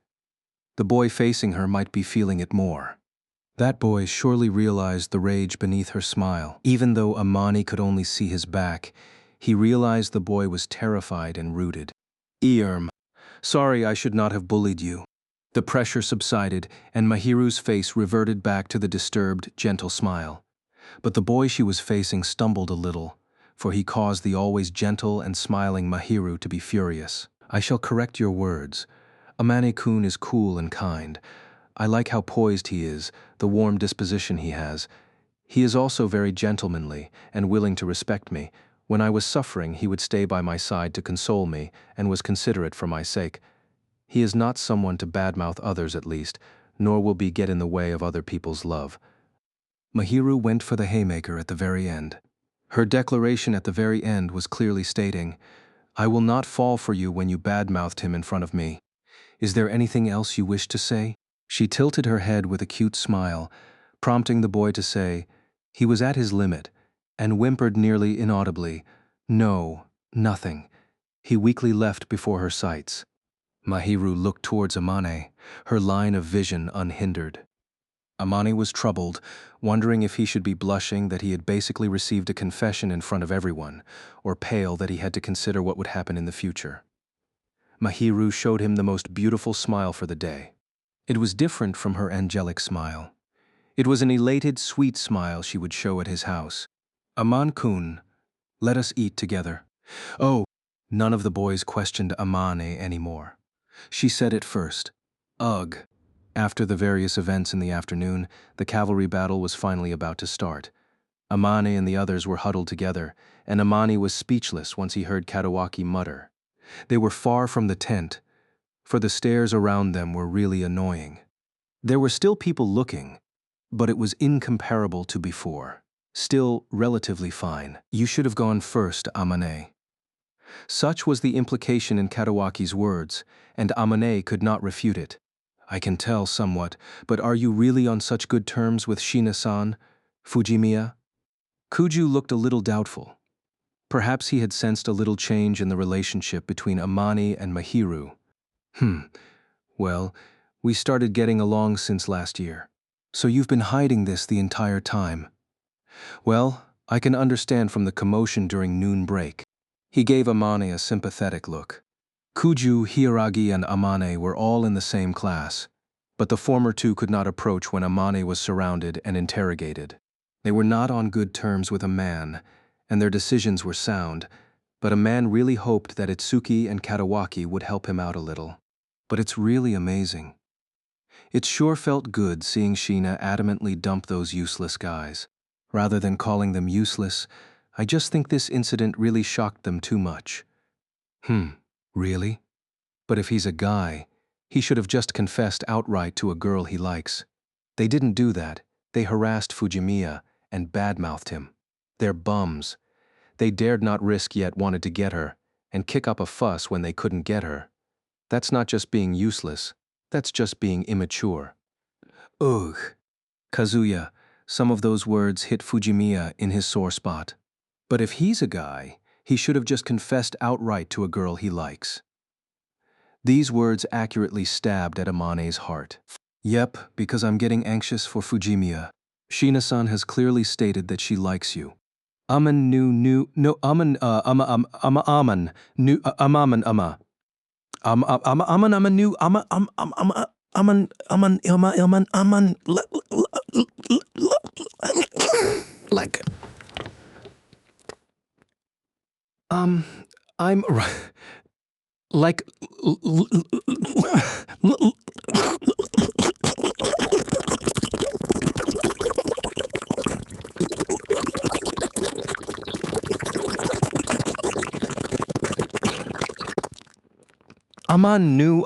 The boy facing her might be feeling it more. That boy surely realized the rage beneath her smile. Even though Amani could only see his back, he realized the boy was terrified and rooted. Sorry, I should not have bullied you. The pressure subsided, and Mahiru's face reverted back to the disturbed, gentle smile. But the boy she was facing stumbled a little, for he caused the always gentle and smiling Mahiru to be furious. I shall correct your words. Amane-kun is cool and kind. I like how poised he is, the warm disposition he has. He is also very gentlemanly and willing to respect me. When I was suffering, he would stay by my side to console me and was considerate for my sake. He is not someone to badmouth others at least, nor will get in the way of other people's love. Mahiru went for the haymaker at the very end. Her declaration at the very end was clearly stating, I will not fall for you when you badmouthed him in front of me. Is there anything else you wish to say? She tilted her head with a cute smile, prompting the boy to say, he was at his limit, and whimpered nearly inaudibly, no, nothing. He weakly left before her sights. Mahiru looked towards Amane, her line of vision unhindered. Amani was troubled, wondering if he should be blushing that he had basically received a confession in front of everyone, or pale that he had to consider what would happen in the future. Mahiru showed him the most beautiful smile for the day. It was different from her angelic smile. It was an elated, sweet smile she would show at his house. Aman-kun, let us eat together. Oh, none of the boys questioned Amane anymore. She said it first. Ugh. After the various events in the afternoon, the cavalry battle was finally about to start. Amane and the others were huddled together, and Amani was speechless once he heard Katawaki mutter. They were far from the tent, for the stairs around them were really annoying. There were still people looking, but it was incomparable to before. Still relatively fine. You should have gone first, Amane. Such was the implication in Katawaki's words, and Amane could not refute it. I can tell somewhat, but are you really on such good terms with Shina-san, Fujimiya? Kuju looked a little doubtful. Perhaps he had sensed a little change in the relationship between Amani and Mahiru. Well, we started getting along since last year. So you've been hiding this the entire time. Well, I can understand from the commotion during noon break. He gave Amane a sympathetic look. Kuju, Hiiragi, and Amane were all in the same class, but the former two could not approach when Amane was surrounded and interrogated. They were not on good terms with a man, and their decisions were sound, but a man really hoped that Itsuki and Katawaki would help him out a little. But it's really amazing. It sure felt good seeing Sheena adamantly dump those useless guys. Rather than calling them useless, I just think this incident really shocked them too much. Really? But if he's a guy, he should have just confessed outright to a girl he likes. They didn't do that. They harassed Fujimiya and badmouthed him. They're bums. They dared not risk yet wanted to get her, and kick up a fuss when they couldn't get her. That's not just being useless, that's just being immature. Ugh. Kazuya, some of those words hit Fujimiya in his sore spot. But if he's a guy, he should have just confessed outright to a girl he likes. These words accurately stabbed at Amane's heart. Yep, because I'm getting anxious for Fujimiya. Shina-san has clearly stated that she likes you. Aman nu no aman aman nu amaman ama. Aman aman nu ama aman aman like I'm like Aman nu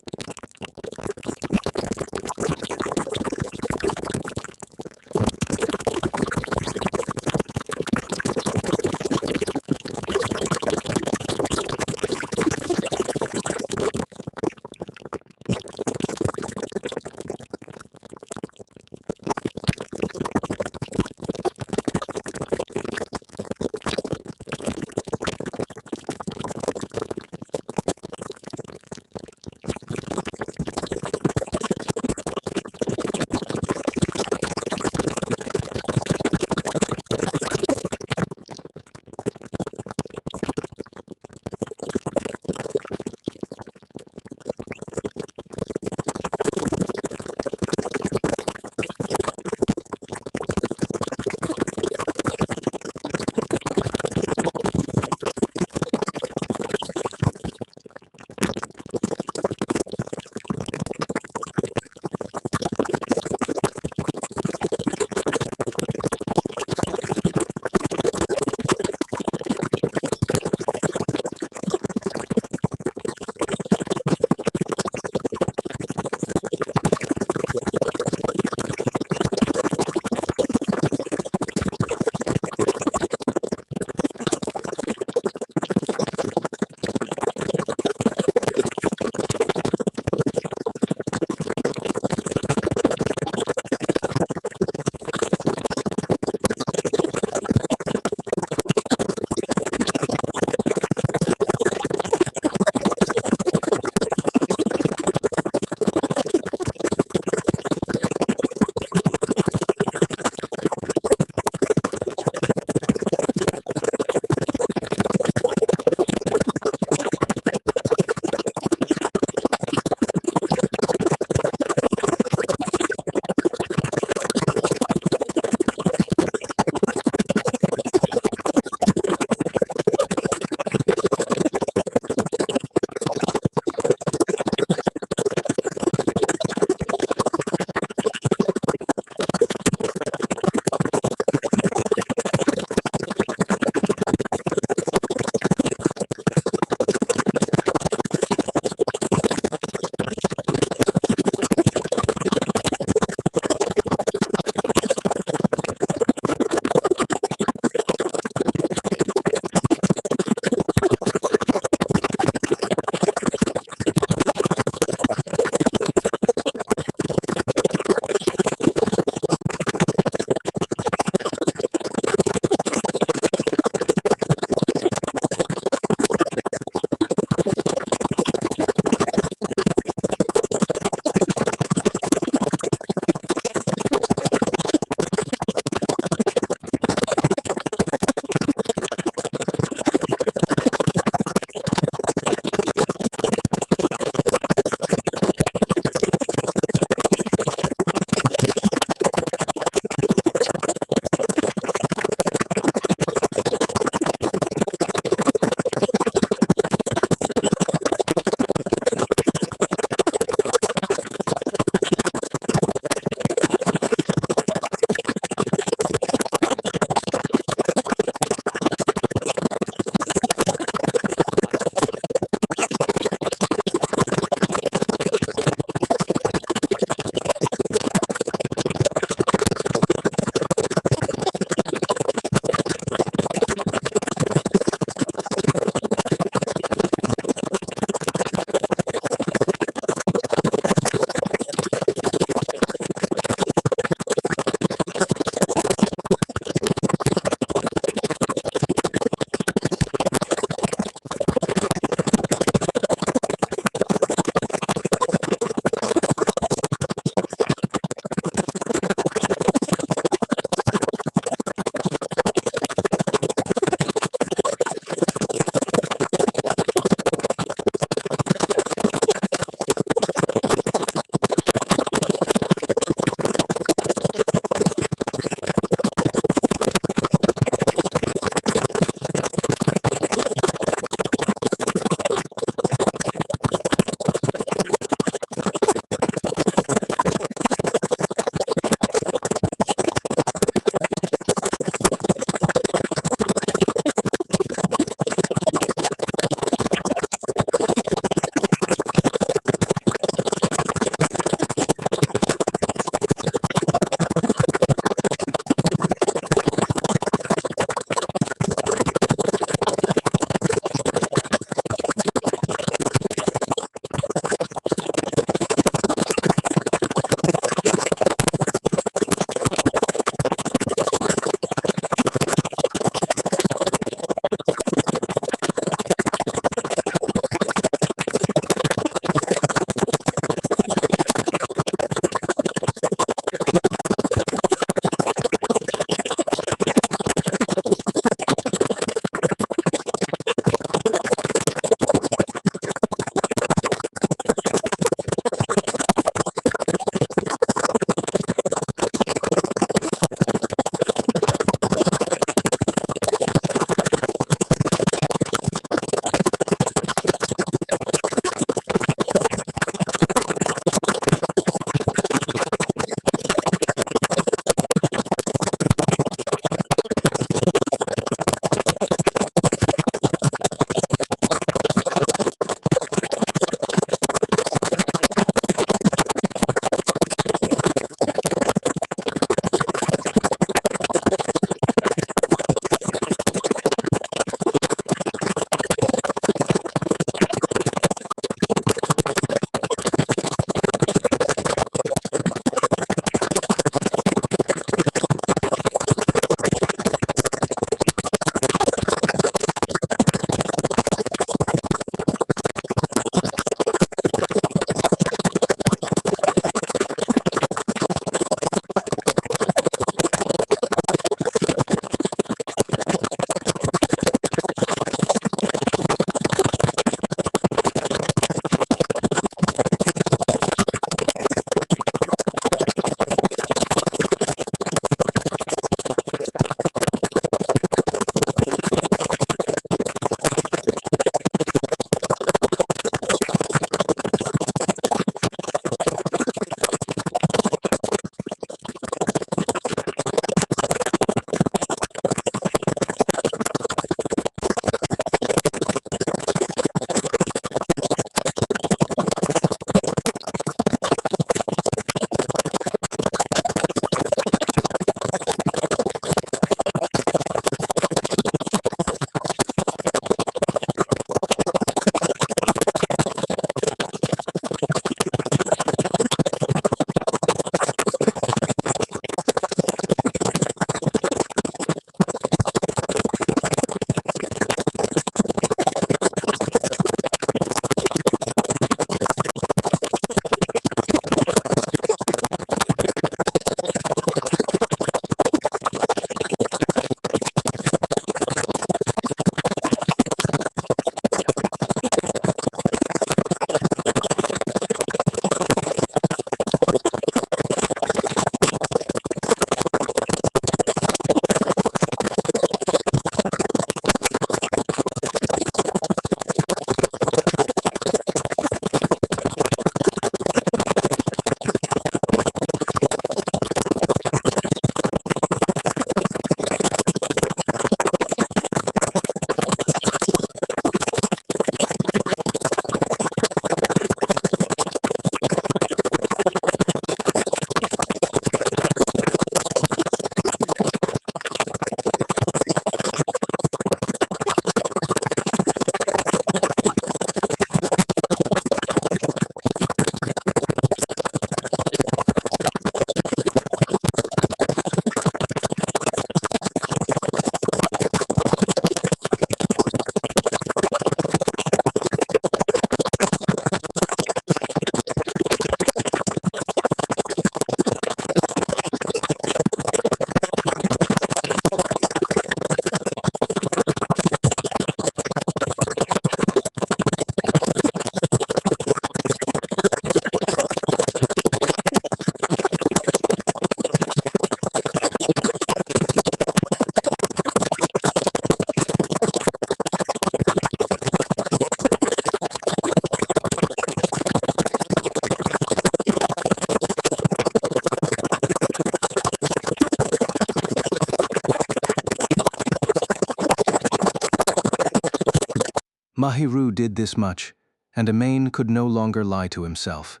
Mahiru did this much, and Amain could no longer lie to himself.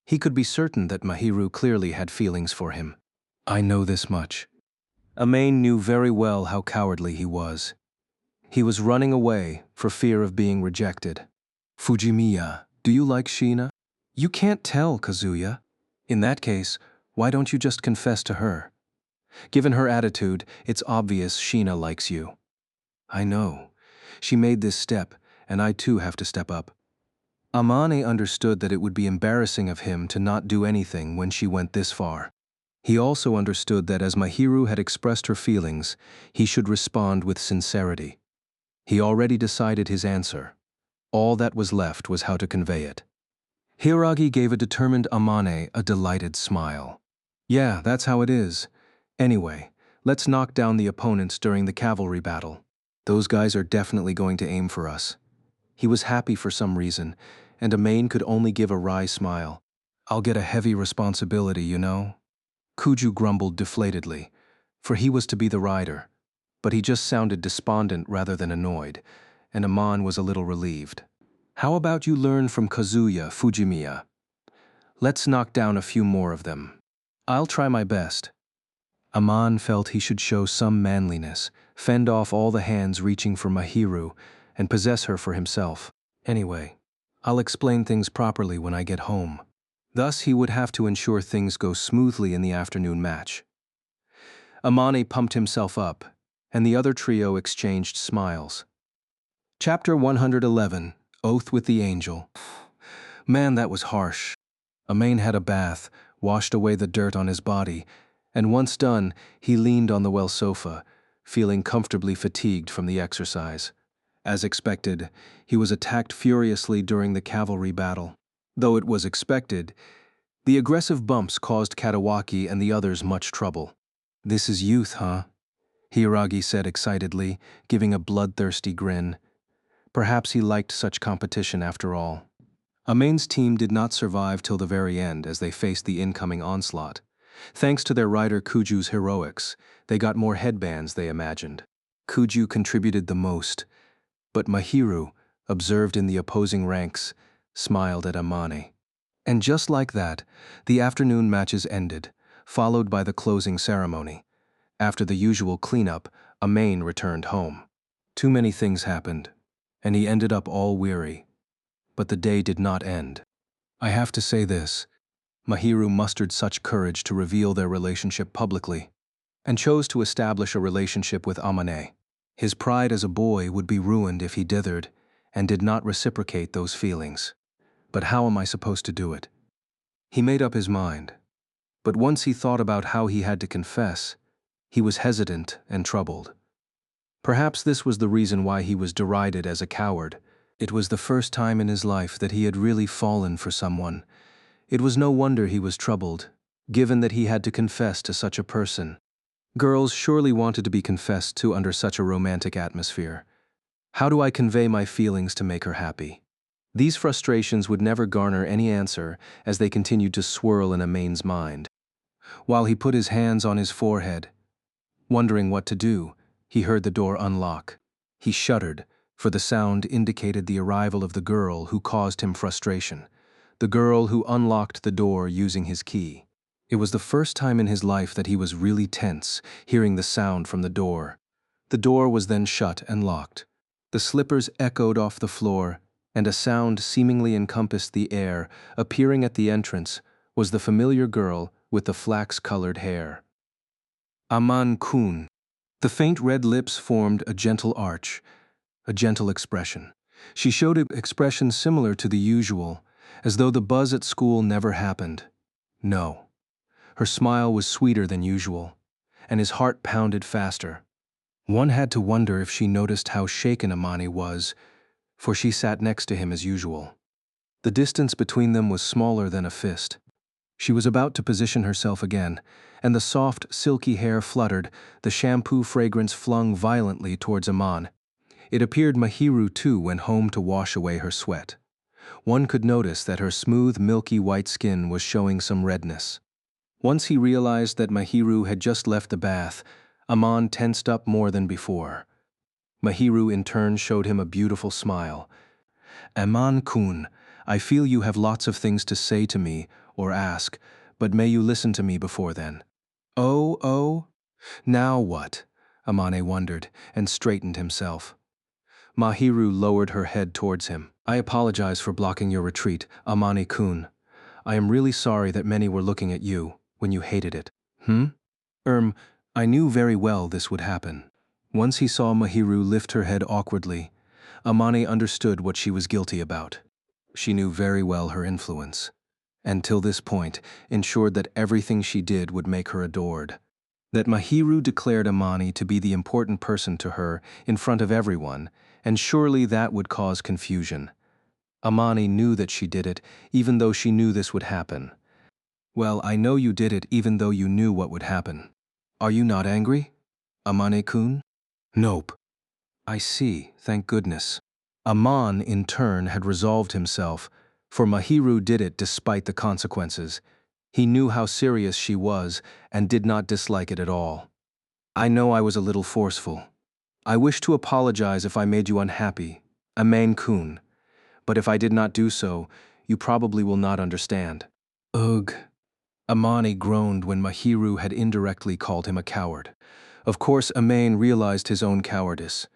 He could be certain that Mahiru clearly had feelings for him. I know this much. Amain knew very well how cowardly he was. He was running away for fear of being rejected. Fujimiya, do you like Shina? You can't tell, Kazuya. In that case, why don't you just confess to her? Given her attitude, it's obvious Shina likes you. I know. She made this step, and I too have to step up. Amane understood that it would be embarrassing of him to not do anything when she went this far. He also understood that as Mahiru had expressed her feelings, he should respond with sincerity. He already decided his answer. All that was left was how to convey it. Hiragi gave a determined Amane a delighted smile. Yeah, that's how it is. Anyway, let's knock down the opponents during the cavalry battle. Those guys are definitely going to aim for us. He was happy for some reason, and Amain could only give a wry smile. I'll get a heavy responsibility, you know? Kuju grumbled deflatedly, for he was to be the rider, but he just sounded despondent rather than annoyed, and Amon was a little relieved. How about you learn from Kazuya, Fujimiya? Let's knock down a few more of them. I'll try my best. Amon felt he should show some manliness, fend off all the hands reaching for Mahiru, and possess her for himself. Anyway, I'll explain things properly when I get home. Thus, he would have to ensure things go smoothly in the afternoon match. Amane pumped himself up, and the other trio exchanged smiles. Chapter 111, Oath with the Angel. Man, that was harsh. Amain had a bath, washed away the dirt on his body, and once done, he leaned on the well sofa, feeling comfortably fatigued from the exercise. As expected, he was attacked furiously during the cavalry battle. Though it was expected, the aggressive bumps caused Katawaki and the others much trouble. This is youth, huh? Hiragi said excitedly, giving a bloodthirsty grin. Perhaps he liked such competition after all. Amain's team did not survive till the very end as they faced the incoming onslaught. Thanks to their rider Kuju's heroics, they got more headbands they imagined. Kuju contributed the most, but Mahiru, observed in the opposing ranks, smiled at Amane. And just like that, the afternoon matches ended, followed by the closing ceremony. After the usual cleanup, Amain returned home. Too many things happened, and he ended up all weary. But the day did not end. I have to say this, Mahiru mustered such courage to reveal their relationship publicly, and chose to establish a relationship with Amane. His pride as a boy would be ruined if he dithered and did not reciprocate those feelings. But how am I supposed to do it? He made up his mind. But once he thought about how he had to confess, he was hesitant and troubled. Perhaps this was the reason why he was derided as a coward. It was the first time in his life that he had really fallen for someone. It was no wonder he was troubled, given that he had to confess to such a person. Girls surely wanted to be confessed to under such a romantic atmosphere. How do I convey my feelings to make her happy? These frustrations would never garner any answer as they continued to swirl in Amain's mind. While he put his hands on his forehead, wondering what to do, he heard the door unlock. He shuddered, for the sound indicated the arrival of the girl who caused him frustration, the girl who unlocked the door using his key. It was the first time in his life that he was really tense, hearing the sound from the door. The door was then shut and locked. The slippers echoed off the floor, and a sound seemingly encompassed the air. Appearing at the entrance was the familiar girl with the flax-colored hair. Aman-kun. The faint red lips formed a gentle arch, a gentle expression. She showed an expression similar to the usual, as though the buzz at school never happened. No. Her smile was sweeter than usual, and his heart pounded faster. One had to wonder if she noticed how shaken Amane was, for she sat next to him as usual. The distance between them was smaller than a fist. She was about to position herself again, and the soft, silky hair fluttered, the shampoo fragrance flung violently towards Aman. It appeared Mahiru too went home to wash away her sweat. One could notice that her smooth, milky white skin was showing some redness. Once he realized that Mahiru had just left the bath, Aman tensed up more than before. Mahiru in turn showed him a beautiful smile. Aman-kun, I feel you have lots of things to say to me or ask, but may you listen to me before then. Oh, now what? Amane wondered and straightened himself. Mahiru lowered her head towards him. I apologize for blocking your retreat, Amane-kun. I am really sorry that many were looking at you when you hated it. I knew very well this would happen. Once he saw Mahiru lift her head awkwardly, Amane understood what she was guilty about. She knew very well her influence, and till this point ensured that everything she did would make her adored. That Mahiru declared Amane to be the important person to her in front of everyone, and surely that would cause confusion. Amane knew that she did it, even though she knew this would happen. Well, I know you did it even though you knew what would happen. Are you not angry, Amane-kun? Nope. I see, thank goodness. Aman, in turn, had resolved himself, for Mahiru did it despite the consequences. He knew how serious she was and did not dislike it at all. I know I was a little forceful. I wish to apologize if I made you unhappy, Amane-kun, but if I did not do so, you probably will not understand. Ugh. Amane groaned when Mahiru had indirectly called him a coward. Of course, Amane realized his own cowardice,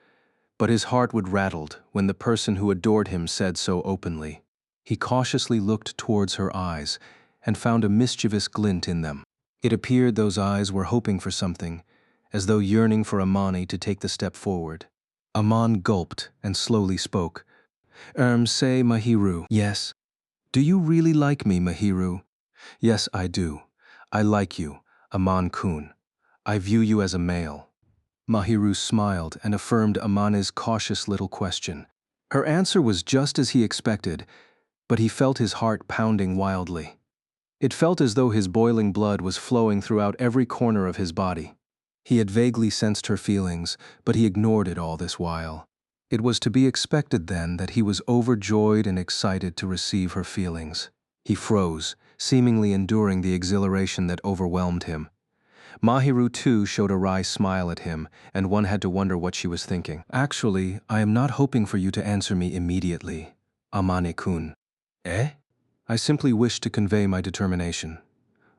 but his heart would rattled when the person who adored him said so openly. He cautiously looked towards her eyes and found a mischievous glint in them. It appeared those eyes were hoping for something, as though yearning for Amane to take the step forward. Aman gulped and slowly spoke. Say, Mahiru. Yes. Do you really like me, Mahiru? Yes, I do. I like you, Aman-kun. I view you as a male. Mahiru smiled and affirmed Amane's cautious little question. Her answer was just as he expected, but he felt his heart pounding wildly. It felt as though his boiling blood was flowing throughout every corner of his body. He had vaguely sensed her feelings, but he ignored it all this while. It was to be expected then that he was overjoyed and excited to receive her feelings. He froze, seemingly enduring the exhilaration that overwhelmed him. Mahiru too showed a wry smile at him, and one had to wonder what she was thinking. Actually, I am not hoping for you to answer me immediately, Amane-kun. Eh? I simply wish to convey my determination.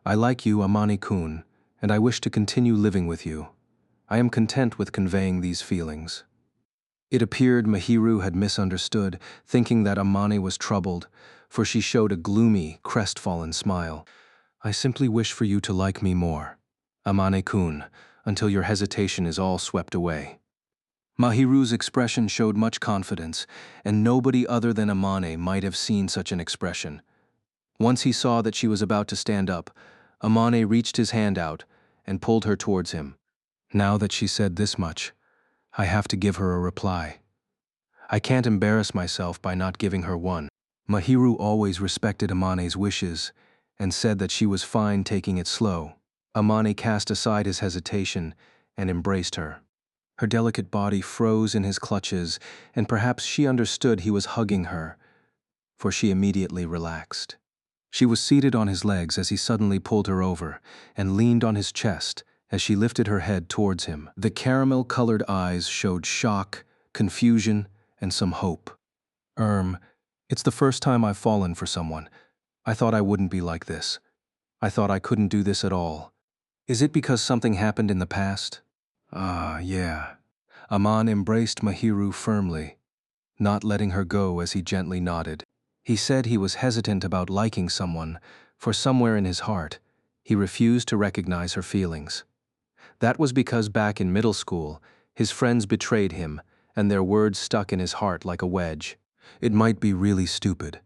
I like you, Amane-kun, and I wish to continue living with you. I am content with conveying these feelings. It appeared Mahiru had misunderstood, thinking that Amane was troubled, for she showed a gloomy, crestfallen smile. I simply wish for you to like me more, Amane-kun, until your hesitation is all swept away. Mahiru's expression showed much confidence, and nobody other than Amane might have seen such an expression. Once he saw that she was about to stand up, Amane reached his hand out and pulled her towards him. Now that she said this much, I have to give her a reply. I can't embarrass myself by not giving her one. Mahiru always respected Amane's wishes and said that she was fine taking it slow. Amane cast aside his hesitation and embraced her. Her delicate body froze in his clutches, and perhaps she understood he was hugging her, for she immediately relaxed. She was seated on his legs as he suddenly pulled her over and leaned on his chest as she lifted her head towards him. The caramel-colored eyes showed shock, confusion, and some hope. It's the first time I've fallen for someone. I thought I wouldn't be like this. I thought I couldn't do this at all. Is it because something happened in the past? Yeah. Aman embraced Mahiru firmly, not letting her go as he gently nodded. He said he was hesitant about liking someone, for somewhere in his heart, he refused to recognize her feelings. That was because back in middle school, his friends betrayed him, and their words stuck in his heart like a wedge. It might be really stupid,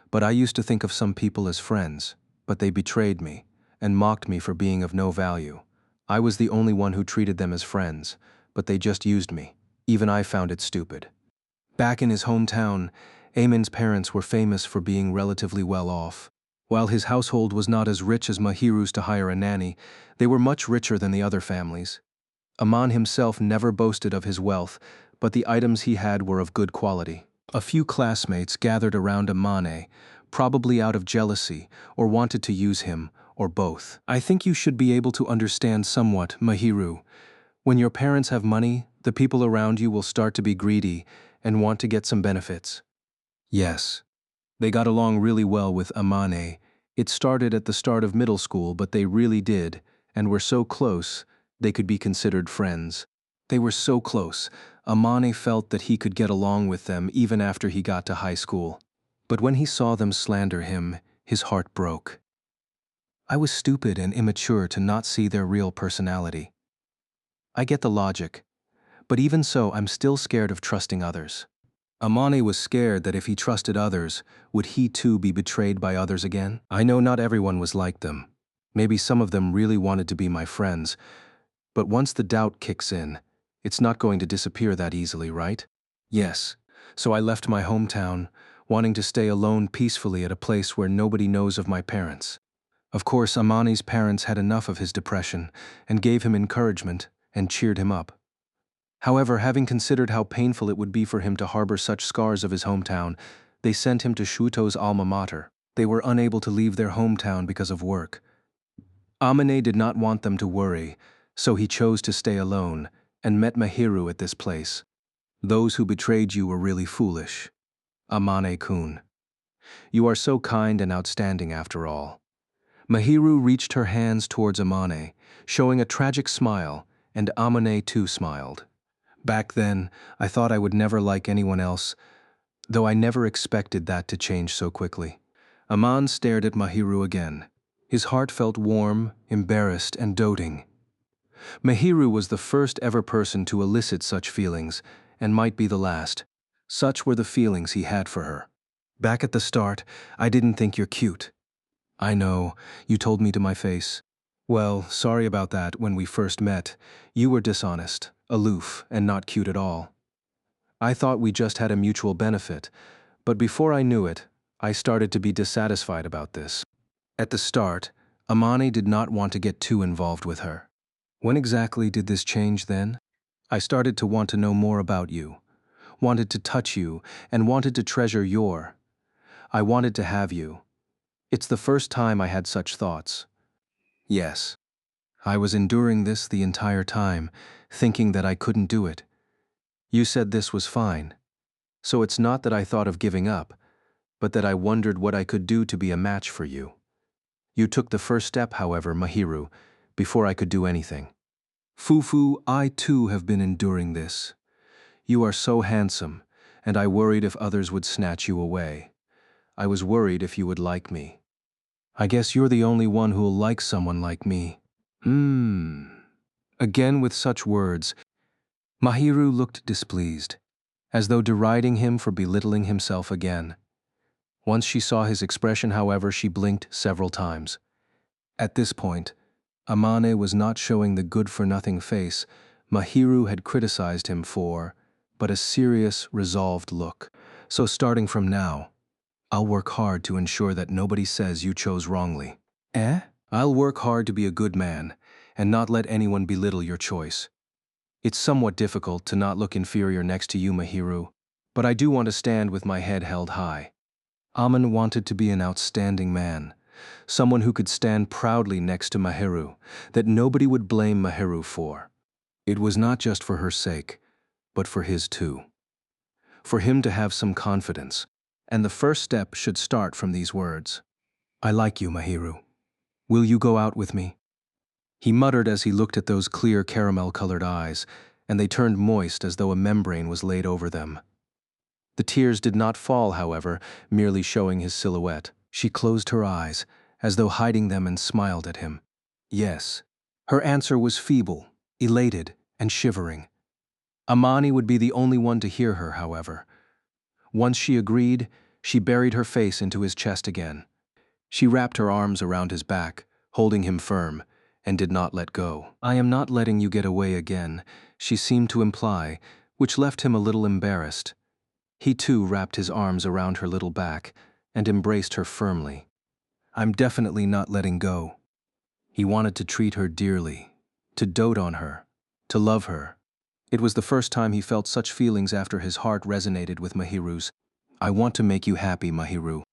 but I used to think of some people as friends, but they betrayed me and mocked me for being of no value. I was the only one who treated them as friends, but they just used me. Even I found it stupid. Back in his hometown, Eamon's parents were famous for being relatively well off. While his household was not as rich as Mahiru's to hire a nanny, they were much richer than the other families. Aman himself never boasted of his wealth, but the items he had were of good quality. A few classmates gathered around Amane, probably out of jealousy or wanted to use him, or both. I think you should be able to understand somewhat, Mahiru. When your parents have money, The people around you will start to be greedy and want to get some benefits. Yes. They got along really well with Amane. It started at the start of middle school, but they really did, and were so close, they could be considered friends. They were so close. Amane felt that he could get along with them even after he got to high school. But when he saw them slander him, his heart broke. I was stupid and immature to not see their real personality. I get the logic, but even so, I'm still scared of trusting others. Amane was scared that if he trusted others, would he too be betrayed by others again? I know not everyone was like them. Maybe some of them really wanted to be my friends, but once the doubt kicks in, it's not going to disappear that easily, right? Yes. So I left my hometown, wanting to stay alone peacefully at a place where nobody knows of my parents. Of course, Amane's parents had enough of his depression and gave him encouragement and cheered him up. However, having considered how painful it would be for him to harbor such scars of his hometown, they sent him to Shuto's alma mater. They were unable to leave their hometown because of work. Amane did not want them to worry, so he chose to stay alone and met Mahiru at this place. Those who betrayed you were really foolish. Amane-kun. You are so kind and outstanding after all. Mahiru reached her hands towards Amane, showing a tragic smile, and Amane too smiled. Back then, I thought I would never like anyone else, though I never expected that to change so quickly. Aman stared at Mahiru again. His heart felt warm, embarrassed, and doting. Mahiru was the first ever person to elicit such feelings, and might be the last. Such were the feelings he had for her. Back at the start, I didn't think you're cute. I know, you told me to my face. Well, sorry about that. When we first met, you were dishonest, aloof, and not cute at all. I thought we just had a mutual benefit, but before I knew it, I started to be dissatisfied about this. At the start, Amane did not want to get too involved with her. When exactly did this change then? I started to want to know more about you, wanted to touch you, and wanted to treasure your. I wanted to have you. It's the first time I had such thoughts. Yes. I was enduring this the entire time, thinking that I couldn't do it. You said this was fine. So it's not that I thought of giving up, but that I wondered what I could do to be a match for you. You took the first step, however, Mahiru, before I could do anything. Fufu, I too have been enduring this. You are so handsome, and I worried if others would snatch you away. I was worried if you would like me. I guess you're the only one who'll like someone like me. Again with such words, Mahiru looked displeased, as though deriding him for belittling himself again. Once she saw his expression, however, she blinked several times. At this point, Amane was not showing the good-for-nothing face Mahiru had criticized him for, but a serious, resolved look. So starting from now, I'll work hard to ensure that nobody says you chose wrongly. Eh? I'll work hard to be a good man, and not let anyone belittle your choice. It's somewhat difficult to not look inferior next to you, Mahiru, but I do want to stand with my head held high. Aman wanted to be an outstanding man, someone who could stand proudly next to Mahiru, that nobody would blame Mahiru for. It was not just for her sake, but for his too. For him to have some confidence, and the first step should start from these words. I like you, Mahiru. Will you go out with me? He muttered as he looked at those clear caramel-colored eyes, and they turned moist as though a membrane was laid over them. The tears did not fall, however, merely showing his silhouette. She closed her eyes, as though hiding them, and smiled at him. Yes. Her answer was feeble, elated, and shivering. Amani would be the only one to hear her, however. Once she agreed, she buried her face into his chest again. She wrapped her arms around his back, holding him firm, and did not let go. I am not letting you get away again, she seemed to imply, which left him a little embarrassed. He too wrapped his arms around her little back and embraced her firmly. I'm definitely not letting go. He wanted to treat her dearly, to dote on her, to love her. It was the first time he felt such feelings after his heart resonated with Mahiru's. I want to make you happy, Mahiru.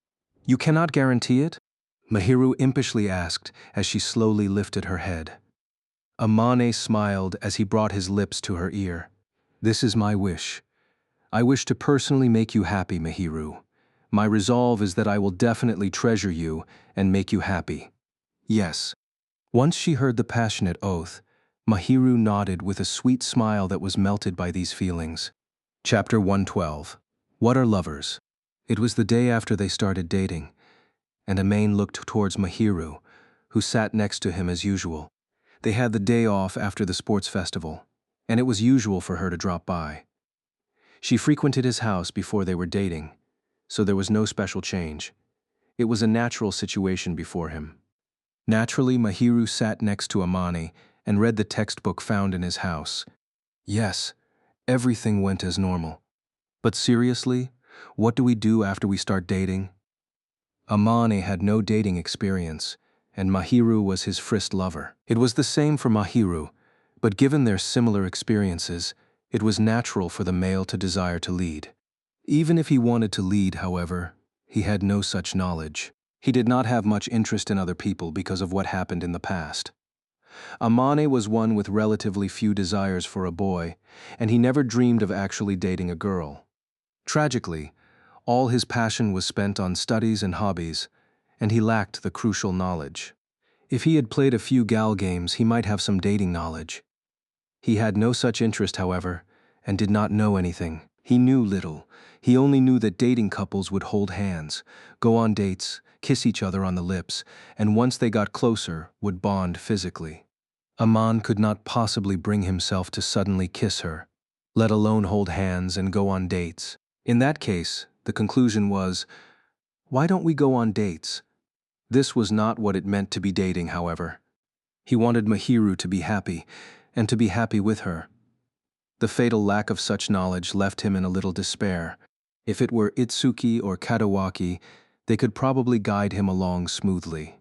You cannot guarantee it? Mahiru impishly asked as she slowly lifted her head. Amane smiled as he brought his lips to her ear. This is my wish. I wish to personally make you happy, Mahiru. My resolve is that I will definitely treasure you and make you happy. Yes. Once she heard the passionate oath, Mahiru nodded with a sweet smile that was melted by these feelings. Chapter 112. What are lovers? It was the day after they started dating, and Amain looked towards Mahiru, who sat next to him as usual. They had the day off after the sports festival, and it was usual for her to drop by. She frequented his house before they were dating, so there was no special change. It was a natural situation before him. Naturally, Mahiru sat next to Amani and read the textbook found in his house. Yes, everything went as normal. But seriously, what do we do after we start dating? Amani had no dating experience, and Mahiru was his first lover. It was the same for Mahiru, but given their similar experiences, it was natural for the male to desire to lead. Even if he wanted to lead, however, he had no such knowledge. He did not have much interest in other people because of what happened in the past. Amane was one with relatively few desires for a boy, and he never dreamed of actually dating a girl. Tragically, all his passion was spent on studies and hobbies, and he lacked the crucial knowledge. If he had played a few gal games, he might have some dating knowledge. He had no such interest, however, and did not know anything. He knew little. He only knew that dating couples would hold hands, go on dates, kiss each other on the lips, and once they got closer, would bond physically. Aman could not possibly bring himself to suddenly kiss her, let alone hold hands and go on dates. In that case, the conclusion was, why don't we go on dates? This was not what it meant to be dating, however. He wanted Mahiru to be happy, and to be happy with her. The fatal lack of such knowledge left him in a little despair. If it were Itsuki or Kadawaki, they could probably guide him along smoothly.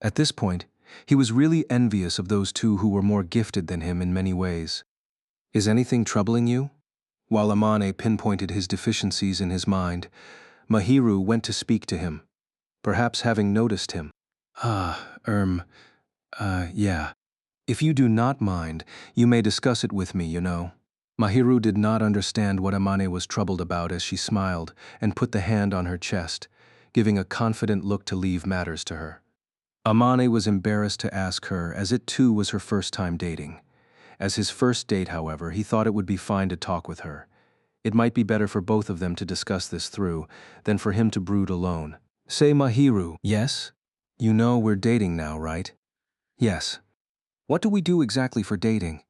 At this point, he was really envious of those two who were more gifted than him in many ways. Is anything troubling you? While Amane pinpointed his deficiencies in his mind, Mahiru went to speak to him, perhaps having noticed him. Yeah. If you do not mind, you may discuss it with me, you know. Mahiru did not understand what Amane was troubled about as she smiled and put the hand on her chest, giving a confident look to leave matters to her. Amane was embarrassed to ask her, as it too was her first time dating. As his first date, however, he thought it would be fine to talk with her. It might be better for both of them to discuss this through than for him to brood alone. Say, Mahiru. Yes? You know we're dating now, right? Yes. What do we do exactly for dating?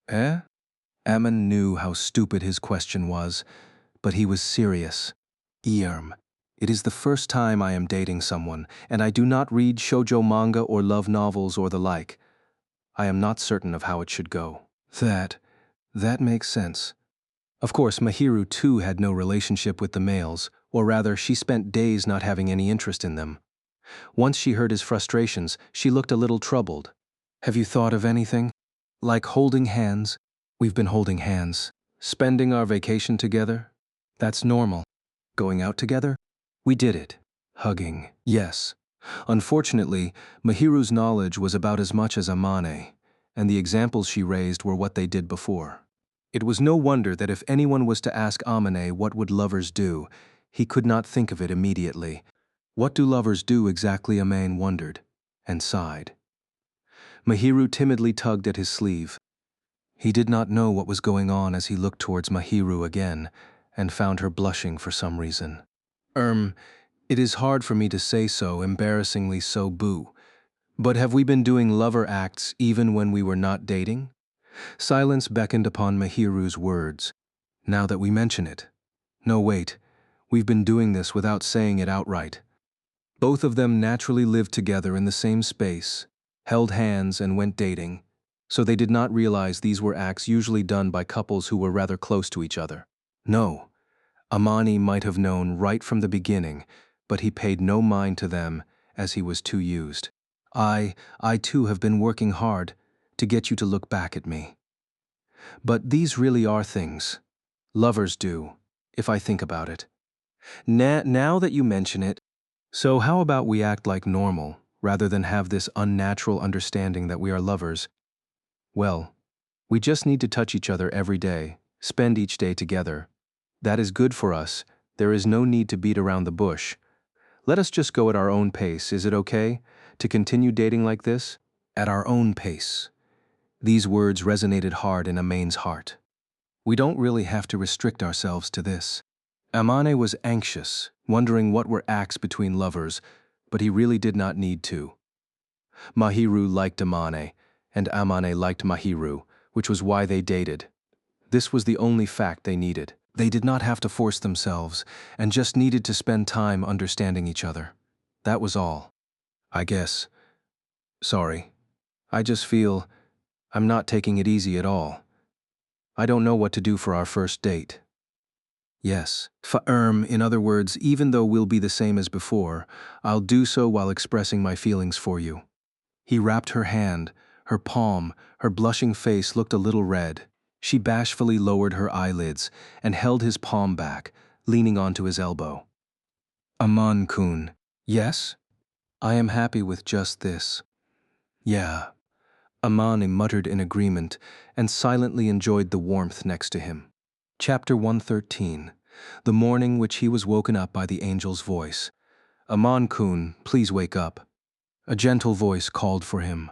Eh? Ammon knew how stupid his question was, but he was serious. It is the first time I am dating someone, and I do not read shoujo manga or love novels or the like. I am not certain of how it should go. That makes sense. Of course, Mahiru too had no relationship with the males, or rather, she spent days not having any interest in them. Once she heard his frustrations, she looked a little troubled. Have you thought of anything? Like holding hands? We've been holding hands. Spending our vacation together? That's normal. Going out together? We did it. Hugging. Yes. Unfortunately, Mahiru's knowledge was about as much as Amane, and the examples she raised were what they did before. It was no wonder that if anyone was to ask Amane what would lovers do, he could not think of it immediately. What do lovers do exactly, Amane wondered, and sighed. Mahiru timidly tugged at his sleeve. He did not know what was going on as he looked towards Mahiru again, and found her blushing for some reason. It is hard for me to say so, embarrassingly so, boo. But have we been doing lover acts even when we were not dating? Silence beckoned upon Mahiru's words. Now that we mention it. No, wait. We've been doing this without saying it outright. Both of them naturally lived together in the same space, held hands and went dating, so they did not realize these were acts usually done by couples who were rather close to each other. No. Amani might have known right from the beginning, but he paid no mind to them as he was too used. I too have been working hard to get you to look back at me. But these really are things lovers do, if I think about it. Now that you mention it, so how about we act like normal, rather than have this unnatural understanding that we are lovers? Well, we just need to touch each other every day, Spend each day together. That is good for us. There is no need to beat around the bush. Let us just go at our own pace, is it okay? To continue dating like this? At our own pace. These words resonated hard in Amane's heart. We don't really have to restrict ourselves to this. Amane was anxious, wondering what were acts between lovers, but he really did not need to. Mahiru liked Amane, and Amane liked Mahiru, which was why they dated. This was the only fact they needed. They did not have to force themselves, and just needed to spend time understanding each other. That was all. I guess. Sorry. I just feel I'm not taking it easy at all. I don't know what to do for our first date. Yes. In other words, even though we'll be the same as before, I'll do so while expressing my feelings for you. He wrapped her hand, her palm, her blushing face looked a little red. She bashfully lowered her eyelids and held his palm back, leaning onto his elbow. Aman-kun. Yes? I am happy with just this. Yeah. Amane muttered in agreement and silently enjoyed the warmth next to him. Chapter 113. The morning which he was woken up by the angel's voice. Aman-kun, please wake up. A gentle voice called for him.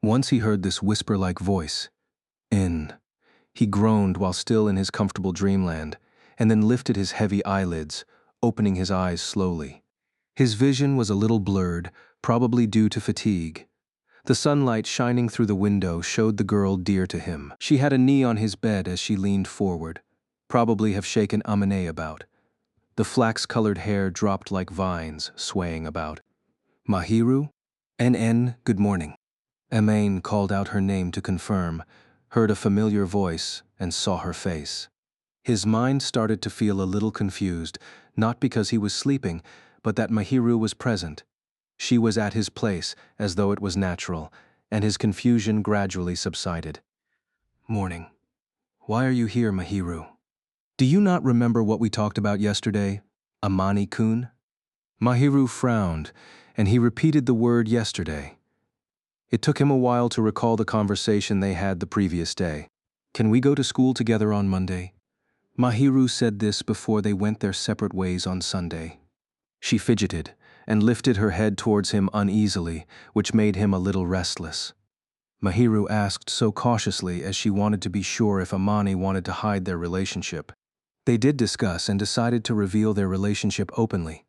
Once he heard this whisper-like voice. He groaned while still in his comfortable dreamland, and then lifted his heavy eyelids, opening his eyes slowly. His vision was a little blurred, probably due to fatigue. The sunlight shining through the window showed the girl dear to him. She had a knee on his bed as she leaned forward, probably have shaken Amane about. The flax-colored hair dropped like vines, swaying about. Mahiru? Good morning. Amane called out her name to confirm, heard a familiar voice, and saw her face. His mind started to feel a little confused, not because he was sleeping, but that Mahiru was present. She was at his place, as though it was natural, and his confusion gradually subsided. Morning. Why are you here, Mahiru? Do you not remember what we talked about yesterday, Amani-kun? Mahiru frowned, and he repeated the word yesterday. It took him a while to recall the conversation they had the previous day. Can we go to school together on Monday? Mahiru said this before they went their separate ways on Sunday. She fidgeted and lifted her head towards him uneasily, which made him a little restless. Mahiru asked so cautiously as she wanted to be sure if Amani wanted to hide their relationship. They did discuss and decided to reveal their relationship openly.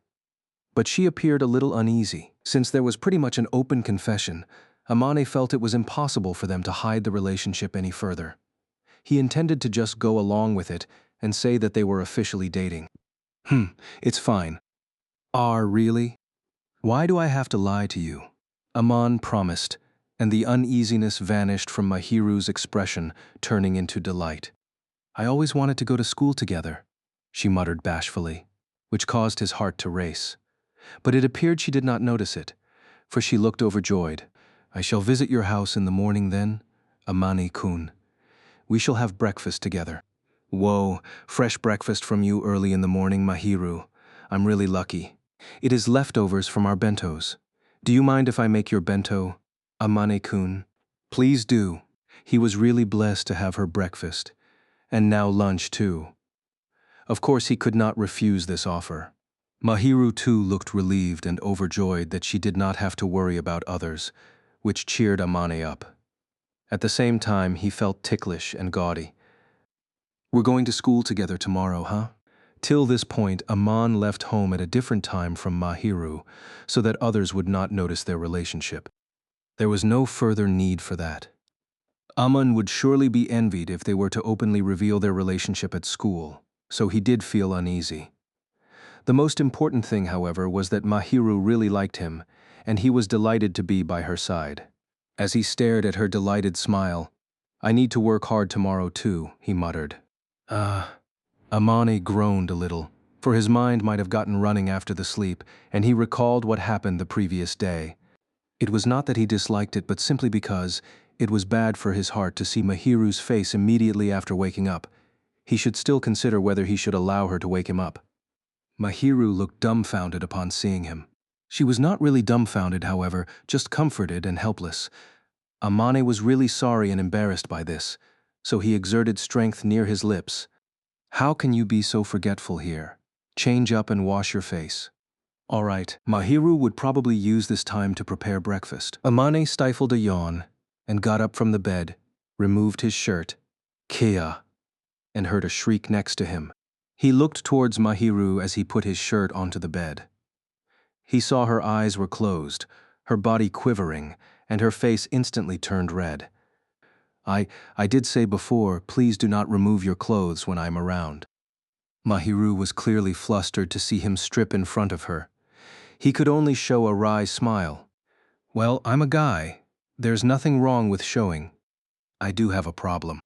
But she appeared a little uneasy. Since there was pretty much an open confession, Amani felt it was impossible for them to hide the relationship any further. He intended to just go along with it and say that they were officially dating. It's fine. Really? Why do I have to lie to you? Aman promised, and the uneasiness vanished from Mahiru's expression, turning into delight. I always wanted to go to school together, she muttered bashfully, which caused his heart to race. But it appeared she did not notice it, for she looked overjoyed. I shall visit your house in the morning then, Amani-kun. We shall have breakfast together. Whoa, fresh breakfast from you early in the morning, Mahiru. I'm really lucky. It is leftovers from our bentos. Do you mind if I make your bento, Amane-kun? Please do. He was really blessed to have her breakfast. And now lunch, too. Of course, he could not refuse this offer. Mahiru, too, looked relieved and overjoyed that she did not have to worry about others, which cheered Amane up. At the same time, he felt ticklish and gaudy. We're going to school together tomorrow, huh? Till this point, Aman left home at a different time from Mahiru, so that others would not notice their relationship. There was no further need for that. Aman would surely be envied if they were to openly reveal their relationship at school, so he did feel uneasy. The most important thing, however, was that Mahiru really liked him, and he was delighted to be by her side. As he stared at her delighted smile, I need to work hard tomorrow too, he muttered. Amani groaned a little, for his mind might have gotten running after the sleep, and he recalled what happened the previous day. It was not that he disliked it, but simply because it was bad for his heart to see Mahiru's face immediately after waking up. He should still consider whether he should allow her to wake him up. Mahiru looked dumbfounded upon seeing him. She was not really dumbfounded, however, just comforted and helpless. Amane was really sorry and embarrassed by this, so he exerted strength near his lips. How can you be so forgetful here? Change up and wash your face. All right, Mahiru would probably use this time to prepare breakfast. Amane stifled a yawn and got up from the bed, removed his shirt, Kia, and heard a shriek next to him. He looked towards Mahiru as he put his shirt onto the bed. He saw her eyes were closed, her body quivering, and her face instantly turned red. I did say before, please do not remove your clothes when I'm around. Mahiru was clearly flustered to see him strip in front of her. He could only show a wry smile. Well, I'm a guy. There's nothing wrong with showing. I do have a problem.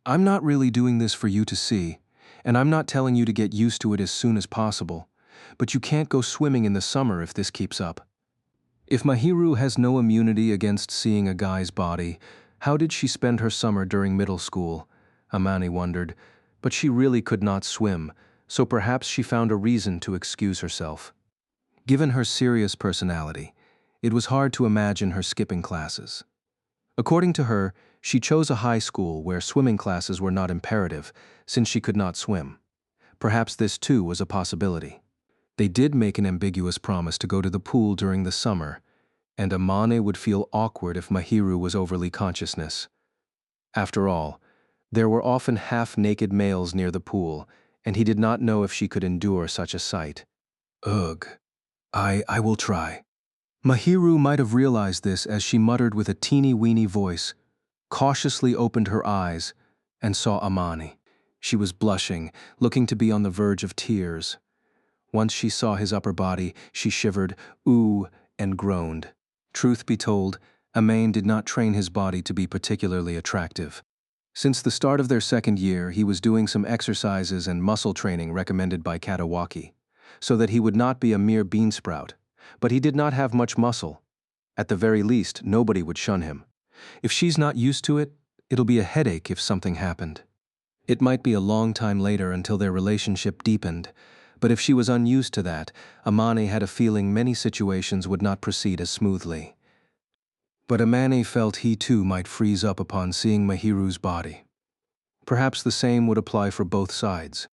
I'm not really doing this for you to see, and I'm not telling you to get used to it as soon as possible, but you can't go swimming in the summer if this keeps up. If Mahiru has no immunity against seeing a guy's body, how did she spend her summer during middle school? Amani wondered, but she really could not swim, so perhaps she found a reason to excuse herself. Given her serious personality, it was hard to imagine her skipping classes. According to her, she chose a high school where swimming classes were not imperative, since she could not swim. Perhaps this too was a possibility. They did make an ambiguous promise to go to the pool during the summer, and Amane would feel awkward if Mahiru was overly conscious. After all, there were often half-naked males near the pool, and he did not know if she could endure such a sight. Ugh. I will try. Mahiru might have realized this as she muttered with a teeny-weeny voice, cautiously opened her eyes, and saw Amani. She was blushing, looking to be on the verge of tears. Once she saw his upper body, she shivered, ooh, and groaned. Truth be told, Amane did not train his body to be particularly attractive. Since the start of their second year, he was doing some exercises and muscle training recommended by Katawaki, so that he would not be a mere beansprout. But he did not have much muscle. At the very least, nobody would shun him. If she's not used to it, it'll be a headache if something happened. It might be a long time later until their relationship deepened, but if she was unused to that, Amane had a feeling many situations would not proceed as smoothly. But Amane felt he too might freeze up upon seeing Mahiru's body. Perhaps the same would apply for both sides.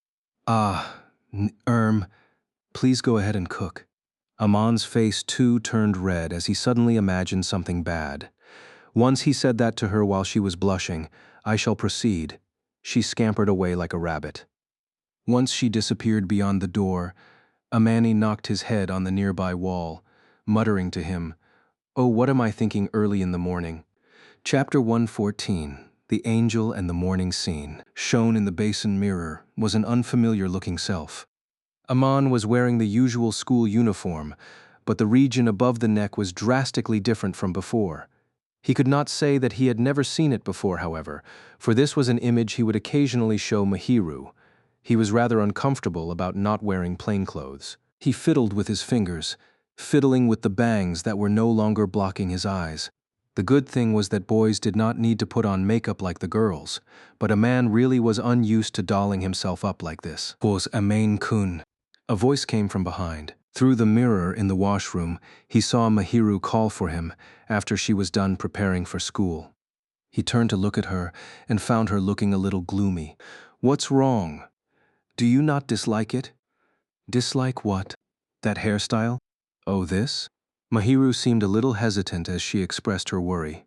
Please go ahead and cook. Aman's face too turned red as he suddenly imagined something bad. Once he said that to her while she was blushing, I shall proceed. She scampered away like a rabbit. Once she disappeared beyond the door, Amani knocked his head on the nearby wall, muttering to him, Oh, what am I thinking early in the morning? Chapter 114, The Angel and the Morning Scene. Shown in the basin mirror was an unfamiliar-looking self. Aman was wearing the usual school uniform, but the region above the neck was drastically different from before. He could not say that he had never seen it before, however, for this was an image he would occasionally show Mahiru. He was rather uncomfortable about not wearing plain clothes. He fiddled with his fingers, fiddling with the bangs that were no longer blocking his eyes. The good thing was that boys did not need to put on makeup like the girls, but a man really was unused to dolling himself up like this. Was Amain-kun. A voice came from behind. Through the mirror in the washroom, he saw Mahiru call for him after she was done preparing for school. He turned to look at her and found her looking a little gloomy. What's wrong? Do you not dislike it? Dislike what? That hairstyle? Oh, this? Mahiru seemed a little hesitant as she expressed her worry.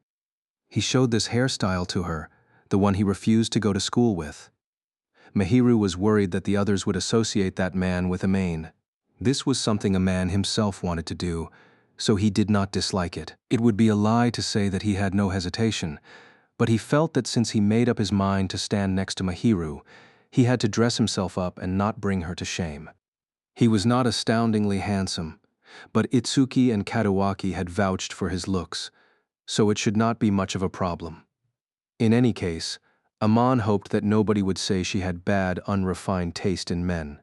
He showed this hairstyle to her, the one he refused to go to school with. Mahiru was worried that the others would associate that man with Amain. This was something a man himself wanted to do, so he did not dislike it. It would be a lie to say that he had no hesitation, but he felt that since he made up his mind to stand next to Mahiru, he had to dress himself up and not bring her to shame. He was not astoundingly handsome, but Itsuki and Katawaki had vouched for his looks, so it should not be much of a problem. In any case, Aman hoped that nobody would say she had bad, unrefined taste in men.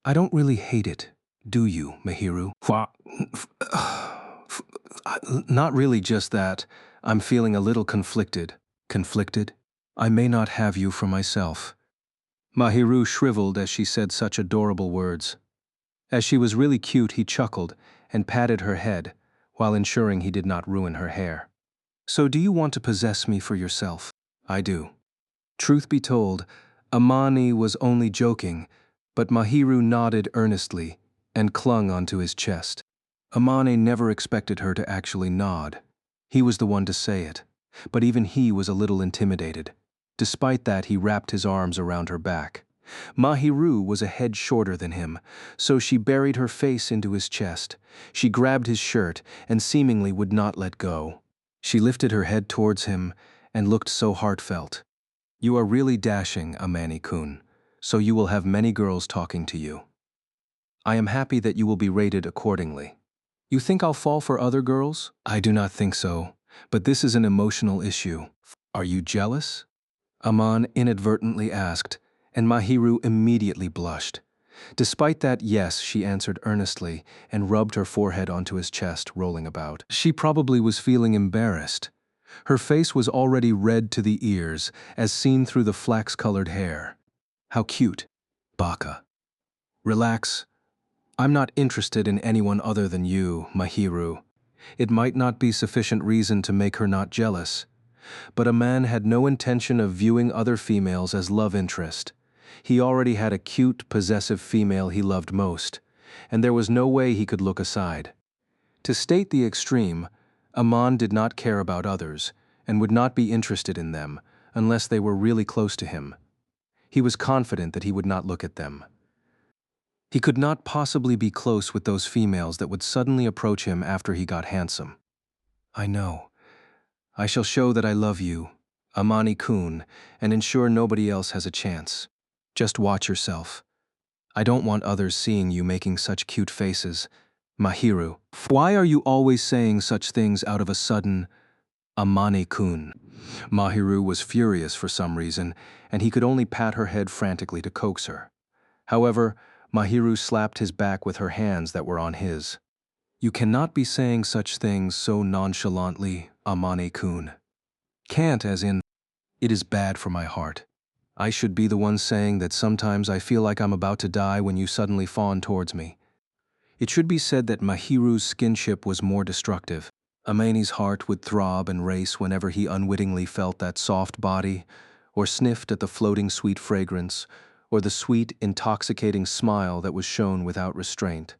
I don't really hate it, do you, Mahiru? Not really just that. I'm feeling a little conflicted. Conflicted? I may not have you for myself. Mahiru shriveled as she said such adorable words. As she was really cute, he chuckled and patted her head, while ensuring he did not ruin her hair. So do you want to possess me for yourself? I do. Truth be told, Amani was only joking, but Mahiru nodded earnestly and clung onto his chest. Amani never expected her to actually nod. He was the one to say it, but even he was a little intimidated. Despite that, he wrapped his arms around her back. Mahiru was a head shorter than him, so she buried her face into his chest. She grabbed his shirt and seemingly would not let go. She lifted her head towards him and looked so heartfelt. You are really dashing, Amani-kun, so you will have many girls talking to you. I am happy that you will be rated accordingly. You think I'll fall for other girls? I do not think so, but this is an emotional issue. Are you jealous? Aman inadvertently asked, and Mahiru immediately blushed. Despite that, yes, she answered earnestly and rubbed her forehead onto his chest, rolling about. She probably was feeling embarrassed. Her face was already red to the ears, as seen through the flax-colored hair. How cute. Baka. Relax. I'm not interested in anyone other than you, Mahiru. It might not be sufficient reason to make her not jealous, but a man had no intention of viewing other females as love interest. He already had a cute, possessive female he loved most, and there was no way he could look aside. To state the extreme, Aman did not care about others and would not be interested in them unless they were really close to him. He was confident that he would not look at them. He could not possibly be close with those females that would suddenly approach him after he got handsome. I know. I shall show that I love you, Amani-kun, and ensure nobody else has a chance. Just watch yourself. I don't want others seeing you making such cute faces. Mahiru, why are you always saying such things out of a sudden, Amani-kun? Mahiru was furious for some reason, and he could only pat her head frantically to coax her. However, Mahiru slapped his back with her hands that were on his. You cannot be saying such things so nonchalantly, Amani-kun. Can't as in, it is bad for my heart. I should be the one saying that sometimes I feel like I'm about to die when you suddenly fawn towards me. It should be said that Mahiru's skinship was more destructive. Amani's heart would throb and race whenever he unwittingly felt that soft body, or sniffed at the floating sweet fragrance, or the sweet, intoxicating smile that was shown without restraint.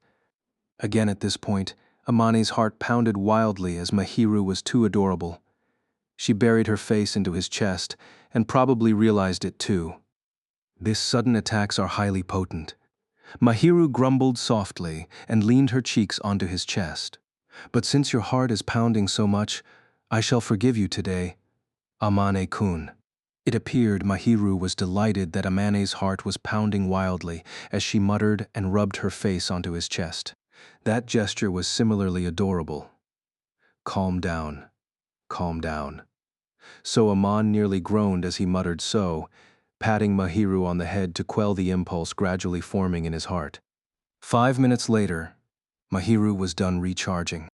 Again at this point, Amani's heart pounded wildly as Mahiru was too adorable. She buried her face into his chest and probably realized it too. These sudden attacks are highly potent. Mahiru grumbled softly and leaned her cheeks onto his chest. But since your heart is pounding so much, I shall forgive you today, Amane-kun. It appeared Mahiru was delighted that Amane's heart was pounding wildly as she muttered and rubbed her face onto his chest. That gesture was similarly adorable. Calm down. Calm down. So Aman nearly groaned as he muttered so, patting Mahiru on the head to quell the impulse gradually forming in his heart. 5 minutes later, Mahiru was done recharging.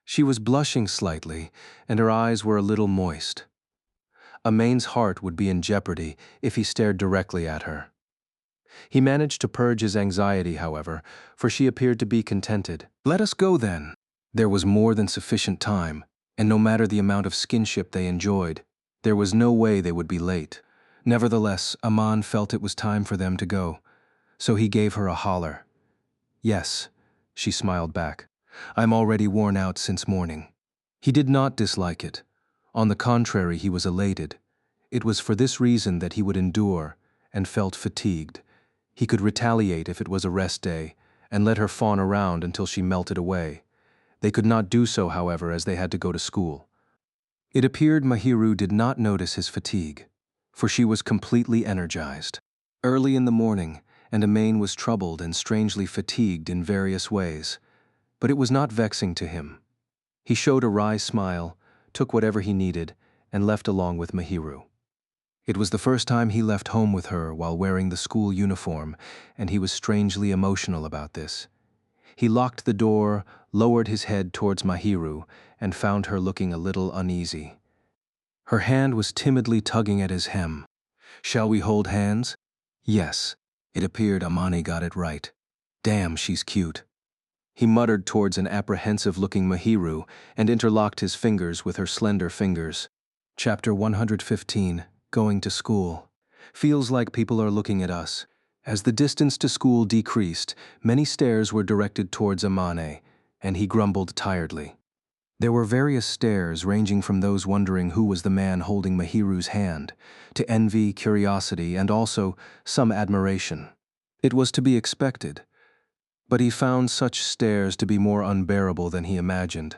She was blushing slightly, and her eyes were a little moist. Amane's heart would be in jeopardy if he stared directly at her. He managed to purge his anxiety, however, for she appeared to be contented. Let us go then. There was more than sufficient time, and no matter the amount of skinship they enjoyed, there was no way they would be late. Nevertheless, Aman felt it was time for them to go, so he gave her a holler. Yes, she smiled back. I'm already worn out since morning. He did not dislike it. On the contrary, he was elated. It was for this reason that he would endure and felt fatigued. He could retaliate if it was a rest day and let her fawn around until she melted away. They could not do so, however, as they had to go to school. It appeared Mahiru did not notice his fatigue, for she was completely energized. Early in the morning, and Amane was troubled and strangely fatigued in various ways, but it was not vexing to him. He showed a wry smile, took whatever he needed, and left along with Mahiru. It was the first time he left home with her while wearing the school uniform, and he was strangely emotional about this. He locked the door, lowered his head towards Mahiru, and found her looking a little uneasy. Her hand was timidly tugging at his hem. Shall we hold hands? Yes. It appeared Amani got it right. Damn, she's cute. He muttered towards an apprehensive-looking Mahiru and interlocked his fingers with her slender fingers. Chapter 115, Going to School. Feels like people are looking at us. As the distance to school decreased, many stares were directed towards Amane, and he grumbled tiredly. There were various stares ranging from those wondering who was the man holding Mahiru's hand, to envy, curiosity, and also some admiration. It was to be expected, but he found such stares to be more unbearable than he imagined.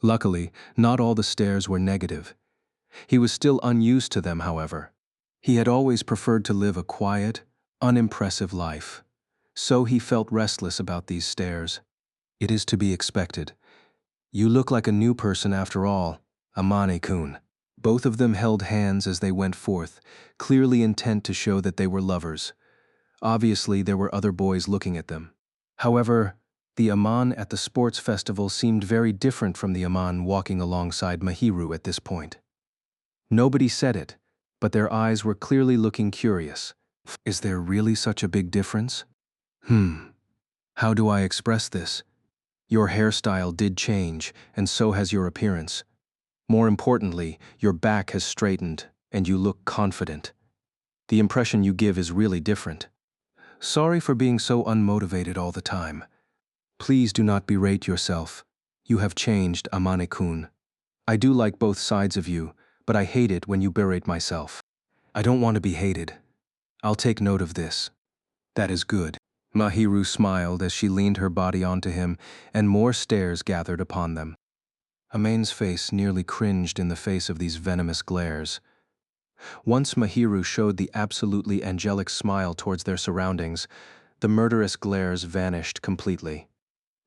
Luckily, not all the stares were negative. He was still unused to them, however. He had always preferred to live a quiet, unimpressive life. So he felt restless about these stares. It is to be expected. You look like a new person after all, Amane-kun. Both of them held hands as they went forth, clearly intent to show that they were lovers. Obviously, there were other boys looking at them. However, the Aman at the sports festival seemed very different from the Aman walking alongside Mahiru at this point. Nobody said it, but their eyes were clearly looking curious. Is there really such a big difference? How do I express this? Your hairstyle did change, and so has your appearance. More importantly, your back has straightened, and you look confident. The impression you give is really different. Sorry for being so unmotivated all the time. Please do not berate yourself. You have changed, Amane-kun. I do like both sides of you, but I hate it when you berate myself. I don't want to be hated. I'll take note of this. That is good. Mahiru smiled as she leaned her body onto him, and more stares gathered upon them. Amane's face nearly cringed in the face of these venomous glares. Once Mahiru showed the absolutely angelic smile towards their surroundings, the murderous glares vanished completely.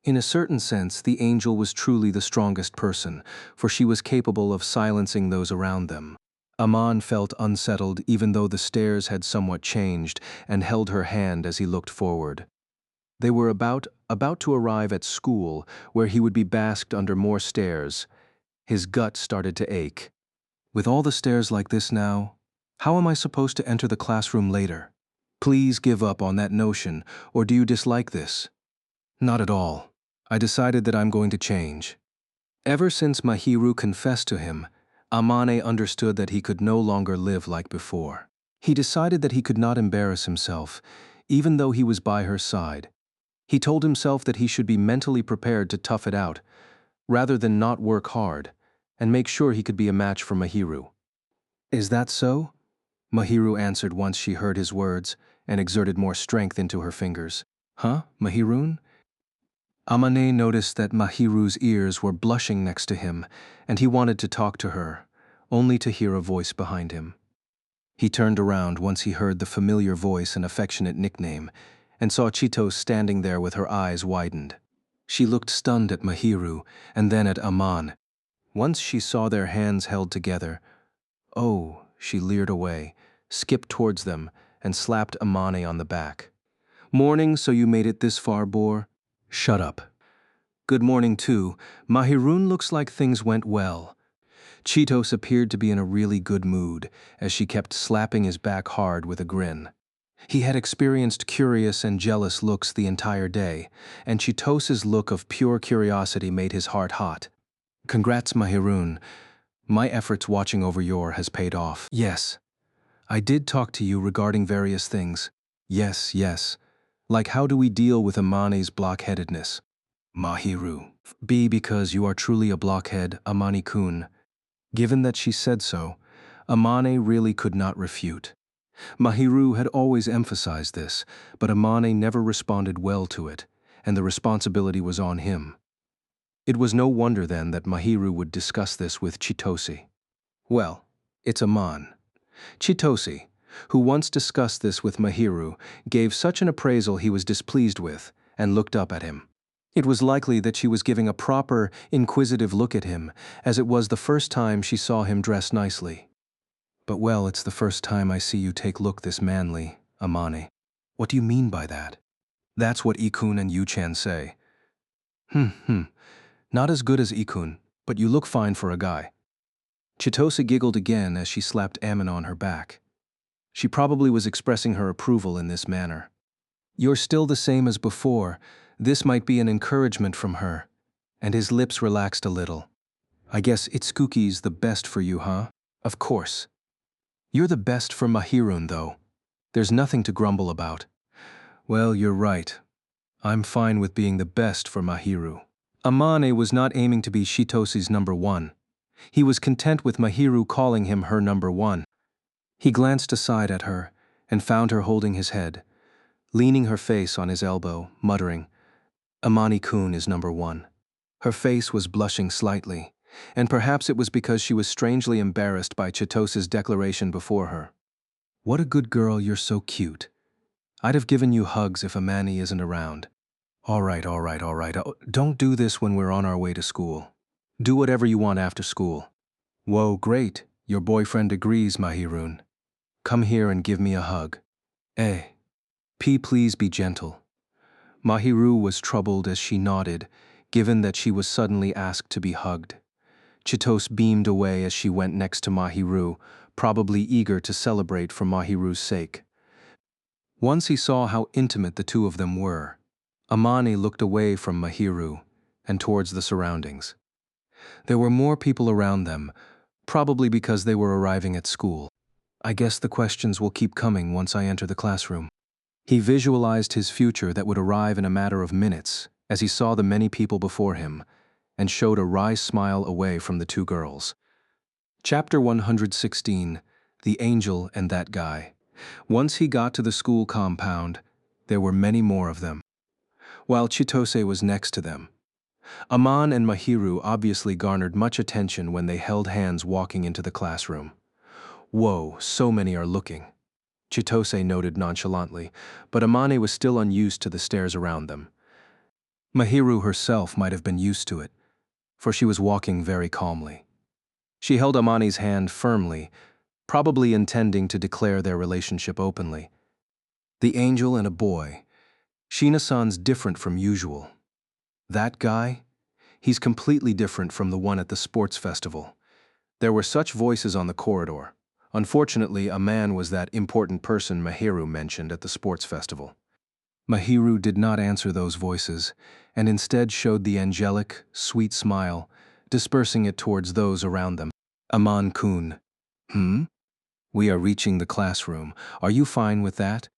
In a certain sense, the angel was truly the strongest person, for she was capable of silencing those around them. Aman felt unsettled even though the stares had somewhat changed, and held her hand as he looked forward. They were about to arrive at school, where he would be basked under more stares. His gut started to ache. With all the stares like this now, how am I supposed to enter the classroom later? Please give up on that notion, or do you dislike this? Not at all. I decided that I'm going to change. Ever since Mahiru confessed to him, Amane understood that he could no longer live like before. He decided that he could not embarrass himself, even though he was by her side. He told himself that he should be mentally prepared to tough it out, rather than not work hard, and make sure he could be a match for Mahiru. Is that so? Mahiru answered once she heard his words, and exerted more strength into her fingers. Huh, Mahirun? Amane noticed that Mahiru's ears were blushing next to him, and he wanted to talk to her, only to hear a voice behind him. He turned around once he heard the familiar voice and affectionate nickname, and saw Chito standing there with her eyes widened. She looked stunned at Mahiru, and then at Aman. Once she saw their hands held together, she leered away, skipped towards them, and slapped Amane on the back. Morning, so you made it this far, Boar? Shut up. Good morning, too. Mahirun looks like things went well. Cheetos appeared to be in a really good mood, as she kept slapping his back hard with a grin. He had experienced curious and jealous looks the entire day, and Cheetos's look of pure curiosity made his heart hot. Congrats, Mahirun. My efforts watching over your has paid off. Yes. I did talk to you regarding various things. Yes. Like how do we deal with Amane's blockheadedness? Mahiru. B, because you are truly a blockhead, Amane-kun. Given that she said so, Amane really could not refute. Mahiru had always emphasized this, but Amane never responded well to it, and the responsibility was on him. It was no wonder then that Mahiru would discuss this with Chitose. Well, it's Aman. Chitose, who once discussed this with Mahiru, gave such an appraisal he was displeased with, and looked up at him. It was likely that she was giving a proper, inquisitive look at him, as it was the first time she saw him dress nicely. But well, it's the first time I see you take look this manly, Amane. What do you mean by that? That's what Ikun and Yu-chan say. Not as good as Ikun, but you look fine for a guy. Chitose giggled again as she slapped Ammon on her back. She probably was expressing her approval in this manner. You're still the same as before. This might be an encouragement from her. And his lips relaxed a little. I guess Itsuki's the best for you, huh? Of course. You're the best for Mahirun, though. There's nothing to grumble about. Well, you're right. I'm fine with being the best for Mahiru. Amane was not aiming to be Chitosi's number one. He was content with Mahiru calling him her number one. He glanced aside at her and found her holding his head, leaning her face on his elbow, muttering, Amani-kun is number one. Her face was blushing slightly, and perhaps it was because she was strangely embarrassed by Chitosi's declaration before her. What a good girl, you're so cute. I'd have given you hugs if Amani isn't around. All right. Oh, don't do this when we're on our way to school. Do whatever you want after school. Whoa, great. Your boyfriend agrees, Mahirun. Come here and give me a hug. Eh. Please be gentle. Mahiru was troubled as she nodded, given that she was suddenly asked to be hugged. Chitos beamed away as she went next to Mahiru, probably eager to celebrate for Mahiru's sake. Once he saw how intimate the two of them were, Amane looked away from Mahiru and towards the surroundings. There were more people around them, probably because they were arriving at school. I guess the questions will keep coming once I enter the classroom. He visualized his future that would arrive in a matter of minutes as he saw the many people before him and showed a wry smile away from the two girls. Chapter 116, The Angel and That Guy. Once he got to the school compound, there were many more of them, while Chitose was next to them. Aman and Mahiru obviously garnered much attention when they held hands walking into the classroom. Whoa, so many are looking, Chitose noted nonchalantly, but Amane was still unused to the stares around them. Mahiru herself might have been used to it, for she was walking very calmly. She held Amane's hand firmly, probably intending to declare their relationship openly. The angel and a boy. Shina-san's different from usual. That guy? He's completely different from the one at the sports festival. There were such voices on the corridor. Unfortunately, a man was that important person Mahiru mentioned at the sports festival. Mahiru did not answer those voices, and instead showed the angelic, sweet smile, dispersing it towards those around them. Aman-kun. We are reaching the classroom. Are you fine with that?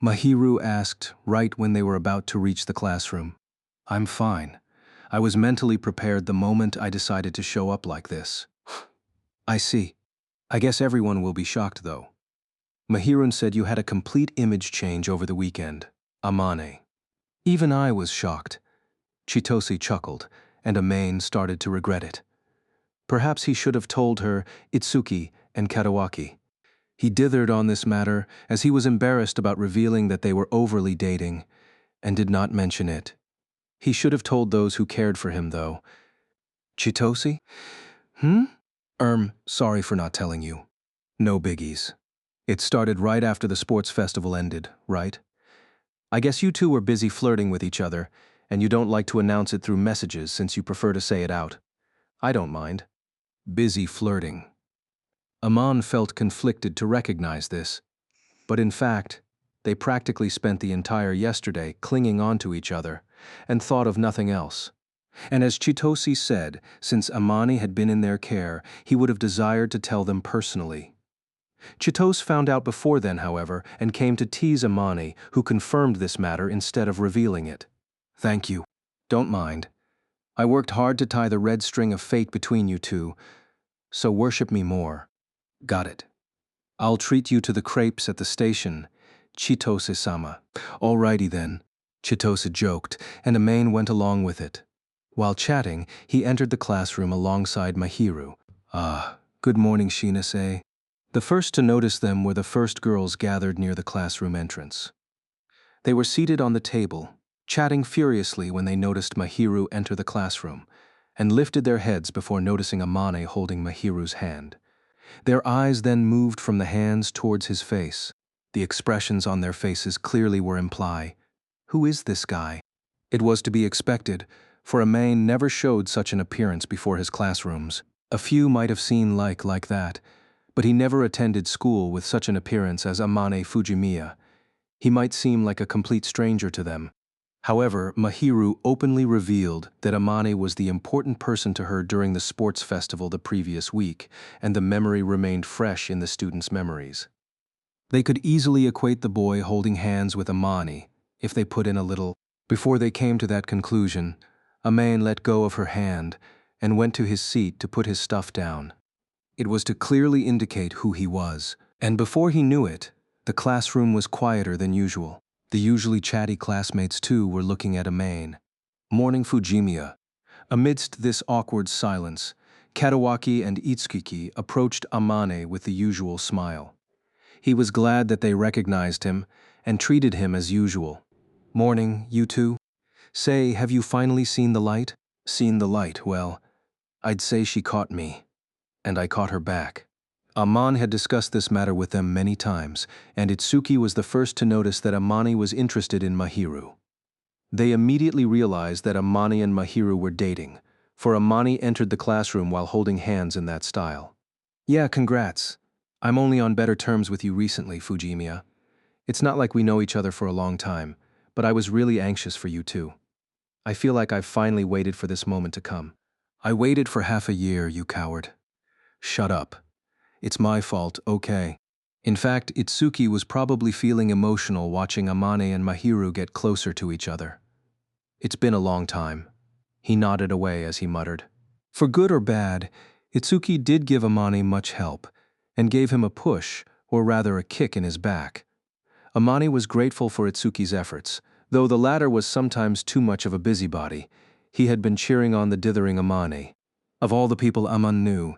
Mahiru asked right when they were about to reach the classroom. I'm fine. I was mentally prepared the moment I decided to show up like this. I see. I guess everyone will be shocked, though. Mahirun said you had a complete image change over the weekend. Amane. Even I was shocked. Chitose chuckled, and Amane started to regret it. Perhaps he should have told her Itsuki and Katawaki. He dithered on this matter as he was embarrassed about revealing that they were overly dating, and did not mention it. He should have told those who cared for him, though. Chitose? Sorry for not telling you. No biggies. It started right after the sports festival ended, right? I guess you two were busy flirting with each other, and you don't like to announce it through messages since you prefer to say it out. I don't mind. Busy flirting. Aman felt conflicted to recognize this, but in fact, they practically spent the entire yesterday clinging onto each other and thought of nothing else. And as Chitose said, since Amani had been in their care, he would have desired to tell them personally. Chitose found out before then, however, and came to tease Amani, who confirmed this matter instead of revealing it. Thank you. Don't mind. I worked hard to tie the red string of fate between you two, so worship me more. Got it. I'll treat you to the crepes at the station, Chitose-sama. Alrighty then, Chitose joked, and Amane went along with it. While chatting, he entered the classroom alongside Mahiru. Good morning, Shinase. The first to notice them were the first girls gathered near the classroom entrance. They were seated on the table, chatting furiously when they noticed Mahiru enter the classroom, and lifted their heads before noticing Amane holding Mahiru's hand. Their eyes then moved from the hands towards his face. The expressions on their faces clearly were imply, "Who is this guy?" It was to be expected, for Amane never showed such an appearance before his classrooms. A few might have seen like that, but he never attended school with such an appearance as Amane Fujimiya. He might seem like a complete stranger to them. However, Mahiru openly revealed that Amane was the important person to her during the sports festival the previous week, and the memory remained fresh in the students' memories. They could easily equate the boy holding hands with Amane if they put in a little. Before they came to that conclusion, Amane let go of her hand and went to his seat to put his stuff down. It was to clearly indicate who he was, and before he knew it, the classroom was quieter than usual. The usually chatty classmates too were looking at Amane. Morning Fujimiya. Amidst this awkward silence, Katawaki and Itsuki approached Amane with the usual smile. He was glad that they recognized him and treated him as usual. Morning, you two. Say, have you finally seen the light? Seen the light, well, I'd say she caught me. And I caught her back. Amane had discussed this matter with them many times, and Itsuki was the first to notice that Amane was interested in Mahiru. They immediately realized that Amane and Mahiru were dating, for Amane entered the classroom while holding hands in that style. Yeah, congrats. I'm only on better terms with you recently, Fujimiya. It's not like we know each other for a long time, but I was really anxious for you too. I feel like I've finally waited for this moment to come. I waited for half a year, you coward. Shut up. It's my fault, okay. In fact, Itsuki was probably feeling emotional watching Amane and Mahiru get closer to each other. It's been a long time. He nodded away as he muttered. For good or bad, Itsuki did give Amane much help, and gave him a push, or rather a kick in his back. Amane was grateful for Itsuki's efforts, though the latter was sometimes too much of a busybody. He had been cheering on the dithering Amane. Of all the people Amane knew,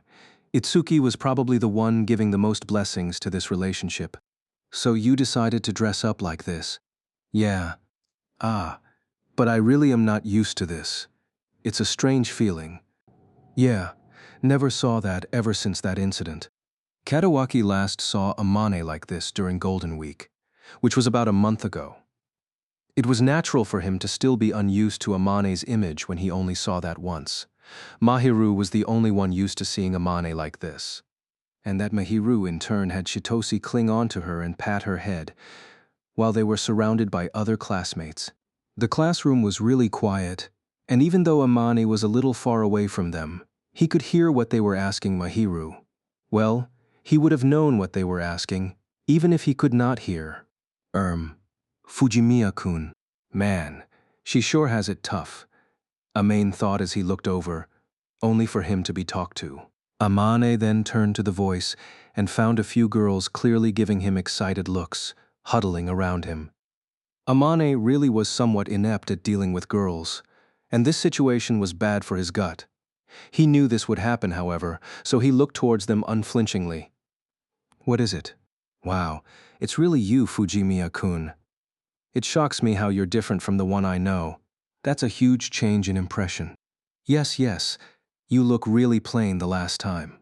Itsuki was probably the one giving the most blessings to this relationship. So you decided to dress up like this? Yeah. Ah, but I really am not used to this. It's a strange feeling. Yeah, never saw that ever since that incident. Katawaki last saw Amane like this during Golden Week, which was about a month ago. It was natural for him to still be unused to Amane's image when he only saw that once. Mahiru was the only one used to seeing Amane like this. And that Mahiru in turn had Chitose cling on to her and pat her head, while they were surrounded by other classmates. The classroom was really quiet, and even though Amane was a little far away from them, he could hear what they were asking Mahiru. Well, he would have known what they were asking, even if he could not hear. Fujimiya-kun. Man, she sure has it tough. Amane thought as he looked over, only for him to be talked to. Amane then turned to the voice and found a few girls clearly giving him excited looks, huddling around him. Amane really was somewhat inept at dealing with girls, and this situation was bad for his gut. He knew this would happen, however, so he looked towards them unflinchingly. What is it? Wow, it's really you, Fujimiya-kun. It shocks me how you're different from the one I know. That's a huge change in impression. Yes, you look really plain the last time.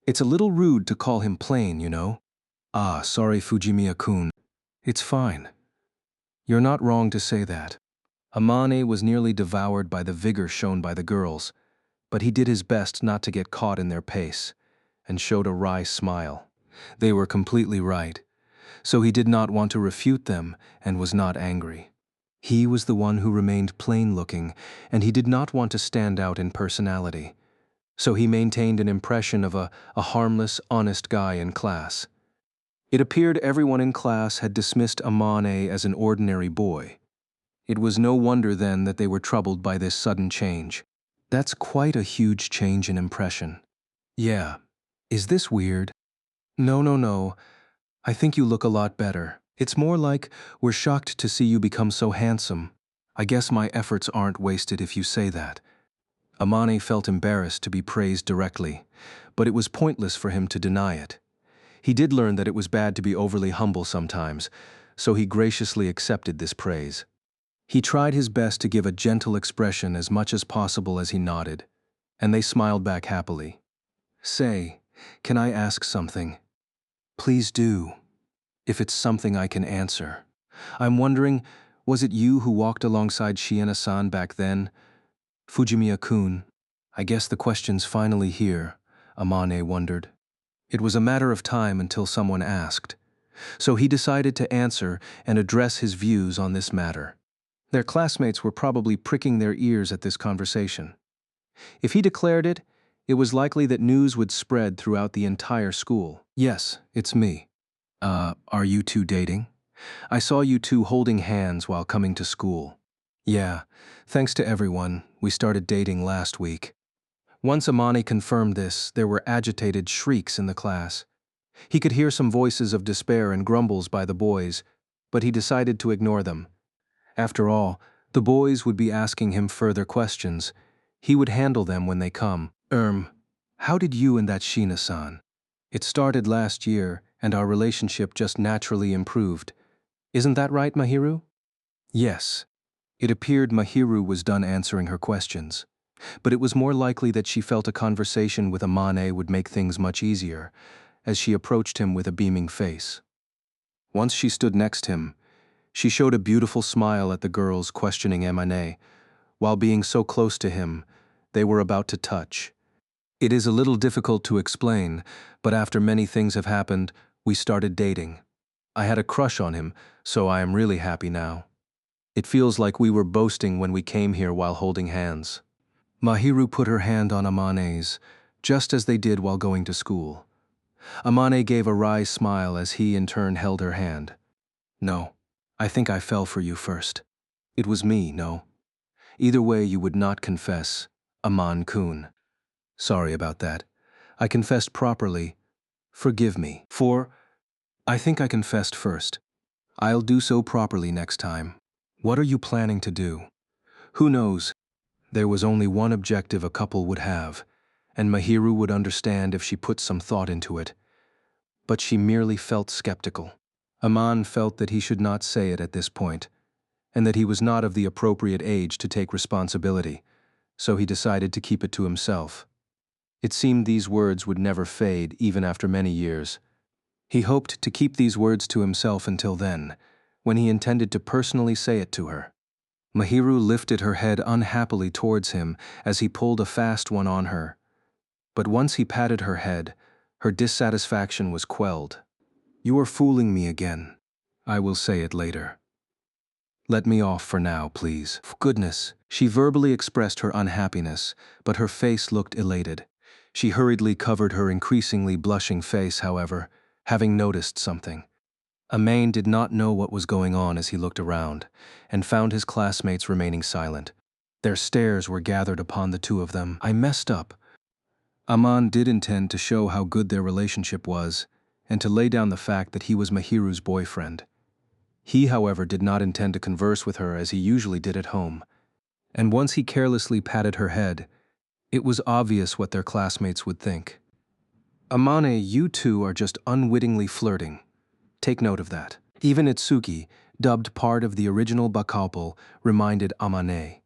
It's a little rude to call him plain, you know. Ah, sorry, Fujimiya-kun. It's fine. You're not wrong to say that. Amane was nearly devoured by the vigor shown by the girls, but he did his best not to get caught in their pace, and showed a wry smile. They were completely right, so he did not want to refute them and was not angry. He was the one who remained plain-looking, and he did not want to stand out in personality, so he maintained an impression of a harmless, honest guy in class. It appeared everyone in class had dismissed Amane as an ordinary boy. It was no wonder then that they were troubled by this sudden change. That's quite a huge change in impression. Yeah. Is this weird? No. I think you look a lot better. It's more like we're shocked to see you become so handsome. I guess my efforts aren't wasted if you say that. Amane felt embarrassed to be praised directly, but it was pointless for him to deny it. He did learn that it was bad to be overly humble sometimes, so he graciously accepted this praise. He tried his best to give a gentle expression as much as possible as he nodded, and they smiled back happily. Say, can I ask something? Please do, if it's something I can answer. I'm wondering, was it you who walked alongside Shiena-san back then? Fujimiya-kun, I guess the question's finally here, Amane wondered. It was a matter of time until someone asked, so he decided to answer and address his views on this matter. Their classmates were probably pricking their ears at this conversation. If he declared it, it was likely that news would spread throughout the entire school. Yes, it's me. Are you two dating? I saw you two holding hands while coming to school. Yeah, thanks to everyone, we started dating last week. Once Amani confirmed this, there were agitated shrieks in the class. He could hear some voices of despair and grumbles by the boys, but he decided to ignore them. After all, the boys would be asking him further questions. He would handle them when they come. How did you and that Sheena-san? It started last year, and our relationship just naturally improved. Isn't that right, Mahiru? Yes. It appeared Mahiru was done answering her questions. But it was more likely that she felt a conversation with Amane would make things much easier, as she approached him with a beaming face. Once she stood next to him, she showed a beautiful smile at the girls questioning Amane. While being so close to him, they were about to touch. It is a little difficult to explain, but after many things have happened, we started dating. I had a crush on him, so I am really happy now. It feels like we were boasting when we came here while holding hands. Mahiru put her hand on Amane's, just as they did while going to school. Amane gave a wry smile as he in turn held her hand. No, I think I fell for you first. It was me, no? Either way you would not confess, Aman-kun. Sorry about that. I confessed properly. Forgive me. I think I confessed first. I'll do so properly next time. What are you planning to do? Who knows? There was only one objective a couple would have, and Mahiru would understand if she put some thought into it. But she merely felt skeptical. Aman felt that he should not say it at this point, and that he was not of the appropriate age to take responsibility, so he decided to keep it to himself. It seemed these words would never fade even after many years. He hoped to keep these words to himself until then, when he intended to personally say it to her. Mahiru lifted her head unhappily towards him as he pulled a fast one on her. But once he patted her head, her dissatisfaction was quelled. You are fooling me again. I will say it later. Let me off for now, please. For goodness, she verbally expressed her unhappiness, but her face looked elated. She hurriedly covered her increasingly blushing face, however, having noticed something. Amain did not know what was going on as he looked around, and found his classmates remaining silent. Their stares were gathered upon the two of them. I messed up. Aman did intend to show how good their relationship was, and to lay down the fact that he was Mahiru's boyfriend. He, however, did not intend to converse with her as he usually did at home, and once he carelessly patted her head, it was obvious what their classmates would think. Amane, you two are just unwittingly flirting. Take note of that. Even Itsuki, dubbed part of the original Bakaupal, reminded Amane.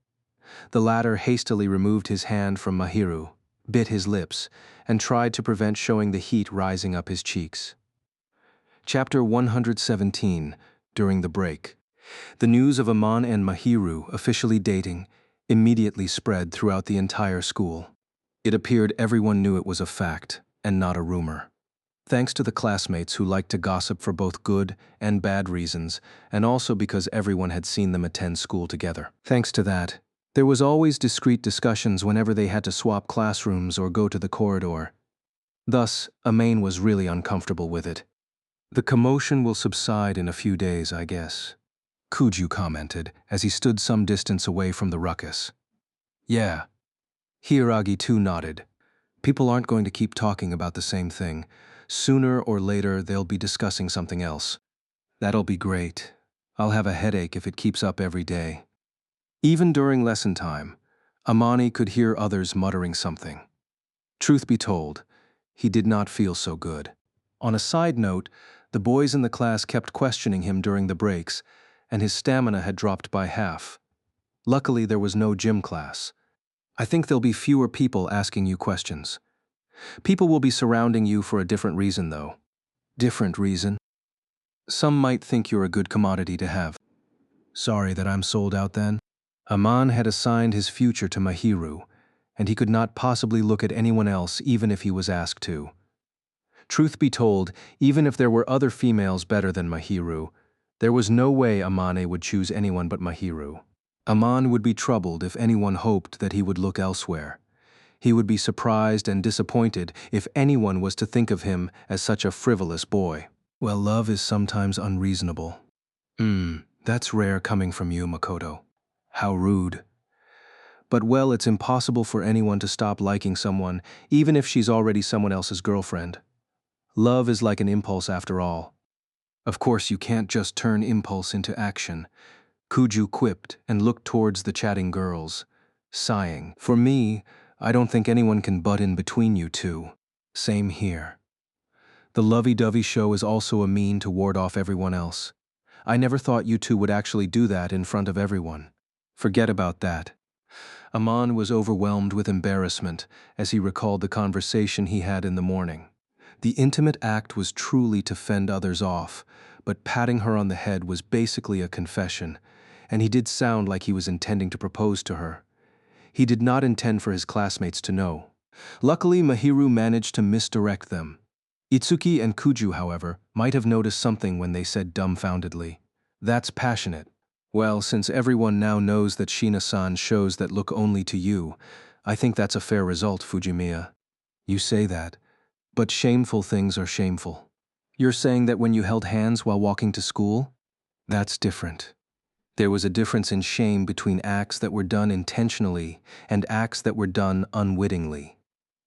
The latter hastily removed his hand from Mahiru, bit his lips, and tried to prevent showing the heat rising up his cheeks. Chapter 117, During the Break. The news of Aman and Mahiru officially dating immediately spread throughout the entire school. It appeared everyone knew it was a fact, and not a rumor. Thanks to the classmates who liked to gossip for both good and bad reasons, and also because everyone had seen them attend school together. Thanks to that, there was always discreet discussions whenever they had to swap classrooms or go to the corridor. Thus, Amain was really uncomfortable with it. The commotion will subside in a few days, I guess, Kuju commented as he stood some distance away from the ruckus. Yeah. Hiiragi too nodded. People aren't going to keep talking about the same thing. Sooner or later, they'll be discussing something else. That'll be great. I'll have a headache if it keeps up every day. Even during lesson time, Amani could hear others muttering something. Truth be told, he did not feel so good. On a side note, the boys in the class kept questioning him during the breaks, and his stamina had dropped by half. Luckily, there was no gym class. I think there'll be fewer people asking you questions. People will be surrounding you for a different reason, though. Different reason? Some might think you're a good commodity to have. Sorry that I'm sold out then. Aman had assigned his future to Mahiru, and he could not possibly look at anyone else even if he was asked to. Truth be told, even if there were other females better than Mahiru, there was no way Amane would choose anyone but Mahiru. Aman would be troubled if anyone hoped that he would look elsewhere. He would be surprised and disappointed if anyone was to think of him as such a frivolous boy. Well, love is sometimes unreasonable. That's rare coming from you, Makoto. How rude. But well, it's impossible for anyone to stop liking someone, even if she's already someone else's girlfriend. Love is like an impulse after all. Of course, you can't just turn impulse into action. Kuju quipped and looked towards the chatting girls, sighing. For me, I don't think anyone can butt in between you two. Same here. The lovey-dovey show is also a mean to ward off everyone else. I never thought you two would actually do that in front of everyone. Forget about that. Aman was overwhelmed with embarrassment as he recalled the conversation he had in the morning. The intimate act was truly to fend others off, but patting her on the head was basically a confession, and he did sound like he was intending to propose to her. He did not intend for his classmates to know. Luckily, Mahiru managed to misdirect them. Itsuki and Kuju, however, might have noticed something when they said dumbfoundedly, "That's passionate." Well, since everyone now knows that Shina-san shows that look only to you, I think that's a fair result, Fujimiya. You say that, but shameful things are shameful. You're saying that when you held hands while walking to school? That's different. There was a difference in shame between acts that were done intentionally and acts that were done unwittingly.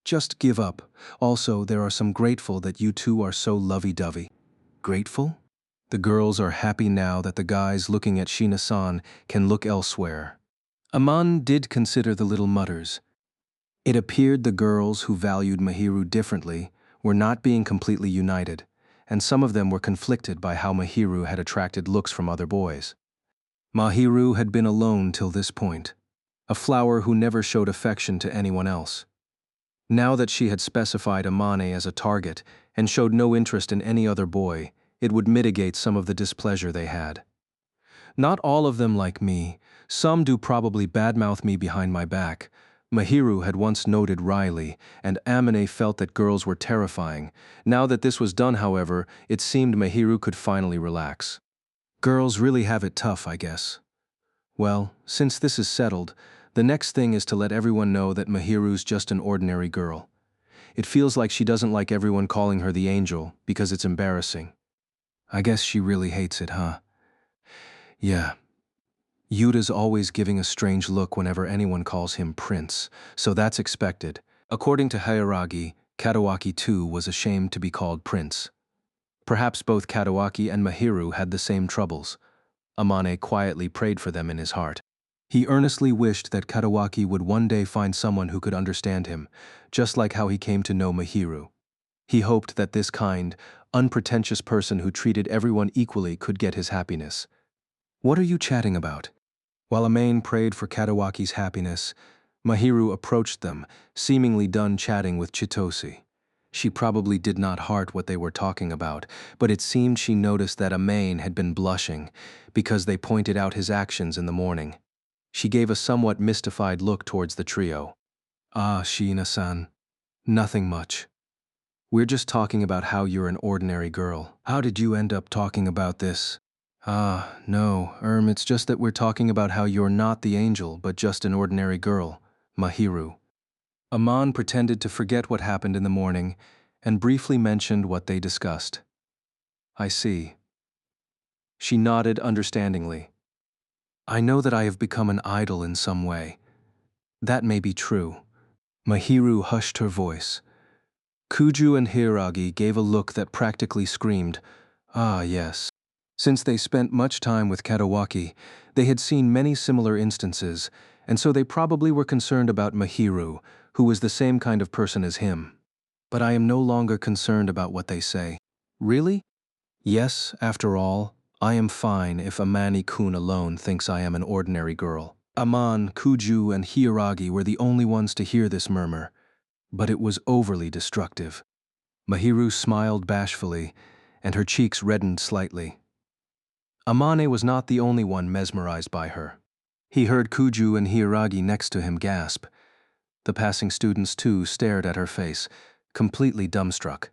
Just give up. Also, there are some grateful that you two are so lovey-dovey. Grateful? The girls are happy now that the guys looking at Shina-san can look elsewhere. Aman did consider the little mutters. It appeared the girls who valued Mahiru differently were not being completely united, and some of them were conflicted by how Mahiru had attracted looks from other boys. Mahiru had been alone till this point, a flower who never showed affection to anyone else. Now that she had specified Amane as a target and showed no interest in any other boy, it would mitigate some of the displeasure they had. Not all of them like me. Some do probably badmouth me behind my back. Mahiru had once noted wryly, and Amane felt that girls were terrifying. Now that this was done, however, it seemed Mahiru could finally relax. Girls really have it tough, I guess. Well, since this is settled, the next thing is to let everyone know that Mahiru's just an ordinary girl. It feels like she doesn't like everyone calling her the angel because it's embarrassing. I guess she really hates it, huh? Yeah. Yuta's always giving a strange look whenever anyone calls him Prince, so that's expected. According to Hayaragi, Katawaki too was ashamed to be called Prince. Perhaps both Katawaki and Mahiru had the same troubles. Amane quietly prayed for them in his heart. He earnestly wished that Katawaki would one day find someone who could understand him, just like how he came to know Mahiru. He hoped that this kind, unpretentious person who treated everyone equally could get his happiness. What are you chatting about? While Amane prayed for Katawaki's happiness, Mahiru approached them, seemingly done chatting with Chitose. She probably did not heart what they were talking about, but it seemed she noticed that Amane had been blushing because they pointed out his actions in the morning. She gave a somewhat mystified look towards the trio. Ah, Shina-san. Nothing much. We're just talking about how you're an ordinary girl. How did you end up talking about this? Ah, no, it's just that we're talking about how you're not the angel, but just an ordinary girl, Mahiru. Aman pretended to forget what happened in the morning and briefly mentioned what they discussed. I see. She nodded understandingly. I know that I have become an idol in some way. That may be true. Mahiru hushed her voice. Kuju and Hiragi gave a look that practically screamed, "Ah, yes." Since they spent much time with Katawaki, they had seen many similar instances, and so they probably were concerned about Mahiru, who was the same kind of person as him. But I am no longer concerned about what they say. Really? Yes, after all, I am fine if Amani-kun alone thinks I am an ordinary girl. Aman, Kuju, and Hiragi were the only ones to hear this murmur, but it was overly destructive. Mahiru smiled bashfully, and her cheeks reddened slightly. Amane was not the only one mesmerized by her. He heard Kuju and Hiragi next to him gasp. The passing students too stared at her face, completely dumbstruck.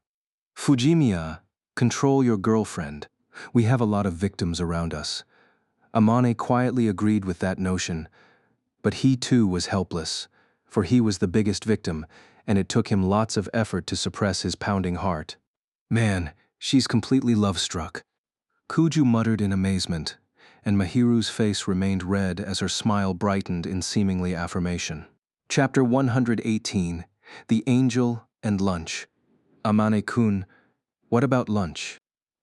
Fujimiya, control your girlfriend. We have a lot of victims around us. Amane quietly agreed with that notion, but he too was helpless, for he was the biggest victim, and it took him lots of effort to suppress his pounding heart. Man, she's completely love-struck. Kuju muttered in amazement, and Mahiru's face remained red as her smile brightened in seemingly affirmation. Chapter 118, The Angel and Lunch. Amane-kun, what about lunch?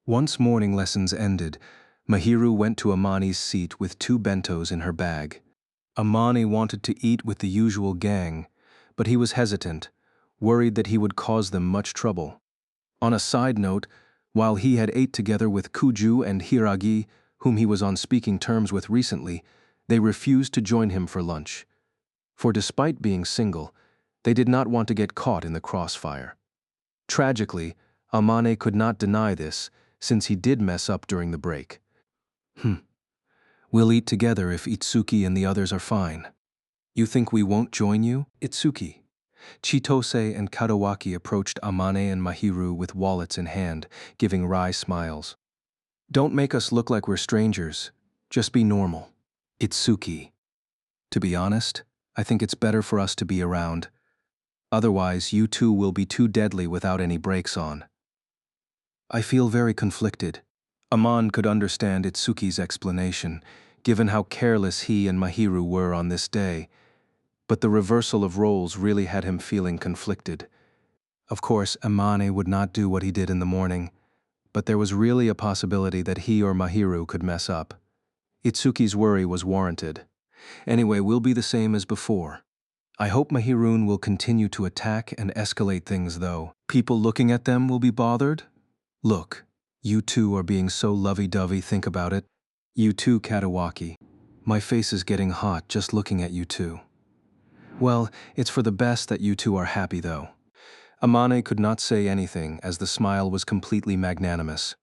Once morning lessons ended, Mahiru went to Amani's seat with 2 bentos in her bag. Amani wanted to eat with the usual gang, but he was hesitant, worried that he would cause them much trouble. On a side note, while he had ate together with Kuju and Hiragi, whom he was on speaking terms with recently, they refused to join him for lunch. For despite being single, they did not want to get caught in the crossfire. Tragically, Amane could not deny this, since he did mess up during the break. We'll eat together if Itsuki and the others are fine. You think we won't join you, Itsuki? Chitose and Kadawaki approached Amane and Mahiru with wallets in hand, giving wry smiles. Don't make us look like we're strangers. Just be normal. Itsuki. To be honest, I think it's better for us to be around. Otherwise, you two will be too deadly without any brakes on. I feel very conflicted. Aman could understand Itsuki's explanation, given how careless he and Mahiru were on this day, but the reversal of roles really had him feeling conflicted. Of course, Amane would not do what he did in the morning, but there was really a possibility that he or Mahiru could mess up. Itsuki's worry was warranted. Anyway, we'll be the same as before. I hope Mahirun will continue to attack and escalate things, though. People looking at them will be bothered? Look, you two are being so lovey-dovey, think about it. You too, Kadawaki. My face is getting hot just looking at you two. Well, it's for the best that you two are happy, though. Amane could not say anything as the smile was completely magnanimous.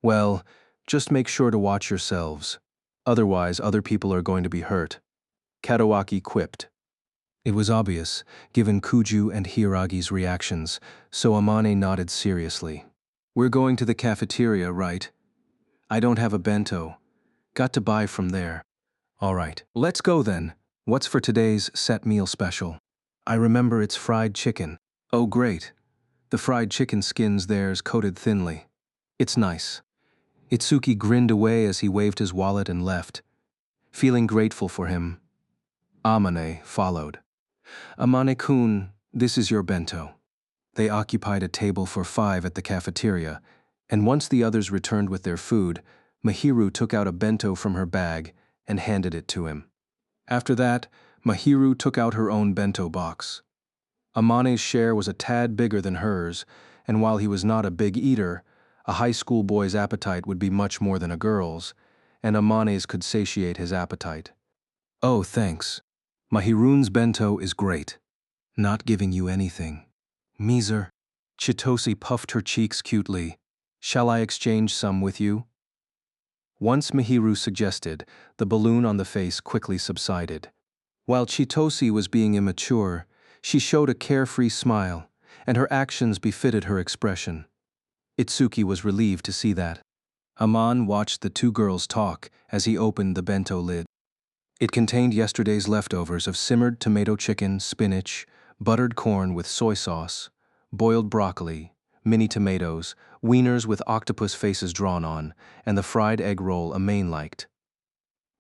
Well, just make sure to watch yourselves. Otherwise, other people are going to be hurt. Kadawaki quipped. It was obvious, given Kuju and Hiragi's reactions, so Amane nodded seriously. We're going to the cafeteria, right? I don't have a bento. Got to buy from there. All right, let's go then. What's for today's set meal special? I remember it's fried chicken. Oh, great. The fried chicken skin's theirs coated thinly. It's nice. Itsuki grinned away as he waved his wallet and left. Feeling grateful for him, Amane followed. Amane-kun, this is your bento. They occupied a table for 5 at the cafeteria, and once the others returned with their food, Mahiru took out a bento from her bag and handed it to him. After that, Mahiru took out her own bento box. Amane's share was a tad bigger than hers, and while he was not a big eater, a high school boy's appetite would be much more than a girl's, and Amane's could satiate his appetite. Oh, thanks. Mahirun's bento is great. Not giving you anything. Miser. Chitose puffed her cheeks cutely. Shall I exchange some with you? Once Mahiru suggested, the balloon on the face quickly subsided. While Chitose was being immature, she showed a carefree smile, and her actions befitted her expression. Itsuki was relieved to see that. Aman watched the 2 girls talk as he opened the bento lid. It contained yesterday's leftovers of simmered tomato chicken, spinach, buttered corn with soy sauce, boiled broccoli, mini tomatoes, wieners with octopus faces drawn on, and the fried egg roll Amane liked.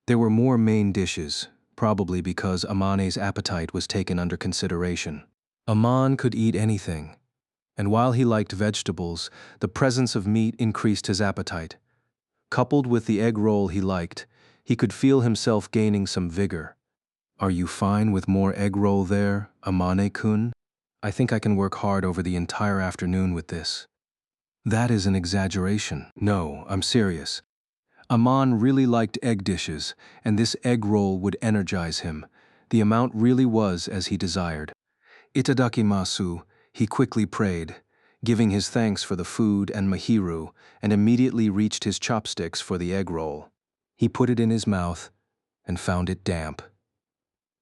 There were more main dishes, probably because Amane's appetite was taken under consideration. Aman could eat anything, and while he liked vegetables, the presence of meat increased his appetite. Coupled with the egg roll he liked, he could feel himself gaining some vigor. Are you fine with more egg roll there, Amane-kun? I think I can work hard over the entire afternoon with this. That is an exaggeration. No, I'm serious. Aman really liked egg dishes, and this egg roll would energize him. The amount really was as he desired. Itadakimasu, he quickly prayed, giving his thanks for the food and Mahiru, and immediately reached his chopsticks for the egg roll. He put it in his mouth and found it damp.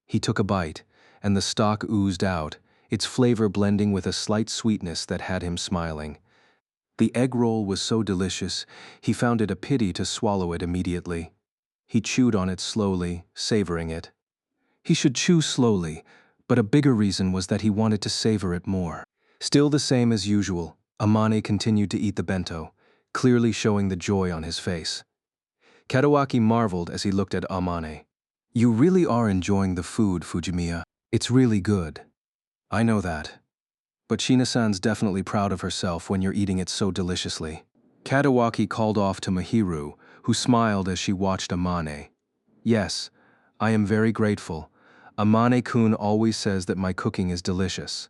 He took a bite, and the stock oozed out, its flavor blending with a slight sweetness that had him smiling. The egg roll was so delicious, he found it a pity to swallow it immediately. He chewed on it slowly, savoring it. He should chew slowly, but a bigger reason was that he wanted to savor it more. Still the same as usual, Amane continued to eat the bento, clearly showing the joy on his face. Kadawaki marveled as he looked at Amane. You really are enjoying the food, Fujimiya. It's really good. I know that. But Shina-san's definitely proud of herself when you're eating it so deliciously. Kadawaki called off to Mahiru, who smiled as she watched Amane. Yes, I am very grateful. Amane-kun always says that my cooking is delicious.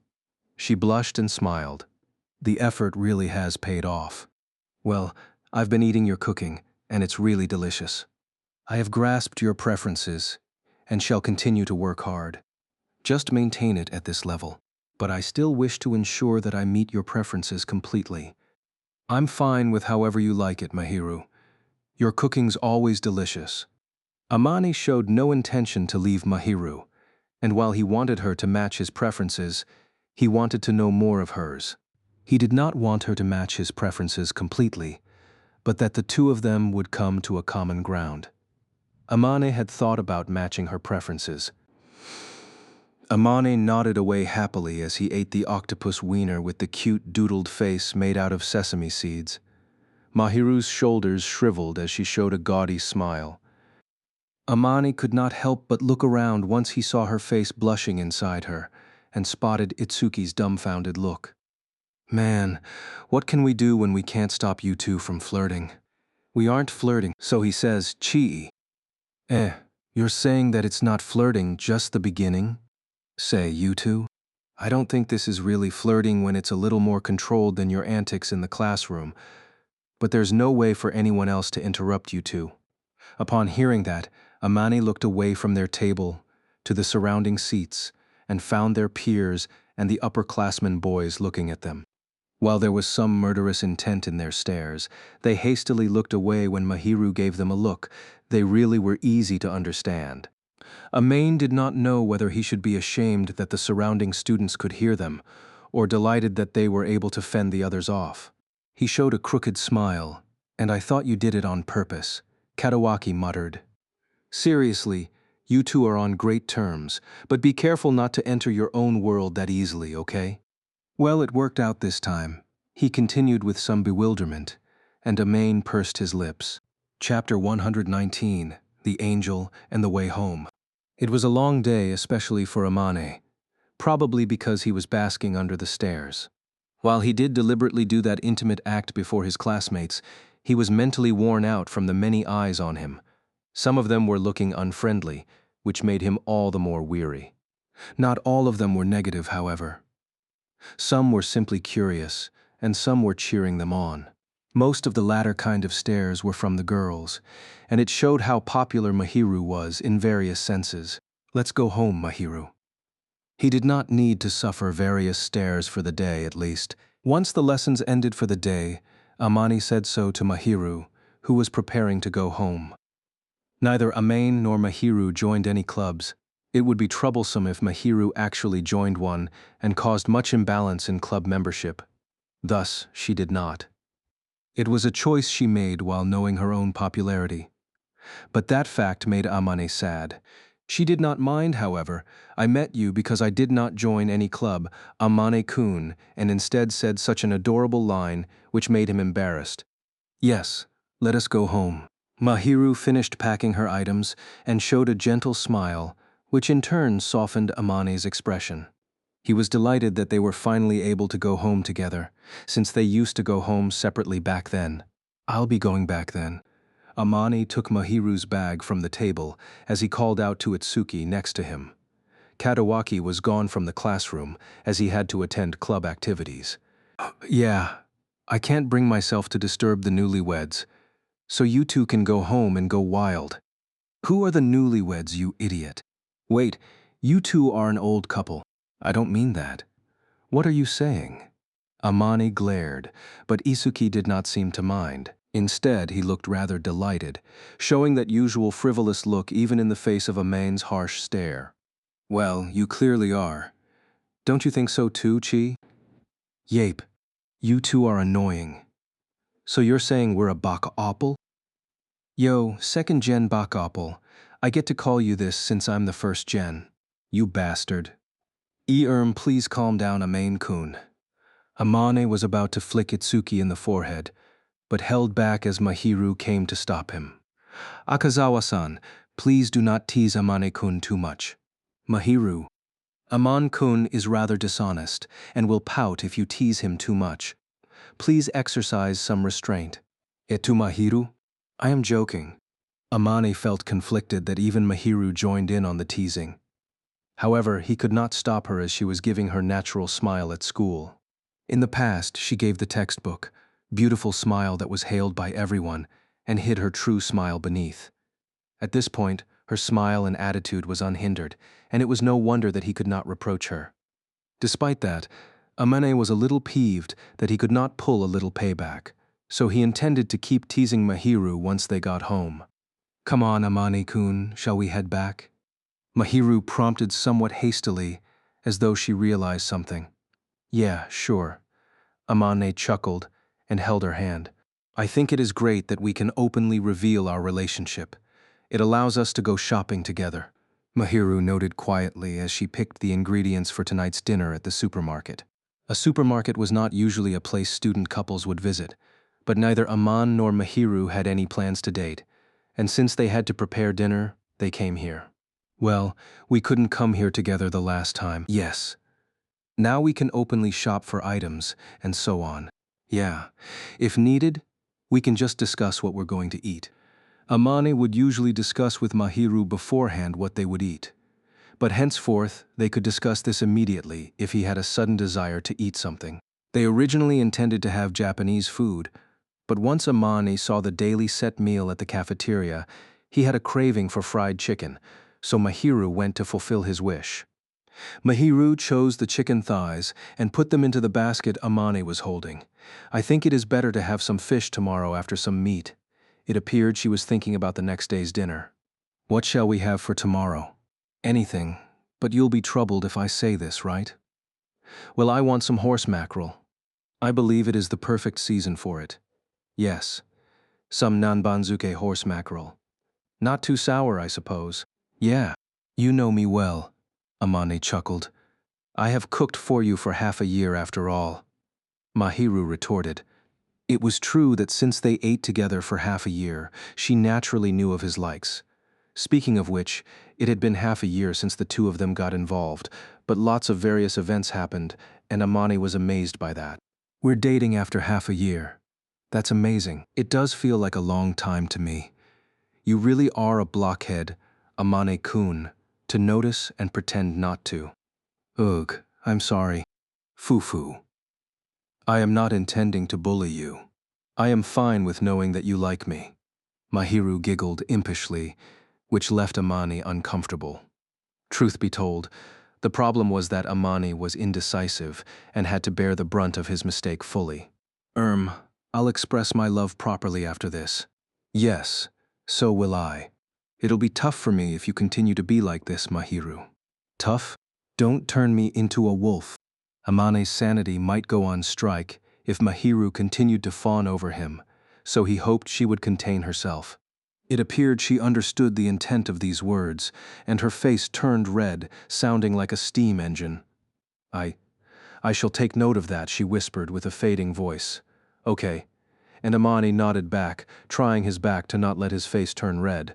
She blushed and smiled. The effort really has paid off. Well, I've been eating your cooking, and it's really delicious. I have grasped your preferences, and shall continue to work hard. Just maintain it at this level. But I still wish to ensure that I meet your preferences completely. I'm fine with however you like it, Mahiru. Your cooking's always delicious. Amane showed no intention to leave Mahiru, and while he wanted her to match his preferences, he wanted to know more of hers. He did not want her to match his preferences completely, but that the two of them would come to a common ground. Amane had thought about matching her preferences. Amane nodded away happily as he ate the octopus wiener with the cute doodled face made out of sesame seeds. Mahiru's shoulders shriveled as she showed a gaudy smile. Amane could not help but look around once he saw her face blushing inside her, and spotted Itsuki's dumbfounded look. Man, what can we do when we can't stop you two from flirting? We aren't flirting, so he says, Chii. You're saying that it's not flirting, just the beginning? Say, you two? I don't think this is really flirting when it's a little more controlled than your antics in the classroom, but there's no way for anyone else to interrupt you two. Upon hearing that, Amane looked away from their table to the surrounding seats and found their peers and the upperclassmen boys looking at them. While there was some murderous intent in their stares, they hastily looked away when Mahiru gave them a look. They really were easy to understand. Amane did not know whether he should be ashamed that the surrounding students could hear them, or delighted that they were able to fend the others off. He showed a crooked smile, and I thought you did it on purpose, Kadawaki muttered. Seriously, you two are on great terms, but be careful not to enter your own world that easily, okay? Well, it worked out this time, he continued with some bewilderment, and Amane pursed his lips. Chapter 119, The Angel and the Way Home. It was a long day, especially for Amane, probably because he was basking under the stairs. While he did deliberately do that intimate act before his classmates, he was mentally worn out from the many eyes on him. Some of them were looking unfriendly, which made him all the more weary. Not all of them were negative, however. Some were simply curious, and some were cheering them on. Most of the latter kind of stares were from the girls, and it showed how popular Mahiru was in various senses. Let's go home, Mahiru. He did not need to suffer various stares for the day, at least. Once the lessons ended for the day, Amane said so to Mahiru, who was preparing to go home. Neither Amane nor Mahiru joined any clubs. It would be troublesome if Mahiru actually joined one and caused much imbalance in club membership. Thus, she did not. It was a choice she made while knowing her own popularity. But that fact made Amane sad. She did not mind, however. I met you because I did not join any club, Amane-kun, and instead said such an adorable line which made him embarrassed. Yes, let us go home. Mahiru finished packing her items and showed a gentle smile, which in turn softened Amane's expression. He was delighted that they were finally able to go home together, since they used to go home separately back then. I'll be going back then. Amane took Mahiru's bag from the table as he called out to Itsuki next to him. Kadawaki was gone from the classroom as he had to attend club activities. Yeah, I can't bring myself to disturb the newlyweds, so you two can go home and go wild. Who are the newlyweds, you idiot? Wait, you two are an old couple. I don't mean that. What are you saying? Amane glared, but Isuki did not seem to mind. Instead, he looked rather delighted, showing that usual frivolous look even in the face of Amane's harsh stare. Well, you clearly are. Don't you think so too, Chi? Yape, you two are annoying. So you're saying we're a baka apple? Yo, second gen Bakapple. I get to call you this since I'm the first gen. You bastard. Please calm down, Amane-kun. Amane was about to flick Itsuki in the forehead, but held back as Mahiru came to stop him. Akazawa-san, please do not tease Amane-kun too much. Mahiru. Amane-kun is rather dishonest and will pout if you tease him too much. Please exercise some restraint. Etu Mahiru? I am joking. Amane felt conflicted that even Mahiru joined in on the teasing. However, he could not stop her as she was giving her natural smile at school. In the past, she gave the textbook, beautiful smile that was hailed by everyone, and hid her true smile beneath. At this point, her smile and attitude was unhindered, and it was no wonder that he could not reproach her. Despite that, Amane was a little peeved that he could not pull a little payback, so he intended to keep teasing Mahiru once they got home. Come on, Amane-kun, shall we head back? Mahiru prompted somewhat hastily, as though she realized something. Yeah, sure. Amane chuckled and held her hand. I think it is great that we can openly reveal our relationship. It allows us to go shopping together. Mahiru noted quietly as she picked the ingredients for tonight's dinner at the supermarket. A supermarket was not usually a place student couples would visit, but neither Aman nor Mahiru had any plans to date, and since they had to prepare dinner, they came here. Well, we couldn't come here together the last time. Yes. Now we can openly shop for items, and so on. Yeah. If needed, we can just discuss what we're going to eat. Amane would usually discuss with Mahiru beforehand what they would eat. But henceforth, they could discuss this immediately if he had a sudden desire to eat something. They originally intended to have Japanese food, but once Amane saw the daily set meal at the cafeteria, he had a craving for fried chicken, so Mahiru went to fulfill his wish. Mahiru chose the chicken thighs and put them into the basket Amane was holding. I think it is better to have some fish tomorrow after some meat. It appeared she was thinking about the next day's dinner. What shall we have for tomorrow? Anything, but you'll be troubled if I say this, right? Well, I want some horse mackerel. I believe it is the perfect season for it. Yes, some nanbanzuke horse mackerel. Not too sour, I suppose. Yeah, you know me well, Amane chuckled. I have cooked for you for half a year after all. Mahiru retorted. It was true that since they ate together for half a year, she naturally knew of his likes. Speaking of which, it had been half a year since the two of them got involved, but lots of various events happened, and Amane was amazed by that. We're dating after half a year. That's amazing. It does feel like a long time to me. You really are a blockhead, Amane-kun, to notice and pretend not to. Ugh, I'm sorry. Foo-foo. I am not intending to bully you. I am fine with knowing that you like me. Mahiru giggled impishly, which left Amane uncomfortable. Truth be told, the problem was that Amane was indecisive and had to bear the brunt of his mistake fully. I'll express my love properly after this. Yes, so will I. It'll be tough for me if you continue to be like this, Mahiru. Tough? Don't turn me into a wolf. Amane's sanity might go on strike if Mahiru continued to fawn over him, so he hoped she would contain herself. It appeared she understood the intent of these words, and her face turned red, sounding like a steam engine. I shall take note of that, she whispered with a fading voice. Okay. And Amane nodded back, trying his back to not let his face turn red.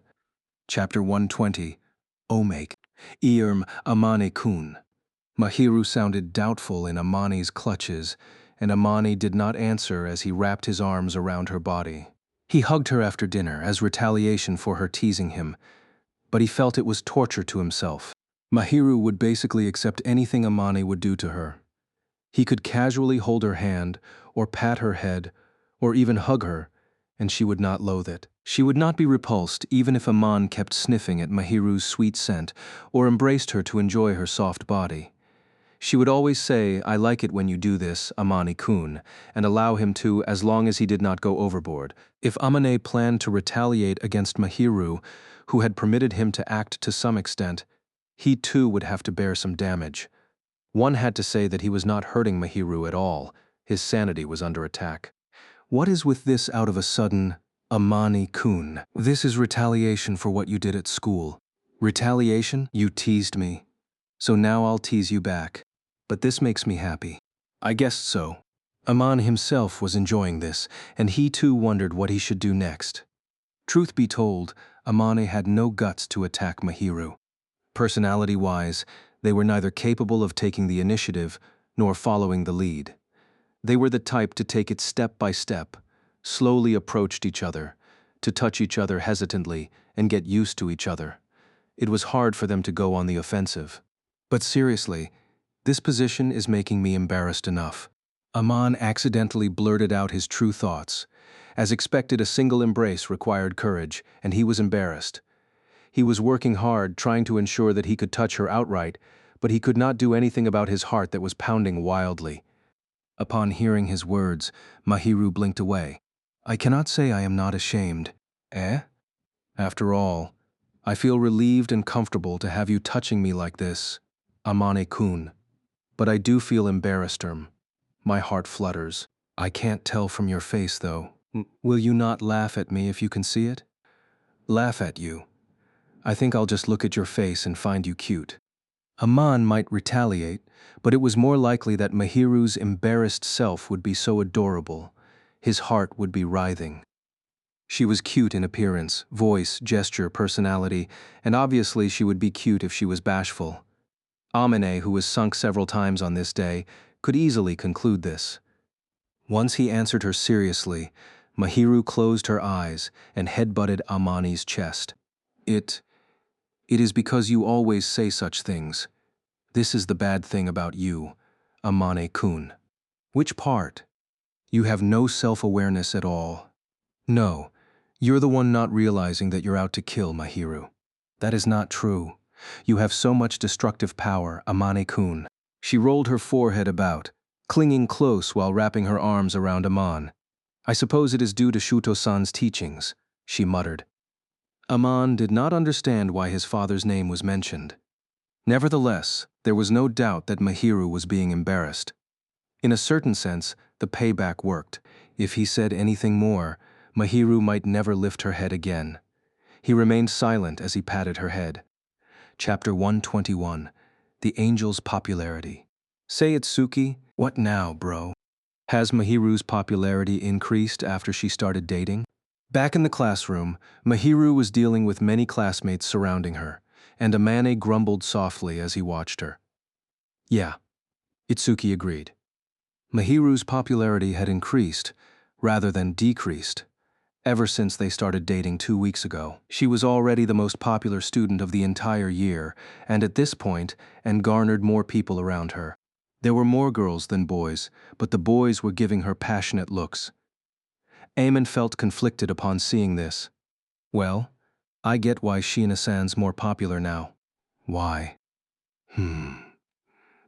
Chapter 120. Omake. Amane-kun. Mahiru sounded doubtful in Amane's clutches, and Amane did not answer as he wrapped his arms around her body. He hugged her after dinner as retaliation for her teasing him, but he felt it was torture to himself. Mahiru would basically accept anything Amane would do to her. He could casually hold her hand, or pat her head, or even hug her, and she would not loathe it. She would not be repulsed even if Aman kept sniffing at Mahiru's sweet scent or embraced her to enjoy her soft body. She would always say, I like it when you do this, Amane-kun, and allow him to as long as he did not go overboard. If Amane planned to retaliate against Mahiru, who had permitted him to act to some extent, he too would have to bear some damage. One had to say that he was not hurting Mahiru at all. His sanity was under attack. What is with this out of a sudden, Amane-kun, this is retaliation for what you did at school. Retaliation? You teased me. So now I'll tease you back. But this makes me happy. I guessed so. Aman himself was enjoying this, and he too wondered what he should do next. Truth be told, Amane had no guts to attack Mahiru. Personality-wise, they were neither capable of taking the initiative nor following the lead. They were the type to take it step by step, slowly approached each other, to touch each other hesitantly and get used to each other. It was hard for them to go on the offensive. But seriously, this position is making me embarrassed enough. Aman accidentally blurted out his true thoughts. As expected, a single embrace required courage, and he was embarrassed. He was working hard, trying to ensure that he could touch her outright, but he could not do anything about his heart that was pounding wildly. Upon hearing his words, Mahiru blinked away. I cannot say I am not ashamed. Eh? After all, I feel relieved and comfortable to have you touching me like this, Amane-kun. But I do feel embarrassed, My heart flutters. I can't tell from your face, though. Will you not laugh at me if you can see it? Laugh at you. I think I'll just look at your face and find you cute. Aman might retaliate, but it was more likely that Mahiru's embarrassed self would be so adorable. His heart would be writhing. She was cute in appearance, voice, gesture, personality, and obviously she would be cute if she was bashful. Amane, who was sunk several times on this day, could easily conclude this. Once he answered her seriously, Mahiru closed her eyes and headbutted Amane's chest. It is because you always say such things. This is the bad thing about you, Amane-kun. Which part? You have no self-awareness at all. No, you're the one not realizing that you're out to kill Mahiru. That is not true. You have so much destructive power, Amane-kun. She rolled her forehead about, clinging close while wrapping her arms around Aman. I suppose it is due to Shuto-san's teachings, she muttered. Aman did not understand why his father's name was mentioned. Nevertheless, there was no doubt that Mahiru was being embarrassed. In a certain sense, the payback worked. If he said anything more, Mahiru might never lift her head again. He remained silent as he patted her head. Chapter 121. The Angel's Popularity. Say it, Suki. What now, bro? Has Mahiru's popularity increased after she started dating? Back in the classroom, Mahiru was dealing with many classmates surrounding her, and Amane grumbled softly as he watched her. Yeah, Itsuki agreed. Mahiru's popularity had increased, rather than decreased, ever since they started dating 2 weeks ago. She was already the most popular student of the entire year, and at this point, and garnered more people around her. There were more girls than boys, but the boys were giving her passionate looks. Eamon felt conflicted upon seeing this. Well, I get why Shina-san's more popular now. Why?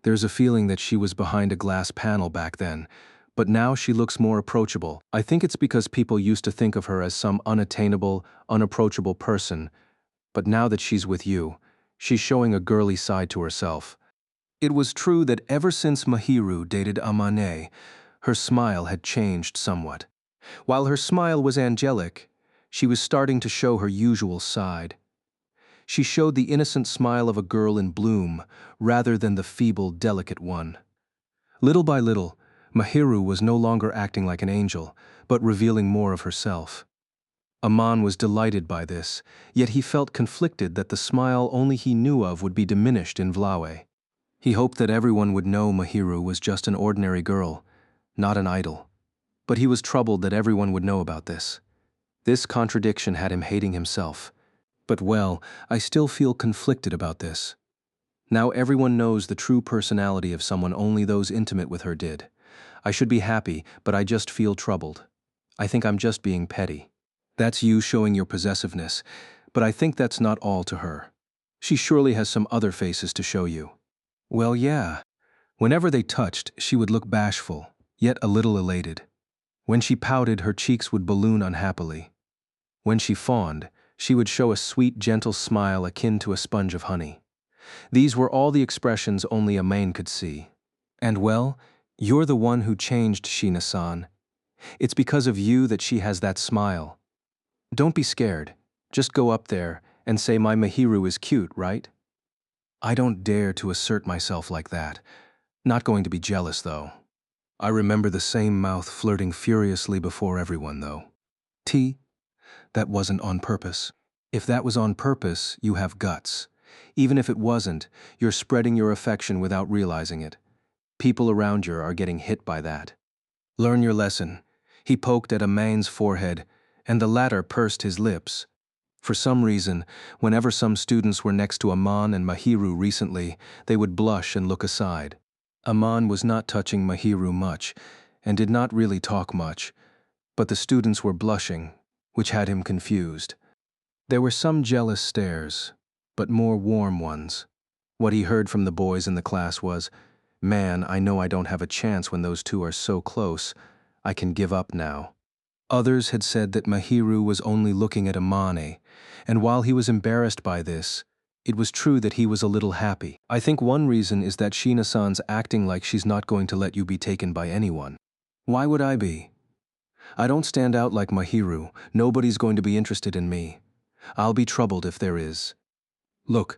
There's a feeling that she was behind a glass panel back then, but now she looks more approachable. I think it's because people used to think of her as some unattainable, unapproachable person, but now that she's with you, she's showing a girly side to herself. It was true that ever since Mahiru dated Amane, her smile had changed somewhat. While her smile was angelic, she was starting to show her usual side. She showed the innocent smile of a girl in bloom, rather than the feeble, delicate one. Little by little, Mahiru was no longer acting like an angel, but revealing more of herself. Aman was delighted by this, yet he felt conflicted that the smile only he knew of would be diminished in Vlawe. He hoped that everyone would know Mahiru was just an ordinary girl, not an idol. But he was troubled that everyone would know about this. This contradiction had him hating himself. But well, I still feel conflicted about this. Now everyone knows the true personality of someone only those intimate with her did. I should be happy, but I just feel troubled. I think I'm just being petty. That's you showing your possessiveness, but I think that's not all to her. She surely has some other faces to show you. Well, yeah. Whenever they touched, she would look bashful, yet a little elated. When she pouted, her cheeks would balloon unhappily. When she fawned, she would show a sweet, gentle smile akin to a sponge of honey. These were all the expressions only a man could see. And well, you're the one who changed Shina-san. It's because of you that she has that smile. Don't be scared. Just go up there and say my Mahiru is cute, right? I don't dare to assert myself like that. Not going to be jealous, though. I remember the same mouth flirting furiously before everyone, though. T, that wasn't on purpose. If that was on purpose, you have guts. Even if it wasn't, you're spreading your affection without realizing it. People around you are getting hit by that. Learn your lesson. He poked at a man's forehead, and the latter pursed his lips. For some reason, whenever some students were next to Aman and Mahiru recently, they would blush and look aside. Aman was not touching Mahiru much, and did not really talk much, but the students were blushing, which had him confused. There were some jealous stares, but more warm ones. What he heard from the boys in the class was, "Man, I know I don't have a chance when those two are so close. I can give up now." Others had said that Mahiru was only looking at Amane, and while he was embarrassed by this, it was true that he was a little happy. I think one reason is that Shina-san's acting like she's not going to let you be taken by anyone. Why would I be? I don't stand out like Mahiru. Nobody's going to be interested in me. I'll be troubled if there is. Look,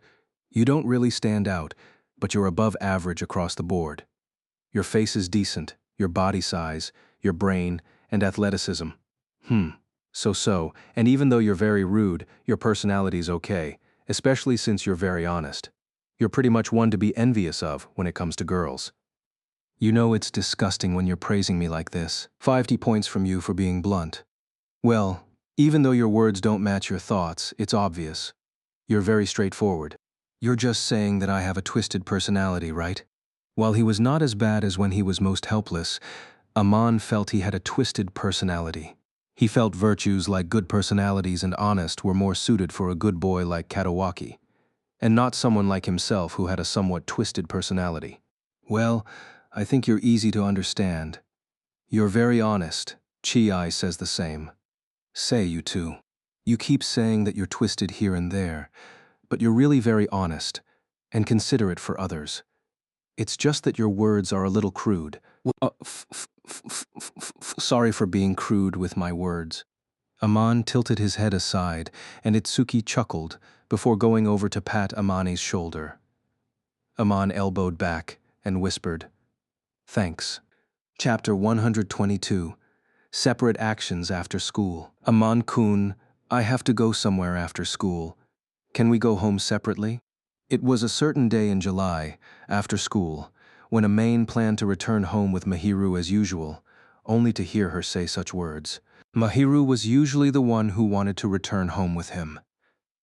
you don't really stand out, but you're above average across the board. Your face is decent, your body size, your brain, and athleticism. So, and even though you're very rude, your personality's okay, especially since you're very honest. You're pretty much one to be envious of when it comes to girls. You know it's disgusting when you're praising me like this. 50 points from you for being blunt. Well, even though your words don't match your thoughts, it's obvious. You're very straightforward. You're just saying that I have a twisted personality, right? While he was not as bad as when he was most helpless, Aman felt he had a twisted personality. He felt virtues like good personalities and honest were more suited for a good boy like Katawaki, and not someone like himself who had a somewhat twisted personality. Well, I think you're easy to understand. You're very honest. Chi says the same. Say, you two. You keep saying that you're twisted here and there, but you're really very honest and considerate for others. It's just that your words are a little crude. Sorry for being crude with my words. Aman tilted his head aside, and Itsuki chuckled before going over to pat Amane's shoulder. Aman elbowed back and whispered, "Thanks." Chapter 122. Separate Actions After School. Aman-kun, I have to go somewhere after school. Can we go home separately? It was a certain day in July, after school, when Amain planned to return home with Mahiru as usual, only to hear her say such words. Mahiru was usually the one who wanted to return home with him,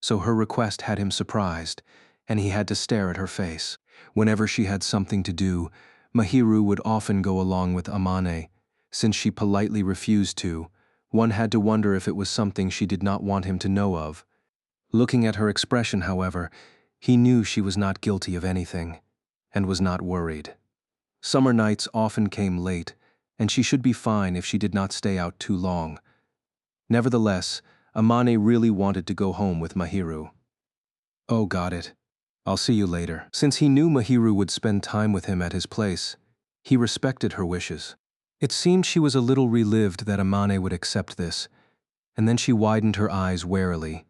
so her request had him surprised, and he had to stare at her face. Whenever she had something to do, Mahiru would often go along with Amane. Since she politely refused to, one had to wonder if it was something she did not want him to know of. Looking at her expression, however, he knew she was not guilty of anything, and was not worried. Summer nights often came late, and she should be fine if she did not stay out too long. Nevertheless, Amane really wanted to go home with Mahiru. Oh, got it. I'll see you later. Since he knew Mahiru would spend time with him at his place, he respected her wishes. It seemed she was a little relieved that Amane would accept this, and then she widened her eyes warily,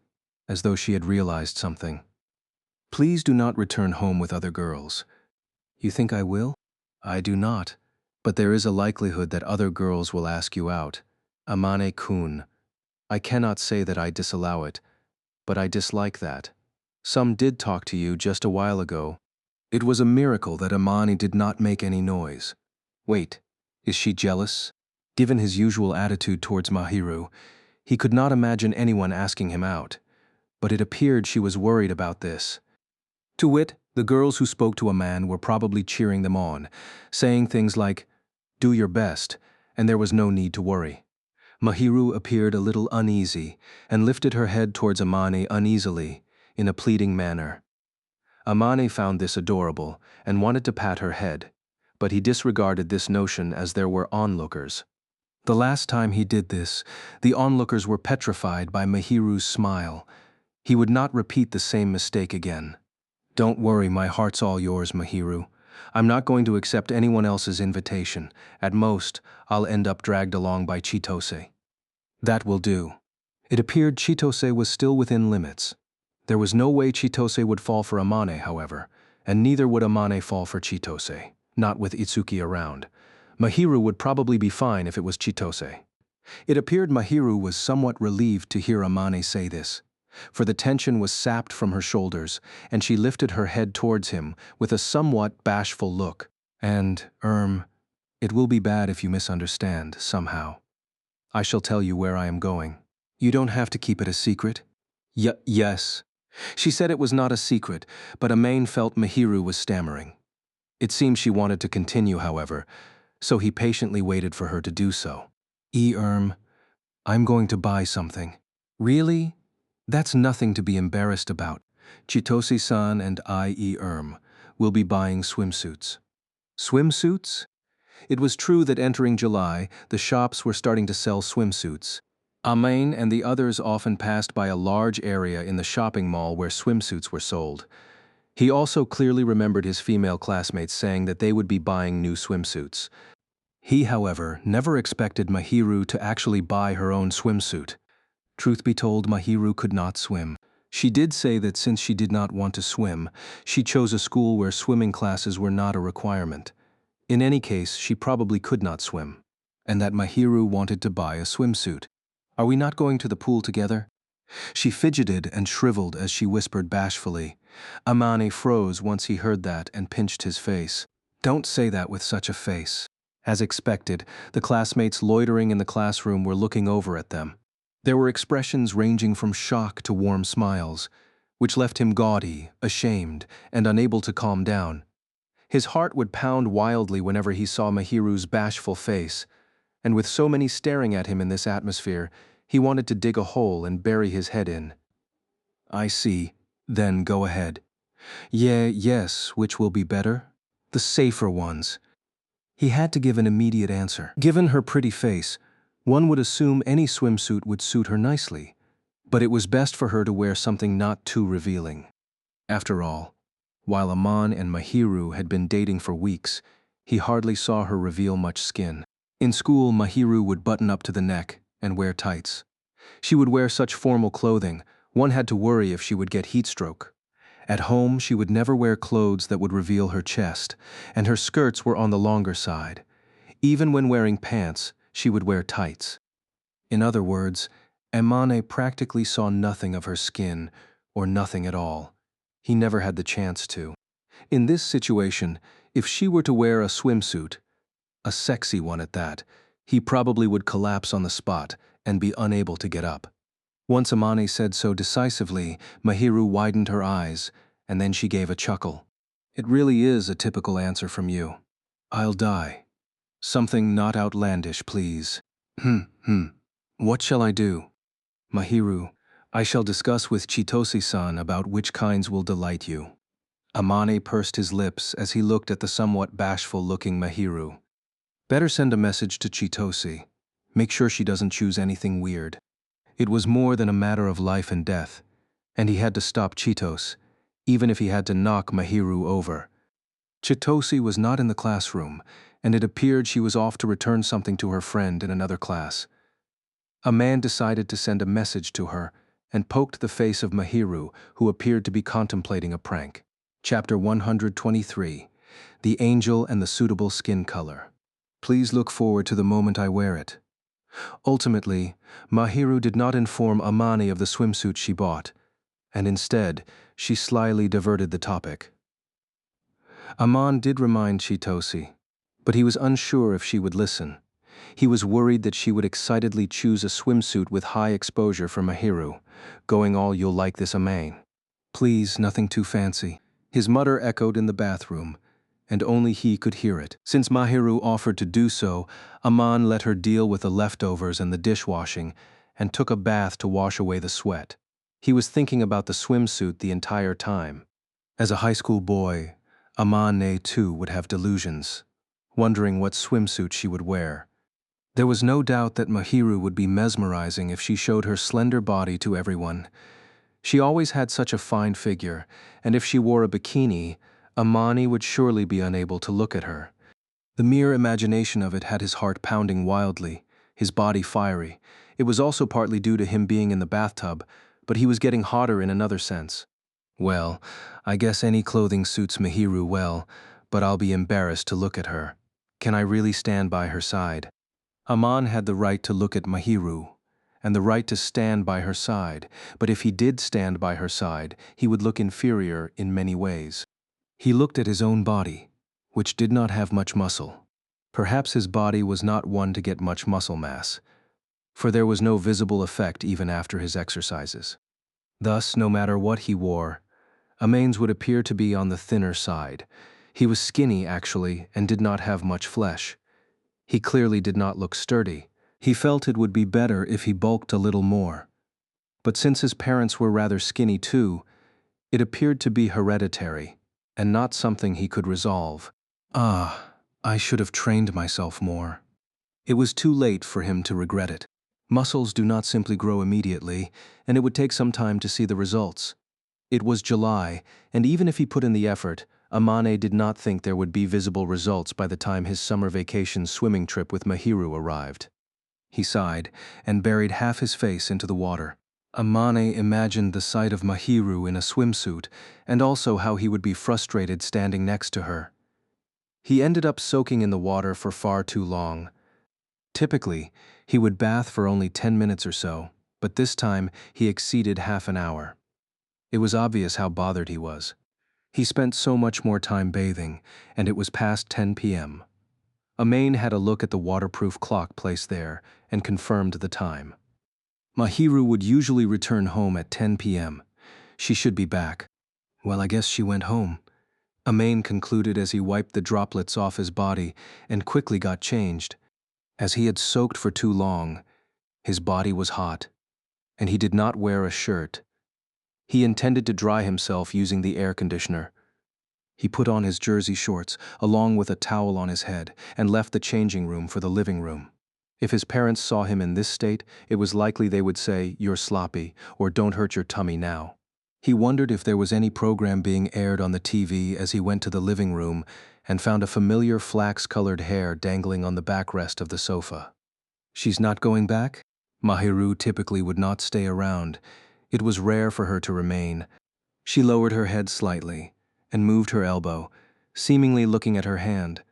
as though she had realized something. Please do not return home with other girls. You think I will? I do not, but there is a likelihood that other girls will ask you out. Amane-kun. I cannot say that I disallow it, but I dislike that. Some did talk to you just a while ago. It was a miracle that Amane did not make any noise. Wait, is she jealous? Given his usual attitude towards Mahiru, he could not imagine anyone asking him out, but it appeared she was worried about this. To wit, the girls who spoke to Aman were probably cheering them on, saying things like, "Do your best," and there was no need to worry. Mahiru appeared a little uneasy and lifted her head towards Amane uneasily, in a pleading manner. Amane found this adorable and wanted to pat her head, but he disregarded this notion as there were onlookers. The last time he did this, the onlookers were petrified by Mahiru's smile. He would not repeat the same mistake again. Don't worry, my heart's all yours, Mahiru. I'm not going to accept anyone else's invitation. At most, I'll end up dragged along by Chitose. That will do. It appeared Chitose was still within limits. There was no way Chitose would fall for Amane, however, and neither would Amane fall for Chitose, not with Itsuki around. Mahiru would probably be fine if it was Chitose. It appeared Mahiru was somewhat relieved to hear Amane say this, for the tension was sapped from her shoulders, and she lifted her head towards him with a somewhat bashful look. And, it will be bad if you misunderstand, somehow. I shall tell you where I am going. You don't have to keep it a secret. Yes. She said it was not a secret, but Amane felt Mahiru was stammering. It seemed she wanted to continue, however, so he patiently waited for her to do so. I'm going to buy something. Really? That's nothing to be embarrassed about. Chitose-san and I, will be buying swimsuits. Swimsuits? It was true that entering July, the shops were starting to sell swimsuits. Amane and the others often passed by a large area in the shopping mall where swimsuits were sold. He also clearly remembered his female classmates saying that they would be buying new swimsuits. He, however, never expected Mahiru to actually buy her own swimsuit. Truth be told, Mahiru could not swim. She did say that since she did not want to swim, she chose a school where swimming classes were not a requirement. In any case, she probably could not swim, and that Mahiru wanted to buy a swimsuit. Are we not going to the pool together? She fidgeted and shriveled as she whispered bashfully. Amane froze once he heard that and pinched his face. Don't say that with such a face. As expected, the classmates loitering in the classroom were looking over at them. There were expressions ranging from shock to warm smiles, which left him gaudy, ashamed, and unable to calm down. His heart would pound wildly whenever he saw Mahiru's bashful face, and with so many staring at him in this atmosphere, he wanted to dig a hole and bury his head in. I see. Then go ahead. Yes, which will be better? The safer ones. He had to give an immediate answer. Given her pretty face, one would assume any swimsuit would suit her nicely, but it was best for her to wear something not too revealing. After all, while Amane and Mahiru had been dating for weeks, he hardly saw her reveal much skin. In school, Mahiru would button up to the neck and wear tights. She would wear such formal clothing, one had to worry if she would get heat stroke. At home, she would never wear clothes that would reveal her chest, and her skirts were on the longer side. Even when wearing pants, she would wear tights. In other words, Amane practically saw nothing of her skin, or nothing at all. He never had the chance to. In this situation, if she were to wear a swimsuit, a sexy one at that, he probably would collapse on the spot and be unable to get up. Once Amane said so decisively, Mahiru widened her eyes, and then she gave a chuckle. It really is a typical answer from you. I'll die. Something not outlandish, please. What shall I do? Mahiru, I shall discuss with Chitose-san about which kinds will delight you. Amane pursed his lips as he looked at the somewhat bashful-looking Mahiru. Better send a message to Chitose. Make sure she doesn't choose anything weird. It was more than a matter of life and death, and he had to stop Chitose, even if he had to knock Mahiru over. Chitose was not in the classroom, and it appeared she was off to return something to her friend in another class. A man decided to send a message to her and poked the face of Mahiru, who appeared to be contemplating a prank. Chapter 123, The Angel and the Suitable Skin Color. Please look forward to the moment I wear it. Ultimately, Mahiru did not inform Amane of the swimsuit she bought, and instead, she slyly diverted the topic. Amane did remind Chitose, but he was unsure if she would listen. He was worried that she would excitedly choose a swimsuit with high exposure for Mahiru, going all "you'll like this, Amane." Please, nothing too fancy. His mutter echoed in the bathroom, and only he could hear it. Since Mahiru offered to do so, Amane let her deal with the leftovers and the dishwashing, and took a bath to wash away the sweat. He was thinking about the swimsuit the entire time. As a high school boy, Amane too would have delusions, wondering what swimsuit she would wear. There was no doubt that Mahiru would be mesmerizing if she showed her slender body to everyone. She always had such a fine figure, and if she wore a bikini, Amane would surely be unable to look at her. The mere imagination of it had his heart pounding wildly, his body fiery. It was also partly due to him being in the bathtub, but he was getting hotter in another sense. Well, I guess any clothing suits Mahiru well, but I'll be embarrassed to look at her. Can I really stand by her side? Aman had the right to look at Mahiru, and the right to stand by her side, but if he did stand by her side, he would look inferior in many ways. He looked at his own body, which did not have much muscle. Perhaps his body was not one to get much muscle mass, for there was no visible effect even after his exercises. Thus, no matter what he wore, Aman's would appear to be on the thinner side. He was skinny, actually, and did not have much flesh. He clearly did not look sturdy. He felt it would be better if he bulked a little more. But since his parents were rather skinny too, it appeared to be hereditary, and not something he could resolve. I should have trained myself more. It was too late for him to regret it. Muscles do not simply grow immediately, and it would take some time to see the results. It was July, and even if he put in the effort, Amane did not think there would be visible results by the time his summer vacation swimming trip with Mahiru arrived. He sighed and buried half his face into the water. Amane imagined the sight of Mahiru in a swimsuit and also how he would be frustrated standing next to her. He ended up soaking in the water for far too long. Typically, he would bath for only 10 minutes or so, but this time he exceeded half an hour. It was obvious how bothered he was. He spent so much more time bathing, and it was past 10 p.m. Amane had a look at the waterproof clock placed there and confirmed the time. Mahiru would usually return home at 10 p.m. She should be back. Well, I guess she went home. Amane concluded as he wiped the droplets off his body and quickly got changed. As he had soaked for too long, his body was hot, and he did not wear a shirt. He intended to dry himself using the air conditioner. He put on his jersey shorts, along with a towel on his head, and left the changing room for the living room. If his parents saw him in this state, it was likely they would say, "You're sloppy," or "Don't hurt your tummy now." He wondered if there was any program being aired on the TV as he went to the living room and found a familiar flax-colored hair dangling on the backrest of the sofa. She's not going back? Mahiru typically would not stay around. It was rare for her to remain. She lowered her head slightly and moved her elbow, seemingly looking at her hand.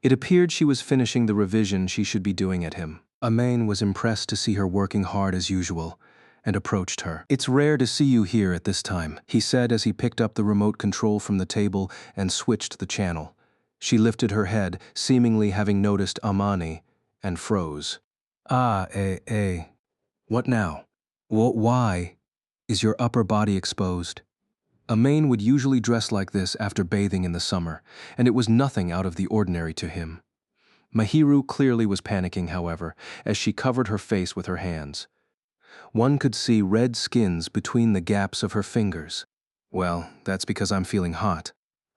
It appeared she was finishing the revision she should be doing at him. Amane was impressed to see her working hard as usual and approached her. "It's rare to see you here at this time," he said as he picked up the remote control from the table and switched the channel. She lifted her head, seemingly having noticed Amane, and froze. What now? Why is your upper body exposed?" Amane would usually dress like this after bathing in the summer, and it was nothing out of the ordinary to him. Mahiru clearly was panicking, however, as she covered her face with her hands. One could see red skins between the gaps of her fingers. "Well, that's because I'm feeling hot.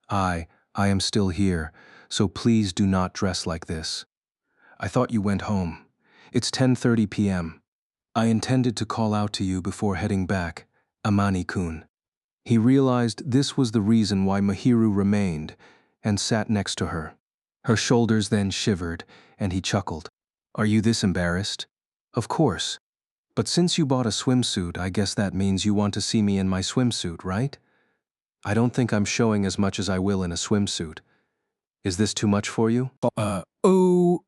I am still here, so please do not dress like this. I thought you went home. It's 10:30 p.m. I intended to call out to you before heading back, Amani-kun." He realized this was the reason why Mahiru remained and sat next to her. Her shoulders then shivered, and he chuckled. "Are you this embarrassed?" "Of course. But since you bought a swimsuit, I guess that means you want to see me in my swimsuit, right? I don't think I'm showing as much as I will in a swimsuit. Is this too much for you?" Oh.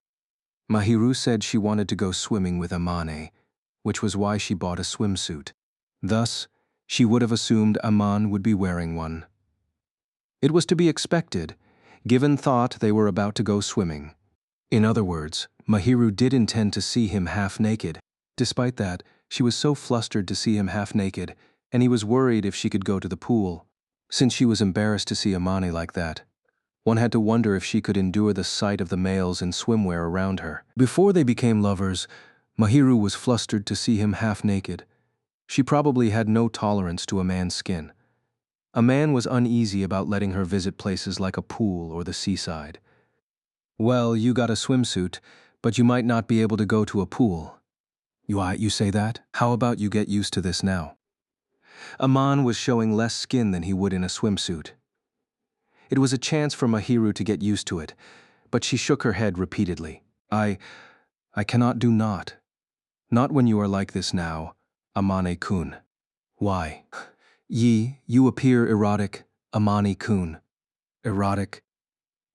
Mahiru said she wanted to go swimming with Amane, which was why she bought a swimsuit. Thus, she would have assumed Aman would be wearing one. It was to be expected, given thought they were about to go swimming. In other words, Mahiru did intend to see him half naked. Despite that, she was so flustered to see him half naked, and he was worried if she could go to the pool. Since she was embarrassed to see Amane like that, one had to wonder if she could endure the sight of the males in swimwear around her. Before they became lovers, Mahiru was flustered to see him half naked. She probably had no tolerance to a man's skin. A man was uneasy about letting her visit places like a pool or the seaside. "Well, you got a swimsuit, but you might not be able to go to a pool. You say that? How about you get used to this now?" Aman was showing less skin than he would in a swimsuit. It was a chance for Mahiru to get used to it, but she shook her head repeatedly. I cannot do not. Not when you are like this now, Amane-kun. Why? You appear erotic, Amane-kun. Erotic?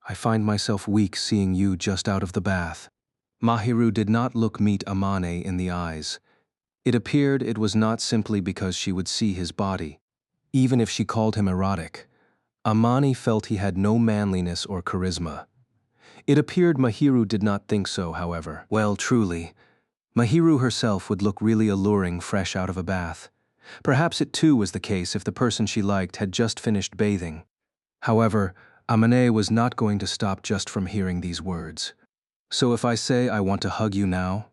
I find myself weak seeing you just out of the bath. Mahiru did not look meet Amane in the eyes. It appeared it was not simply because she would see his body. Even if she called him erotic, Amani felt he had no manliness or charisma. It appeared Mahiru did not think so, however. Well, truly, Mahiru herself would look really alluring fresh out of a bath. Perhaps it too was the case if the person she liked had just finished bathing. However, Amane was not going to stop just from hearing these words. So if I say I want to hug you now,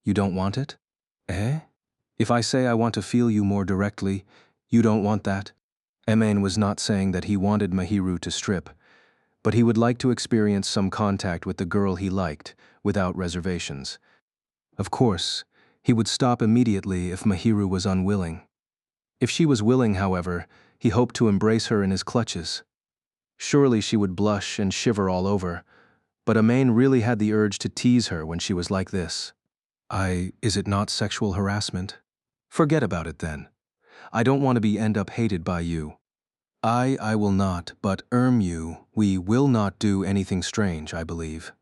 you don't want it? Eh? If I say I want to feel you more directly, you don't want that? Emen was not saying that he wanted Mahiru to strip, but he would like to experience some contact with the girl he liked, without reservations. Of course, he would stop immediately if Mahiru was unwilling. If she was willing, however, he hoped to embrace her in his clutches. Surely she would blush and shiver all over, but Emen really had the urge to tease her when she was like this. Is it not sexual harassment? Forget about it then. I don't want to end up hated by you. I will not, but we will not do anything strange, I believe.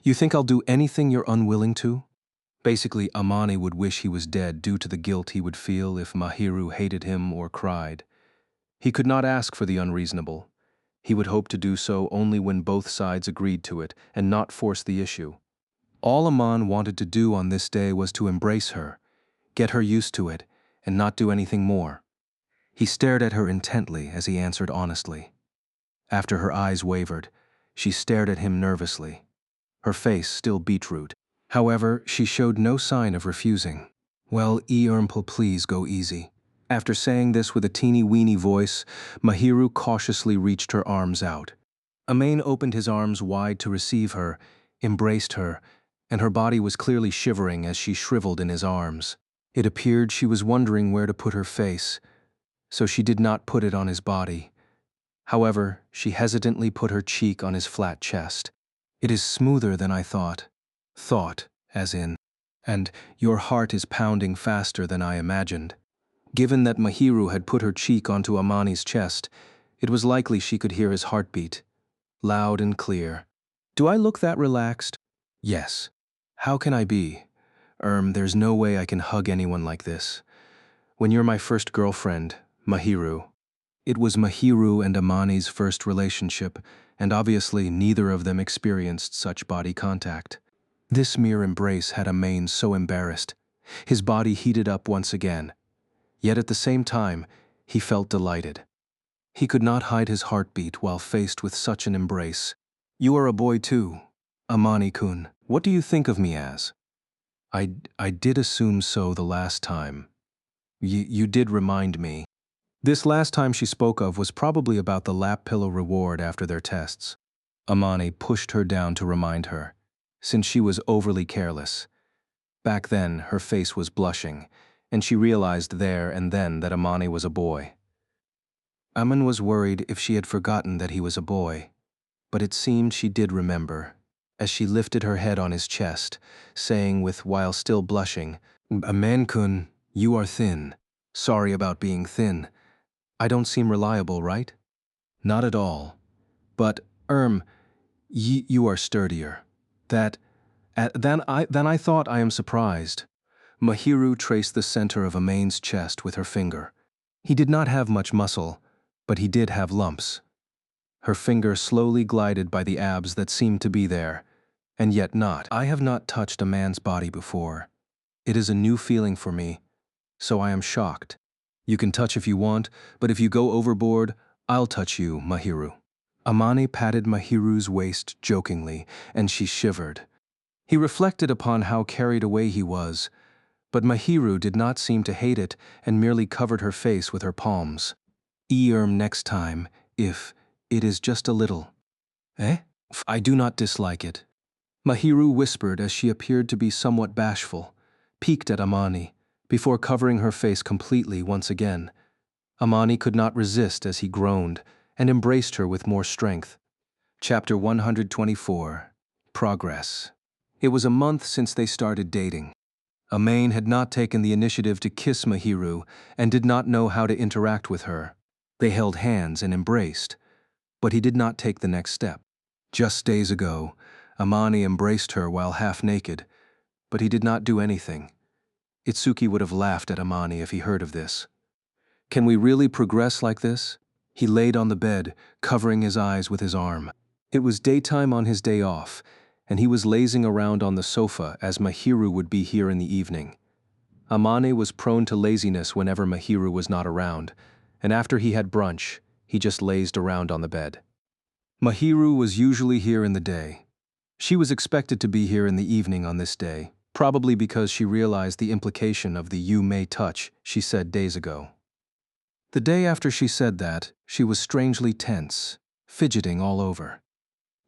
You think I'll do anything you're unwilling to? Basically, Amani would wish he was dead due to the guilt he would feel if Mahiru hated him or cried. He could not ask for the unreasonable. He would hope to do so only when both sides agreed to it and not force the issue. All Aman wanted to do on this day was to embrace her, get her used to it, and not do anything more. He stared at her intently as he answered honestly. After her eyes wavered, she stared at him nervously, her face still beetroot. However, she showed no sign of refusing. Well, please go easy. After saying this with a teeny-weeny voice, Mahiru cautiously reached her arms out. Amain opened his arms wide to receive her, embraced her, and her body was clearly shivering as she shriveled in his arms. It appeared she was wondering where to put her face, so she did not put it on his body. However, she hesitantly put her cheek on his flat chest. It is smoother than I thought. Thought, as in, and your heart is pounding faster than I imagined. Given that Mahiru had put her cheek onto Amani's chest, it was likely she could hear his heartbeat, loud and clear. Do I look that relaxed? Yes. How can I be? There's no way I can hug anyone like this. When you're my first girlfriend, Mahiru. It was Mahiru and Amani's first relationship, and obviously neither of them experienced such body contact. This mere embrace had Amain so embarrassed. His body heated up once again. Yet at the same time, he felt delighted. He could not hide his heartbeat while faced with such an embrace. You are a boy too, Amani-kun. What do you think of me as? I did assume so the last time. You did remind me. This last time she spoke of was probably about the lap pillow reward after their tests. Amani pushed her down to remind her, since she was overly careless. Back then, her face was blushing, and she realized there and then that Amani was a boy. Aman was worried if she had forgotten that he was a boy, but it seemed she did remember, as she lifted her head on his chest, saying while still blushing, Aman-kun, you are thin. Sorry about being thin. I don't seem reliable, right? Not at all. But, you are sturdier. Then I thought. I am surprised. Mahiru traced the center of Amain's chest with her finger. He did not have much muscle, but he did have lumps. Her finger slowly glided by the abs that seemed to be there, and yet not. I have not touched a man's body before. It is a new feeling for me, so I am shocked. You can touch if you want, but if you go overboard, I'll touch you, Mahiru. Amani patted Mahiru's waist jokingly, and she shivered. He reflected upon how carried away he was, but Mahiru did not seem to hate it and merely covered her face with her palms. Next time, if it is just a little. Eh? I do not dislike it. Mahiru whispered as she appeared to be somewhat bashful, peeked at Amani, before covering her face completely once again. Amani could not resist as he groaned and embraced her with more strength. Chapter 124. Progress. It was a month since they started dating. Amane had not taken the initiative to kiss Mahiru and did not know how to interact with her. They held hands and embraced, but he did not take the next step. Just days ago, Amane embraced her while half naked, but he did not do anything. Itsuki would have laughed at Amane if he heard of this. Can we really progress like this? He laid on the bed, covering his eyes with his arm. It was daytime on his day off, and he was lazing around on the sofa as Mahiru would be here in the evening. Amane was prone to laziness whenever Mahiru was not around, and after he had brunch, he just lazed around on the bed. Mahiru was usually here in the day. She was expected to be here in the evening on this day, probably because she realized the implication of the "you may touch" she said days ago. The day after she said that, she was strangely tense, fidgeting all over.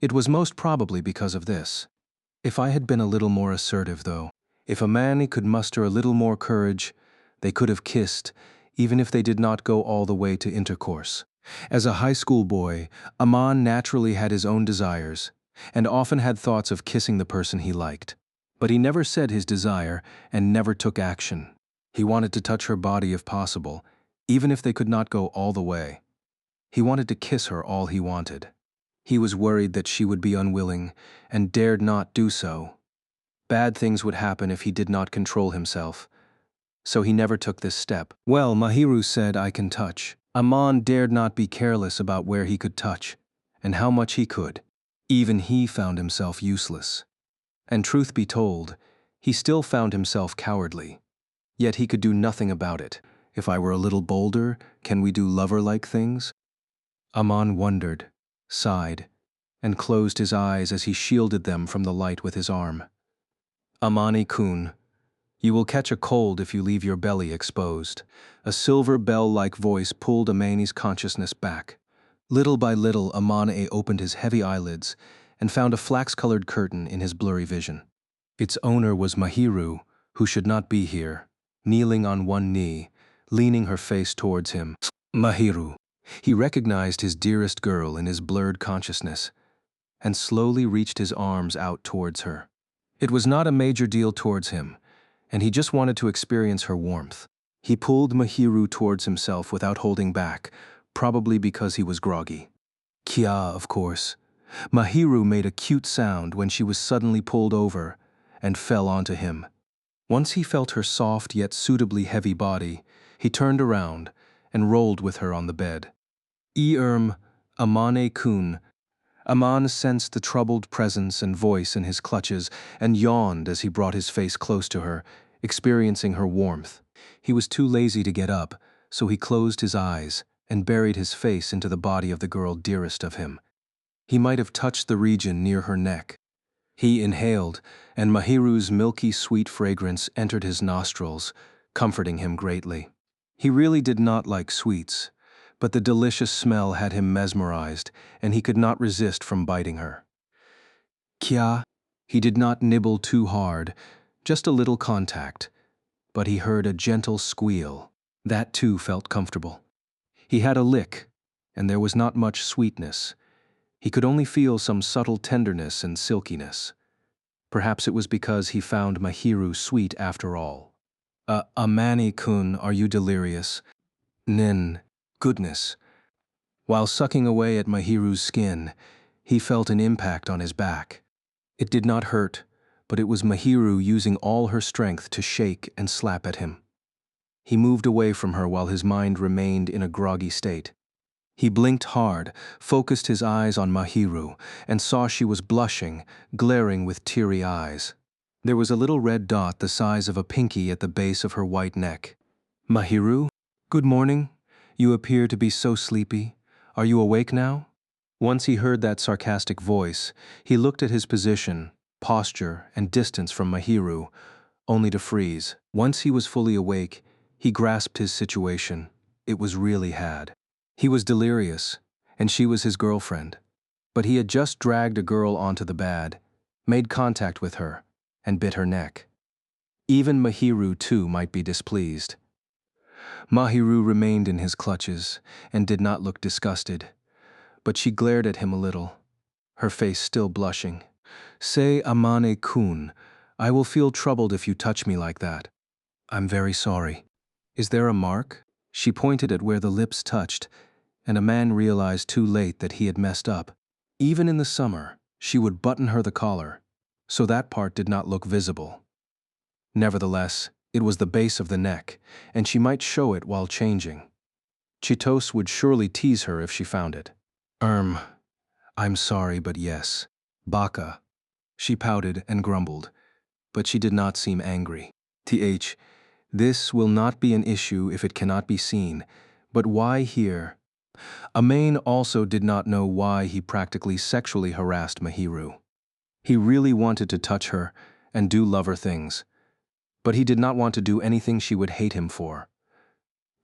It was most probably because of this. If I had been a little more assertive, though, if Amane could muster a little more courage, they could have kissed, even if they did not go all the way to intercourse. As a high school boy, Aman naturally had his own desires, and often had thoughts of kissing the person he liked. But he never said his desire and never took action. He wanted to touch her body if possible, even if they could not go all the way. He wanted to kiss her all he wanted. He was worried that she would be unwilling and dared not do so. Bad things would happen if he did not control himself. So he never took this step. Well, Mahiru said, "I can touch." Aman dared not be careless about where he could touch and how much he could. Even he found himself useless. And truth be told, he still found himself cowardly. Yet he could do nothing about it. If I were a little bolder, can we do lover-like things? Aman wondered, sighed, and closed his eyes as he shielded them from the light with his arm. Amane-kun, you will catch a cold if you leave your belly exposed. A silver bell-like voice pulled Amane's consciousness back. Little by little, Amane opened his heavy eyelids and found a flax-colored curtain in his blurry vision. Its owner was Mahiru, who should not be here, kneeling on one knee, leaning her face towards him. Mahiru. He recognized his dearest girl in his blurred consciousness, and slowly reached his arms out towards her. It was not a major deal towards him, and he just wanted to experience her warmth. He pulled Mahiru towards himself without holding back, probably because he was groggy. Kia, of course. Mahiru made a cute sound when she was suddenly pulled over and fell onto him. Once he felt her soft yet suitably heavy body, he turned around and rolled with her on the bed. Amane-kun. Aman sensed the troubled presence and voice in his clutches and yawned as he brought his face close to her, experiencing her warmth. He was too lazy to get up, so he closed his eyes and buried his face into the body of the girl dearest of him. He might have touched the region near her neck. He inhaled, and Mahiru's milky sweet fragrance entered his nostrils, comforting him greatly. He really did not like sweets, but the delicious smell had him mesmerized, and he could not resist from biting her. Kia, he did not nibble too hard, just a little contact, but he heard a gentle squeal. That too felt comfortable. He had a lick, and there was not much sweetness. He could only feel some subtle tenderness and silkiness. Perhaps it was because he found Mahiru sweet after all. Amane-kun, are you delirious? Nin, goodness. While sucking away at Mahiru's skin, he felt an impact on his back. It did not hurt, but it was Mahiru using all her strength to shake and slap at him. He moved away from her while his mind remained in a groggy state. He blinked hard, focused his eyes on Mahiru, and saw she was blushing, glaring with teary eyes. There was a little red dot the size of a pinky at the base of her white neck. Mahiru? Good morning. You appear to be so sleepy. Are you awake now? Once he heard that sarcastic voice, he looked at his position, posture, and distance from Mahiru, only to freeze. Once he was fully awake, he grasped his situation. It was really had. He was delirious, and she was his girlfriend. But he had just dragged a girl onto the bed, made contact with her, and bit her neck. Even Mahiru, too, might be displeased. Mahiru remained in his clutches and did not look disgusted, but she glared at him a little, her face still blushing. Say Amane-kun. I will feel troubled if you touch me like that. I'm very sorry. Is there a mark? She pointed at where the lips touched, and a man realized too late that he had messed up. Even in the summer, she would button her the collar, so that part did not look visible. Nevertheless, it was the base of the neck, and she might show it while changing. Chitose would surely tease her if she found it. I'm sorry, but yes. Baka. She pouted and grumbled, but she did not seem angry. This will not be an issue if it cannot be seen, but why here? Amain also did not know why he practically sexually harassed Mahiru. He really wanted to touch her and do lover things, but he did not want to do anything she would hate him for.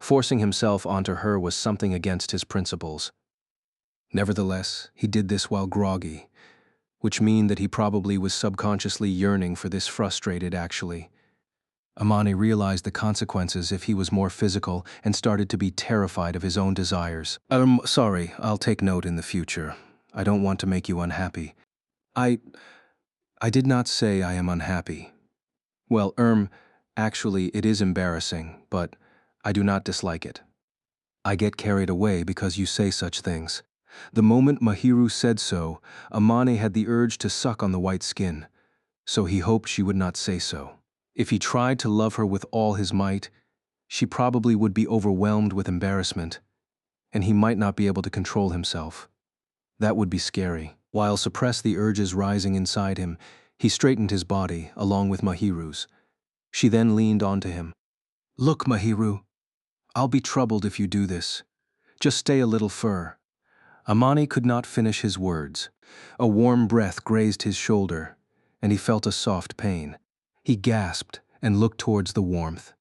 Forcing himself onto her was something against his principles. Nevertheless, he did this while groggy, which mean that he probably was subconsciously yearning for this frustrated actually. Amane realized the consequences if he was more physical and started to be terrified of his own desires. Sorry, I'll take note in the future. I don't want to make you unhappy. I did not say I am unhappy. Well, actually it is embarrassing, but I do not dislike it. I get carried away because you say such things. The moment Mahiru said so, Amane had the urge to suck on the white skin, so he hoped she would not say so. If he tried to love her with all his might, she probably would be overwhelmed with embarrassment, and he might not be able to control himself. That would be scary. While suppressed the urges rising inside him, he straightened his body, along with Mahiru's. She then leaned onto him. Look, Mahiru, I'll be troubled if you do this. Just stay a little fur. Amane could not finish his words. A warm breath grazed his shoulder, and he felt a soft pain. He gasped and looked towards the warmth.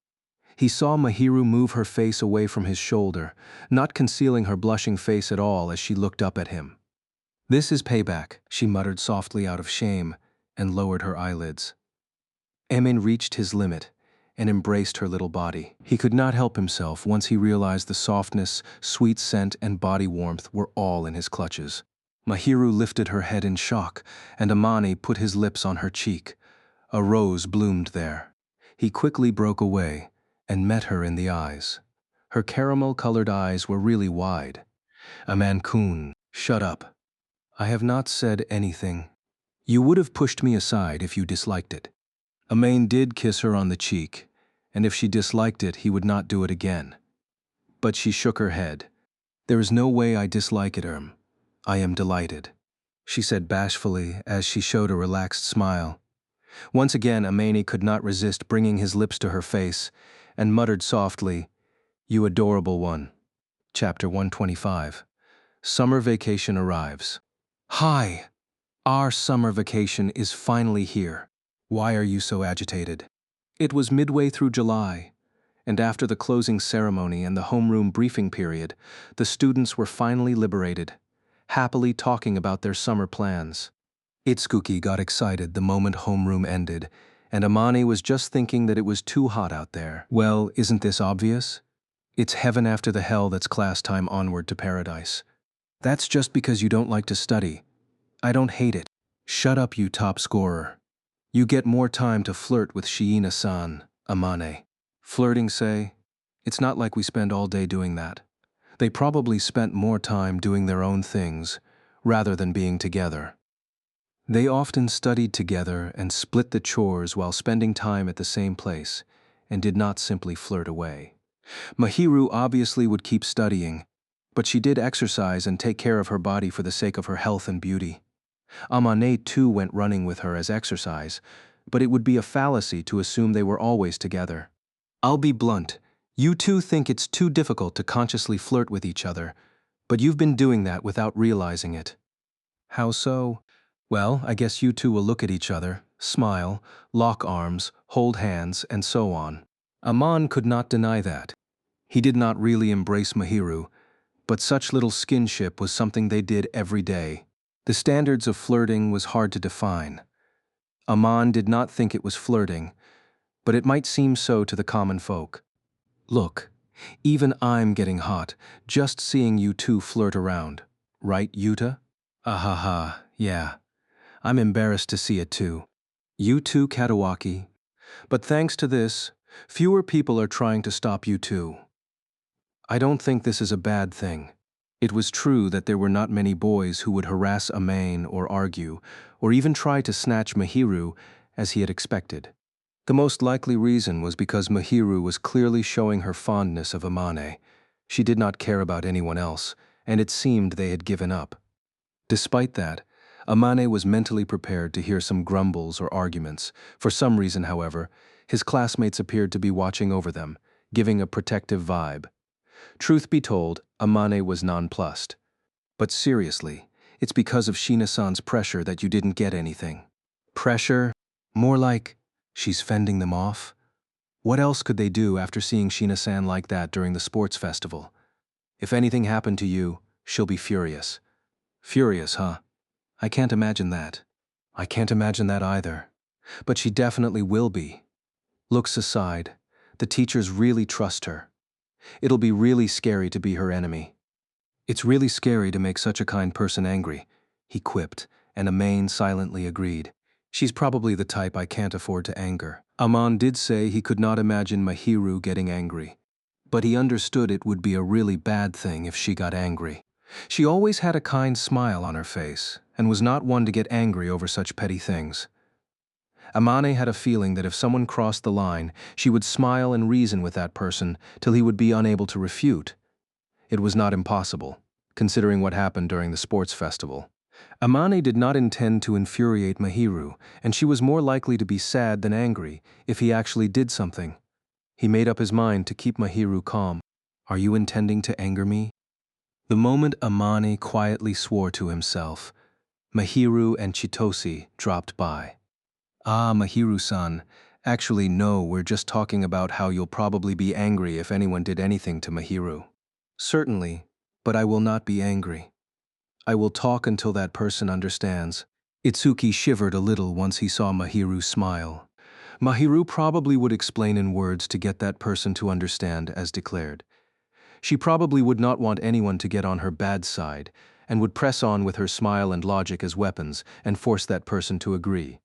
He saw Mahiru move her face away from his shoulder, not concealing her blushing face at all as she looked up at him. This is payback, she muttered softly out of shame, and lowered her eyelids. Emin reached his limit and embraced her little body. He could not help himself once he realized the softness, sweet scent, and body warmth were all in his clutches. Mahiru lifted her head in shock, and Amane put his lips on her cheek. A rose bloomed there. He quickly broke away and met her in the eyes. Her caramel-colored eyes were really wide. Aman-kun, shut up. I have not said anything. You would have pushed me aside if you disliked it. Amain did kiss her on the cheek, and if she disliked it, he would not do it again. But she shook her head. There is no way I dislike it, I am delighted, she said bashfully as she showed a relaxed smile. Once again, Amani could not resist bringing his lips to her face and muttered softly, You adorable one. Chapter 125. Summer vacation arrives. Hi! Our summer vacation is finally here. Why are you so agitated? It was midway through July, and after the closing ceremony and the homeroom briefing period, the students were finally liberated, happily talking about their summer plans. Itsuki got excited the moment homeroom ended, and Amani was just thinking that it was too hot out there. Well, isn't this obvious? It's heaven after the hell that's class time onward to paradise. That's just because you don't like to study. I don't hate it. Shut up, you top scorer. You get more time to flirt with Shiina-san, Amane. Flirting, say? It's not like we spend all day doing that. They probably spent more time doing their own things, rather than being together. They often studied together and split the chores while spending time at the same place, and did not simply flirt away. Mahiru obviously would keep studying, but she did exercise and take care of her body for the sake of her health and beauty. Amane too went running with her as exercise, but it would be a fallacy to assume they were always together. I'll be blunt, you two think it's too difficult to consciously flirt with each other, but you've been doing that without realizing it. How so? Well, I guess you two will look at each other, smile, lock arms, hold hands, and so on. Aman could not deny that. He did not really embrace Mahiru, but such little skinship was something they did every day. The standards of flirting was hard to define. Aman did not think it was flirting, but it might seem so to the common folk. Look, even I'm getting hot, just seeing you two flirt around. Right, Yuta? Ahaha, yeah. I'm embarrassed to see it too. You too, Katawaki. But thanks to this, fewer people are trying to stop you too. I don't think this is a bad thing. It was true that there were not many boys who would harass Amane or argue, or even try to snatch Mahiru as he had expected. The most likely reason was because Mahiru was clearly showing her fondness of Amane. She did not care about anyone else, and it seemed they had given up. Despite that, Amane was mentally prepared to hear some grumbles or arguments. For some reason, however, his classmates appeared to be watching over them, giving a protective vibe. Truth be told, Amane was nonplussed. But seriously, it's because of Shina-san's pressure that you didn't get anything. Pressure? More like, she's fending them off? What else could they do after seeing Shina-san like that during the sports festival? If anything happened to you, she'll be furious. Furious, huh? I can't imagine that. I can't imagine that either. But she definitely will be. Looks aside, the teachers really trust her. It'll be really scary to be her enemy. It's really scary to make such a kind person angry, he quipped, and Amane silently agreed. She's probably the type I can't afford to anger. Amon did say he could not imagine Mahiru getting angry, but he understood it would be a really bad thing if she got angry. She always had a kind smile on her face, and was not one to get angry over such petty things. Amane had a feeling that if someone crossed the line, she would smile and reason with that person till he would be unable to refute. It was not impossible, considering what happened during the sports festival. Amane did not intend to infuriate Mahiru, and she was more likely to be sad than angry if he actually did something. He made up his mind to keep Mahiru calm. Are you intending to anger me? The moment Amane quietly swore to himself, Mahiru and Chitose dropped by. Ah, Mahiru-san. Actually, no, we're just talking about how you'll probably be angry if anyone did anything to Mahiru. Certainly, but I will not be angry. I will talk until that person understands. Itsuki shivered a little once he saw Mahiru smile. Mahiru probably would explain in words to get that person to understand, as declared. She probably would not want anyone to get on her bad side, and would press on with her smile and logic as weapons and force that person to agree.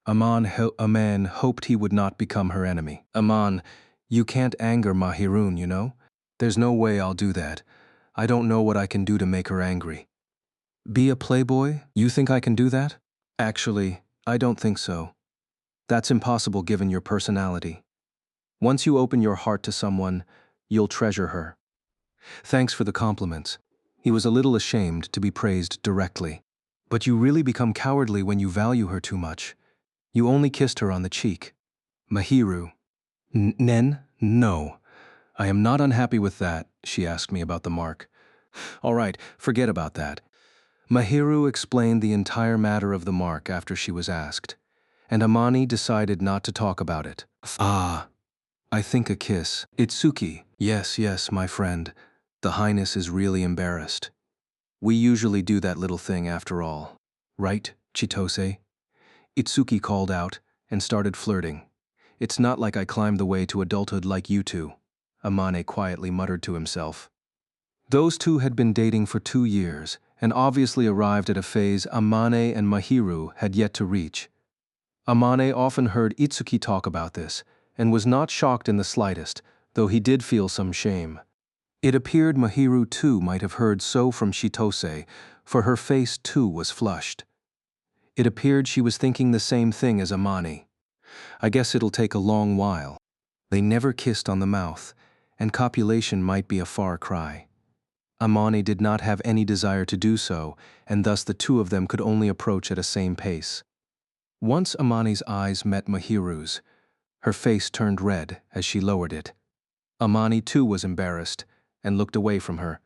Amane hoped he would not become her enemy. Amane, you can't anger Mahirun, you know? There's no way I'll do that. I don't know what I can do to make her angry. Be a playboy? You think I can do that? Actually, I don't think so. That's impossible given your personality. Once you open your heart to someone, you'll treasure her. Thanks for the compliments. He was a little ashamed to be praised directly. But you really become cowardly when you value her too much. You only kissed her on the cheek. Mahiru. Nen? No. I am not unhappy with that, she asked me about the mark. All right, forget about that. Mahiru explained the entire matter of the mark after she was asked, and Amane decided not to talk about it. Ah, I think a kiss. Itsuki. Yes, my friend. The Highness is really embarrassed. We usually do that little thing after all. Right, Chitose? Itsuki called out and started flirting. It's not like I climbed the way to adulthood like you two, Amane quietly muttered to himself. Those two had been dating for 2 years and obviously arrived at a phase Amane and Mahiru had yet to reach. Amane often heard Itsuki talk about this and was not shocked in the slightest, though he did feel some shame. It appeared Mahiru too might have heard so from Chitose, for her face too was flushed. It appeared she was thinking the same thing as Amane. I guess it'll take a long while. They never kissed on the mouth, and copulation might be a far cry. Amane did not have any desire to do so, and thus the two of them could only approach at a same pace. Once Amane's eyes met Mahiru's, her face turned red as she lowered it. Amane too was embarrassed and looked away from her,